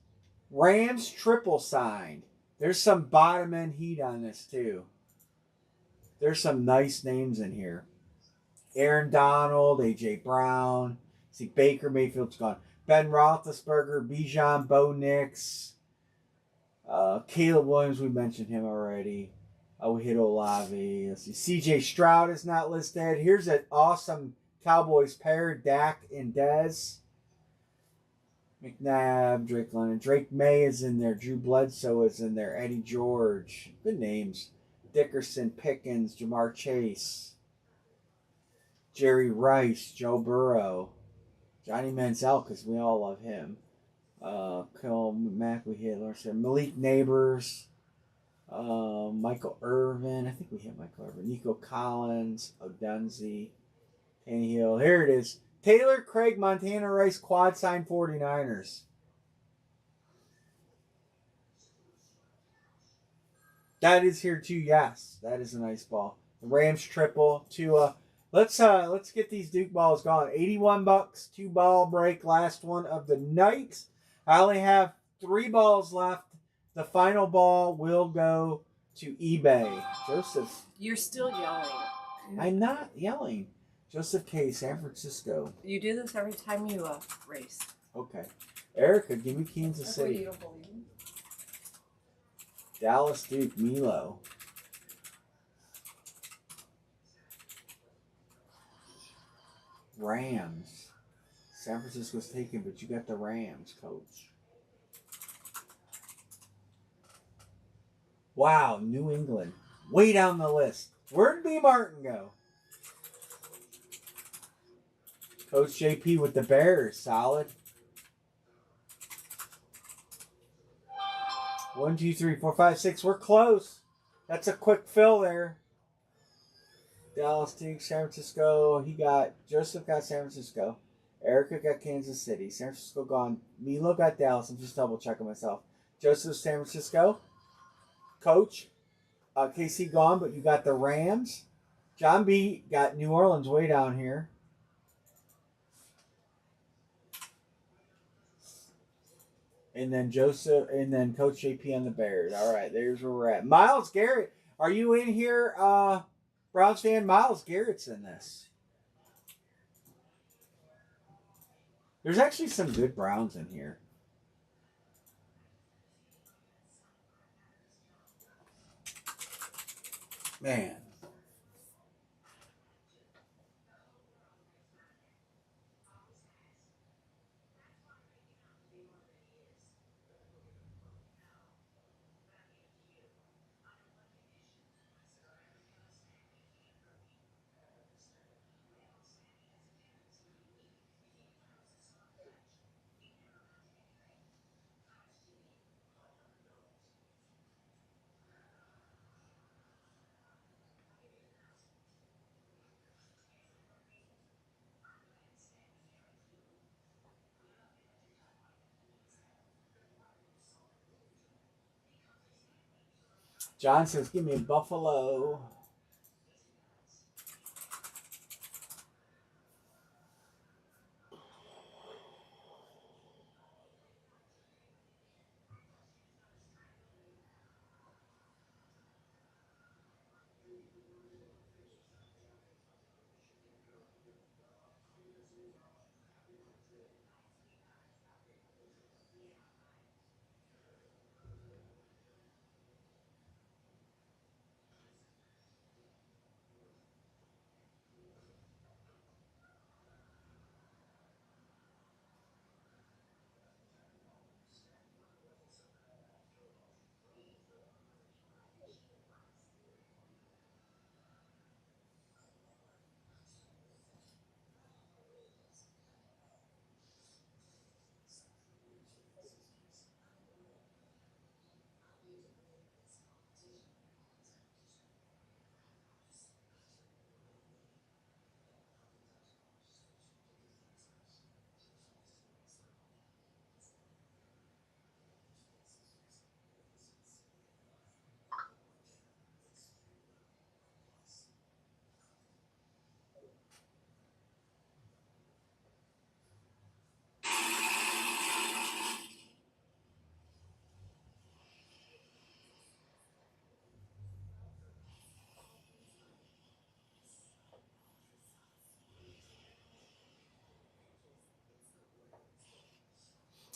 Rams triple signed. There's some bottom end heat on this too. There's some nice names in here. Aaron Donald, AJ Brown. See, Baker Mayfield's gone. Ben Roethlisberger, Bijan, Bo Nix, Caleb Williams. We mentioned him already. We hit Olave. Let's see. CJ Stroud is not listed. Here's an awesome Cowboys pair: Dak and Dez. McNabb, Drake London. Drake May is in there. Drew Bledsoe is in there. Eddie George. Good names. Dickerson, Pickens, Jamar Chase, Jerry Rice, Joe Burrow, Johnny Manziel, because we all love him. Khalil Mack, we hit. Malik Neighbors, Michael Irvin. I think we hit Michael Irvin. Nico Collins, Odunze, Tannehill. Here it is. Taylor Craig, Montana Rice, quad sign 49ers. That is here too, yes. That is a nice ball. The Rams triple to let's get these Duke balls going. $81, 2-ball break, last one of the night. I only have 3 balls left. The final ball will go to eBay. Joseph. You're still yelling. I'm not yelling. Joseph K, San Francisco. You do this every time you race. Okay. Erica, give me Kansas That's why City. you don't believe me. Dallas Duke, Milo. Rams. San Francisco's taken, but you got the Rams, coach. Wow, New England. Way down the list. Where'd B. Martin go? Coach JP with the Bears. Solid. 1, 2, 3, 4, 5, 6. We're close. That's a quick fill there. Dallas, Duke, San Francisco. Joseph got San Francisco. Erica got Kansas City. San Francisco gone. Milo got Dallas. I'm just double checking myself. Joseph, San Francisco. Coach, KC gone, but you got the Rams. John B got New Orleans way down here. And then Joseph, and then Coach JP on the Bears. All right, there's where we're at. Myles Garrett, are you in here, Browns fan? Myles Garrett's in this. There's actually some good Browns in here. Man. John says, give me a Buffalo.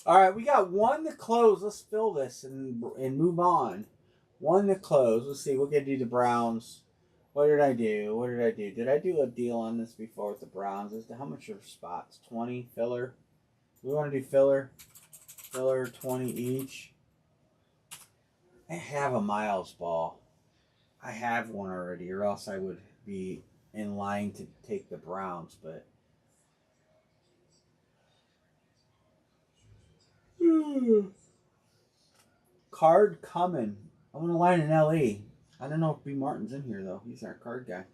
All right, we got one to close. Let's fill this and move on. One to close. Let's see. We're gonna do the Browns. What did I do? What did I do? Did I do a deal on this before with the Browns? As to how much are spots? 20 filler. We want to do filler. Filler 20 each. I have a Miles ball. I have one already, or else I would be in line to take the Browns. But card coming. I'm gonna line in LE. I don't know if B Martin's in here though. He's our card guy.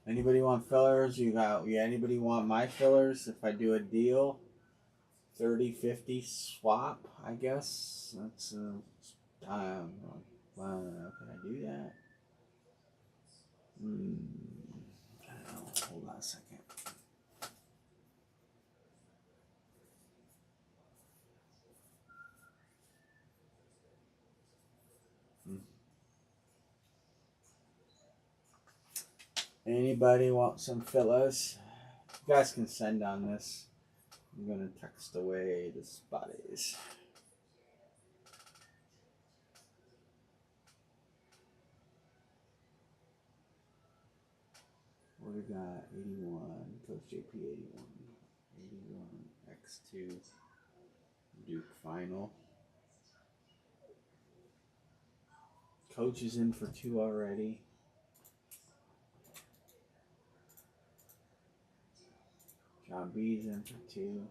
Anybody want fillers? You got anybody want my fillers? If I do a deal, 30-50 swap, I guess. That's time. Can I do that? I don't know. Hold on a second. Anybody want some fillers? You guys can send on this. I'm gonna text away the spotties. What we got? 81. Coach JP 81. 81. X2. Duke final. Coach is in for 2 already. John B's in for 2.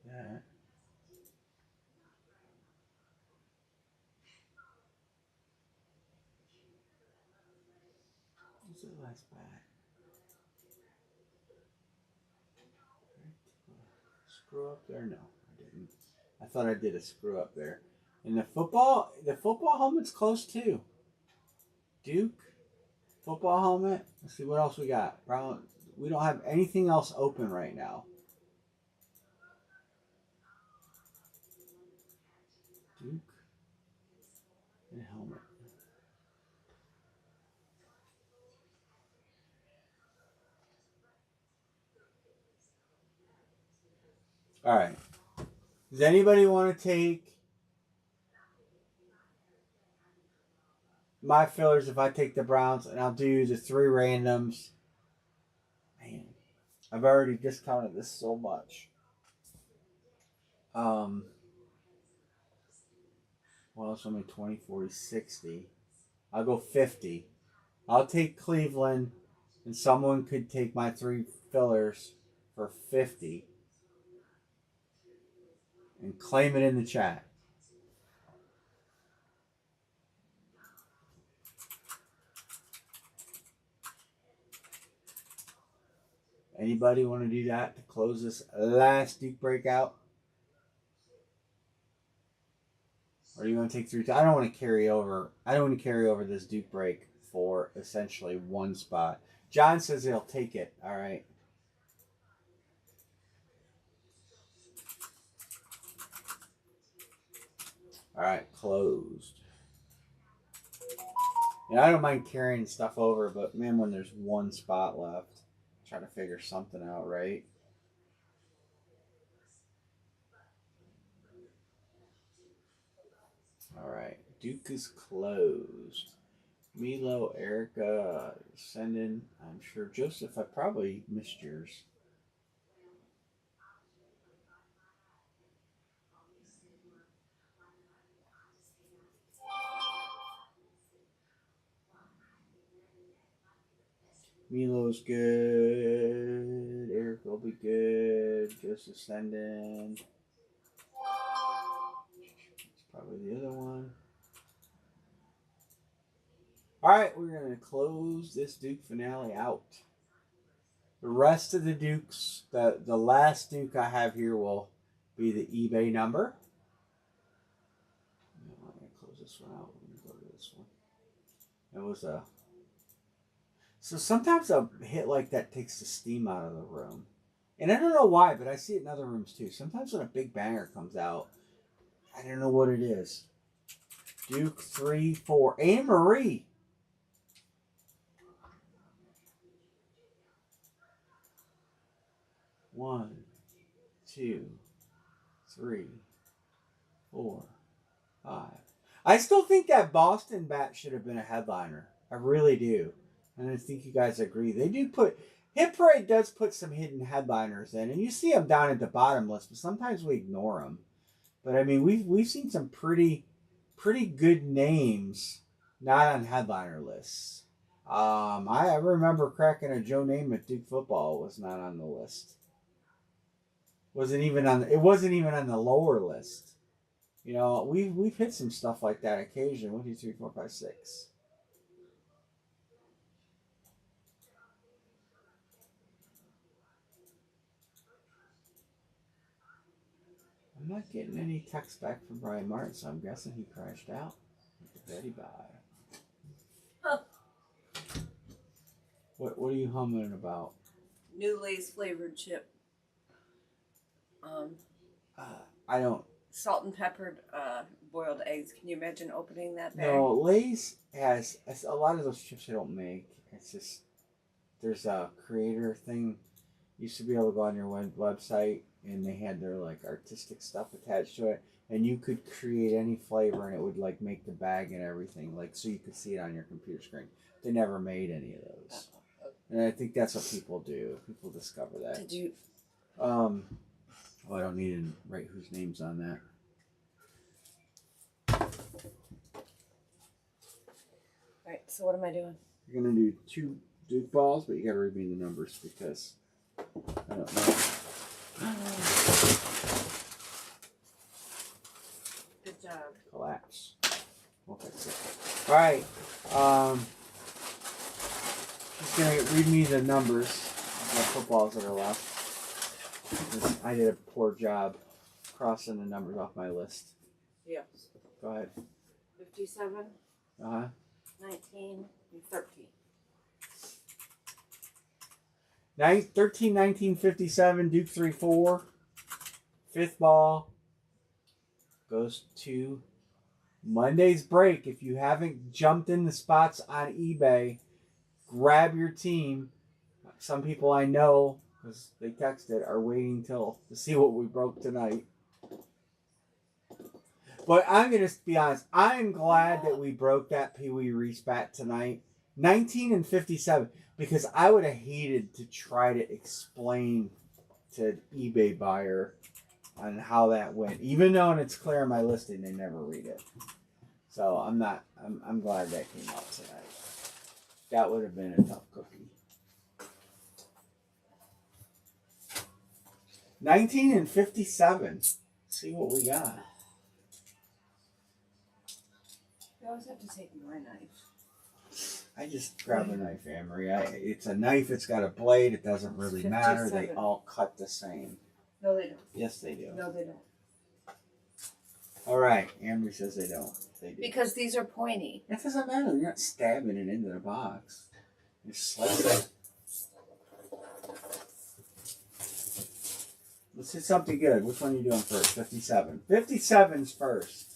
Yeah. What's the last bat? Screw up there? No, I didn't. I thought I did a screw up there. And the football helmet's close too. Duke football helmet. Let's see what else we got. Brown. We don't have anything else open right now. Duke and helmet. All right. Does anybody want to take my fillers if I take the Browns, and I'll do the 3 randoms? Man, I've already discounted this so much. Well, it's only 20, 40, 60. I'll go 50. I'll take Cleveland, and someone could take my 3 fillers for 50 and claim it in the chat. Anybody want to do that to close this last Duke breakout? Or are you going to take 3? I don't want to carry over. I don't want to carry over this Duke break for essentially 1 spot. John says he'll take it. All right. All right, closed. And I don't mind carrying stuff over, but man, when there's 1 spot left, try to figure something out, right? All right, Duke is closed. Milo, Erica, sending. I'm sure Joseph. I probably missed yours. Milo's good. Eric will be good. Joseph sending. It's Probably the other one. Alright, we're going to close this Duke finale out. The rest of the Dukes, the last Duke I have here will be the eBay number. I'm going to close this one out. We're going to go to this one. It was a... So sometimes a hit like that takes the steam out of the room. And I don't know why, but I see it in other rooms too. Sometimes when a big banger comes out, I don't know what it is. Duke 3, 4. Anne Marie. One, 2, 3, 4, 5. I still think that Boston bat should have been a headliner. I really do. And I think you guys agree. They do put... Hit Parade does put some hidden headliners in. And you see them down at the bottom list, but sometimes we ignore them. But I mean, we've seen some pretty good names not on headliner lists. I remember cracking a Joe Namath Duke football was not on the list. It wasn't even on the lower list. You know, we've hit some stuff like that occasionally. 1, 2, 3, 4, 5, 6. I'm not getting any text back from Brian Martin, so I'm guessing he crashed out with the Betty Bye. Huh. What are you humming about? New Lay's flavored chip. I don't. Salt and peppered boiled eggs. Can you imagine opening that bag? No, Lay's has a lot of those chips they don't make. It's just there's a creator thing. You used to be able to go on your website and they had their like artistic stuff attached to it, and you could create any flavor and it would like make the bag and everything, like so you could see it on your computer screen. They never made any of those, and I think that's what people do. People discover that. Did you? Oh, I don't need to write whose name's on that. Alright, so what am I doing? You're gonna do 2 Duke balls, but you gotta read me the numbers because I don't know. Good job. Collapse. We'll fix it. Alright. She's gonna read me the numbers of the footballs that are left. I did a poor job crossing the numbers off my list. Yes. Go ahead. 57, 19, and 13. 13, 19, 57, Duke 3, 4. 5th ball goes to Monday's break. If you haven't jumped in the spots on eBay, grab your team. Some people I know, because they texted, are waiting to see what we broke tonight. But I'm going to be honest. I'm glad that we broke that Pee Wee Reese bat tonight. 19 and 57. Because I would have hated to try to explain to an eBay buyer on how that went. Even though it's clear on my listing, they never read it. So I'm glad that came out tonight. That would have been a tough cookie. 19 and 57. Let's see what we got. You always have to take my knife. I just grab a knife, Anne-Marie. It's a knife. It's got a blade. It doesn't really matter. They all cut the same. No, they don't. Yes, they do. No, they don't. All right. Anne-Marie says they don't. They do. Because these are pointy. That doesn't matter. You're not stabbing it into the box. You slice it. Let's hit something good. Which one are you doing first? 57. 57's first.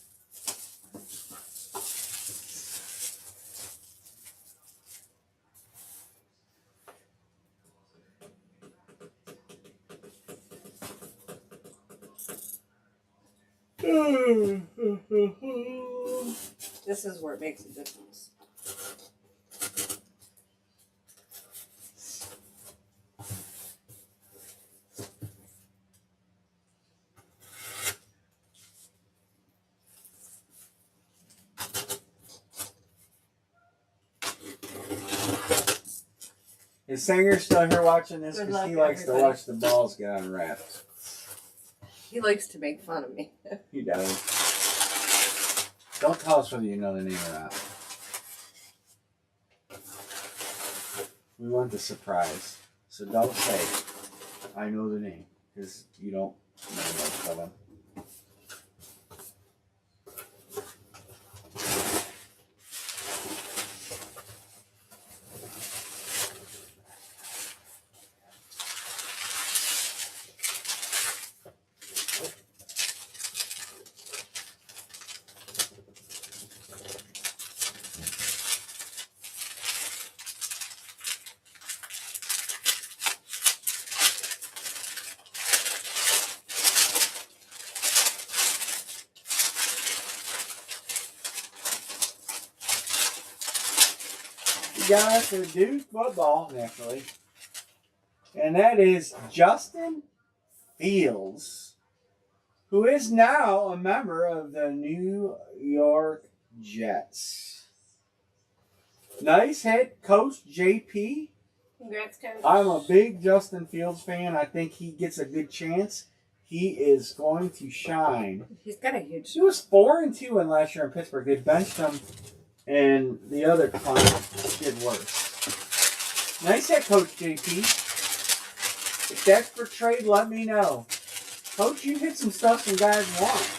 This is where it makes a difference. Is Sanger still here watching this? Good Because luck, he likes everybody. to watch the balls get unwrapped. He likes to make fun of me. He does. Don't tell us whether you know the name or not. We want the surprise. So don't say, I know the name. Because you don't know most of them. Got the Duke football, naturally. And that is Justin Fields, who is now a member of the New York Jets. Nice hit, Coach JP. Congrats, Coach. I'm a big Justin Fields fan. I think he gets a good chance. He is going to shine. He's got a huge. He was 4-2 in last year in Pittsburgh. They benched him, and the other client did worse. Nice hit, Coach JP. If that's for trade, let me know. Coach, you hit some stuff some guys want.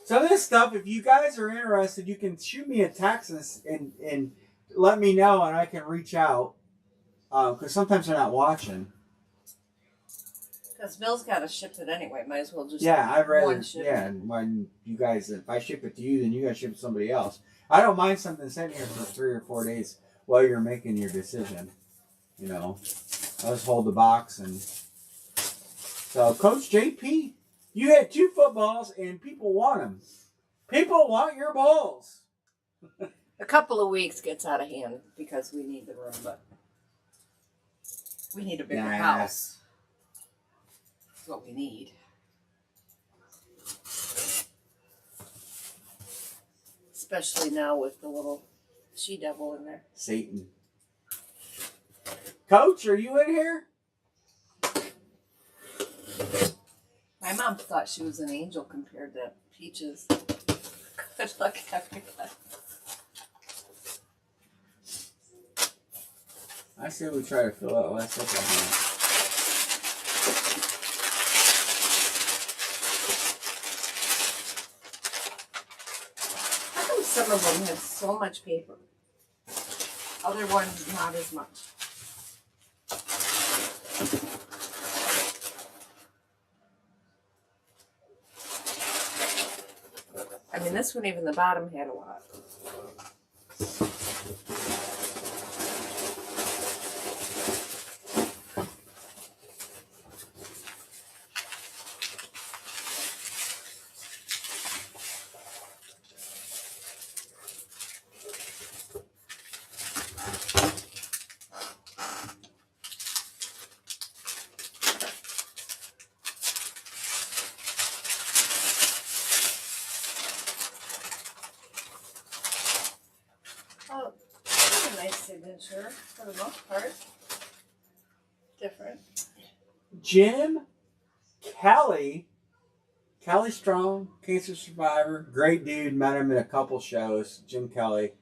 Some of this stuff, if you guys are interested, you can shoot me a text and let me know, and I can reach out. Because sometimes they're not watching. Because Bill's got to ship it anyway. Might as well just I'd rather. one ship. Yeah, and when you guys, if I ship it to you, then you guys ship it to somebody else. I don't mind something sitting here for 3 or 4 days while you're making your decision. You know, I'll just hold the box and. So, Coach JP, you had 2 footballs and people want them. People want your balls. A couple of weeks gets out of hand because we need the room, but we need a bigger house. That's what we need. Especially now with the little she-devil in there. Satan. Coach, are you in here? My mom thought she was an angel compared to Peaches. Good luck, everybody. I say we try to fill out last football. How come some of them have so much paper? Other ones not as much. I mean, this one, even the bottom had a lot. Oh, that's a nice signature for the most part. Different. Jim Kelly. Kelly Strong, cancer survivor. Great dude. Met him in a couple shows. Jim Kelly.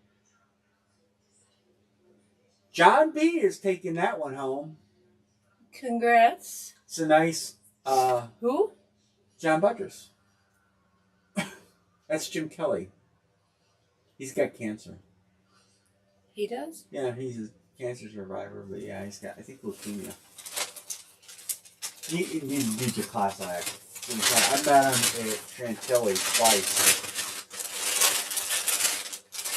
John B is taking that one home. Congrats. It's a nice... Who? John Buttress. That's Jim Kelly. He's got cancer. He does? Yeah, he's a cancer survivor, but yeah, he's got, I think, leukemia. He's a class act. I met him at Chantilly twice.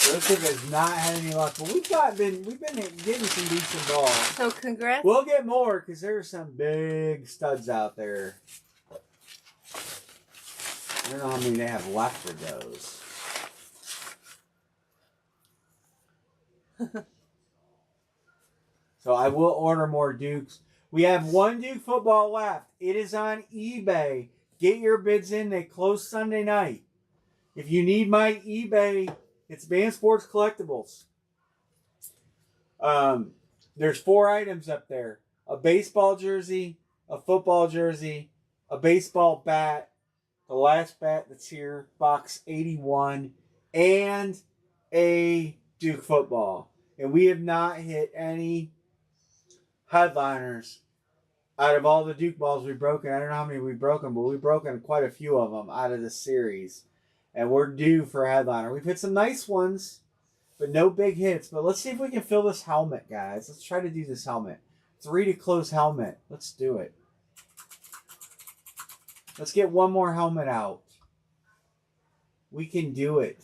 Joseph has not had any luck, but we've been getting some decent balls. So congrats. We'll get more because there's some big studs out there. I don't know how many they have left for those. So I will order more Dukes. We have 1 Duke football left. It is on eBay. Get your bids in. They close Sunday night. If you need my eBay, it's Band Sports Collectibles. There's 4 items up there. a baseball jersey, a football jersey, a baseball bat, the last bat that's here, box 81, and a Duke football. And we have not hit any headliners out of all the Duke balls we've broken. I don't know how many we've broken, but we've broken quite a few of them out of this series. And we're due for a headliner. We've hit some nice ones, but no big hits. But let's see if we can fill this helmet, guys. Let's try to do this helmet. 3 to close helmet. Let's do it. Let's get one more helmet out. We can do it.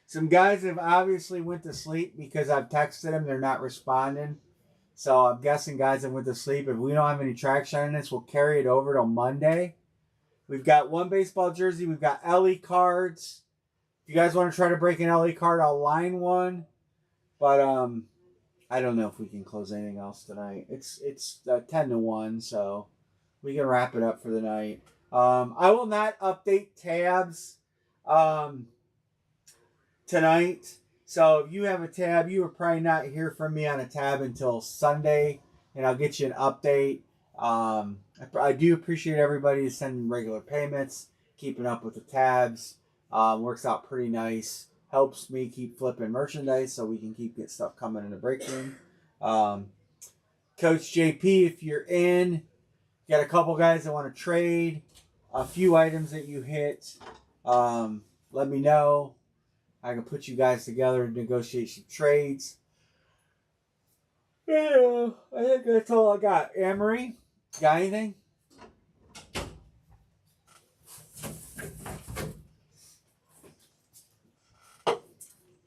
Some guys have obviously went to sleep because I've texted them. They're not responding. So I'm guessing guys have went to sleep. If we don't have any traction on this, we'll carry it over till Monday. We've got one baseball jersey. We've got LE cards. If you guys want to try to break an LE card, I'll line one. But I don't know if we can close anything else tonight. It's 10 to 1, so we can wrap it up for the night. I will not update tabs tonight. So if you have a tab, you will probably not hear from me on a tab until Sunday, and I'll get you an update. I do appreciate everybody sending regular payments, keeping up with the tabs. Works out pretty nice. Helps me keep flipping merchandise so we can keep get stuff coming in the break room. Coach JP, if you're in, got a couple guys that want to trade, a few items that you hit, let me know. I can put you guys together and negotiate some trades. Yeah, I think that's all I got. Amory, got anything?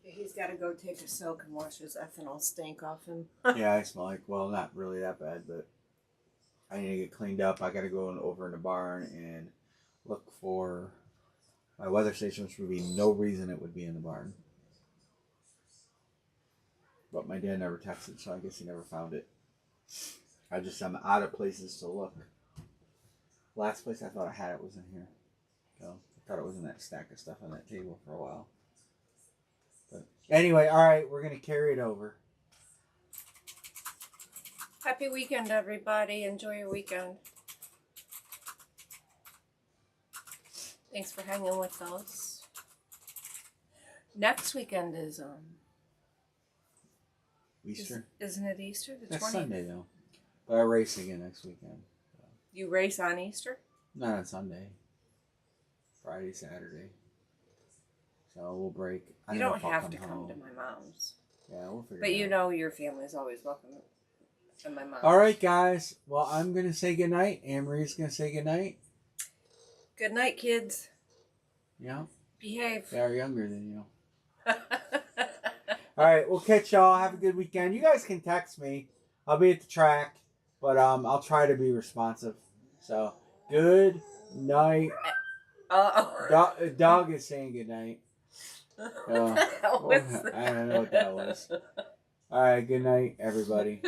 He's got to go take a soak and wash his ethanol stink off him. Yeah, I smell like, well, not really that bad, but I need to get cleaned up. I got to go over in the barn and look for my weather station, which would be no reason it would be in the barn. But my dad never texted, so I guess he never found it. I'm out of places to look. Last place I thought I had it was in here. So I thought it was in that stack of stuff on that table for a while. But anyway, all right, we're going to carry it over. Happy weekend, everybody. Enjoy your weekend. Thanks for hanging with us. Next weekend is Easter? Isn't it Easter? The That's 20th. Sunday, though. But I race again next weekend. So. You race on Easter? Not on Sunday. Friday, Saturday. So we'll break. You don't have to come to my mom's. Yeah, we'll figure it out. But you know your family's always welcome to my mom's. All right, guys. Well, I'm going to say goodnight. Anne-Marie's going to say goodnight. Good night, kids. Yeah. Behave. They are younger than you. All right, we'll catch y'all. Have a good weekend. You guys can text me. I'll be at the track, but I'll try to be responsive. So, good night. Dog is saying good night. I don't know what that was. All right, good night, everybody.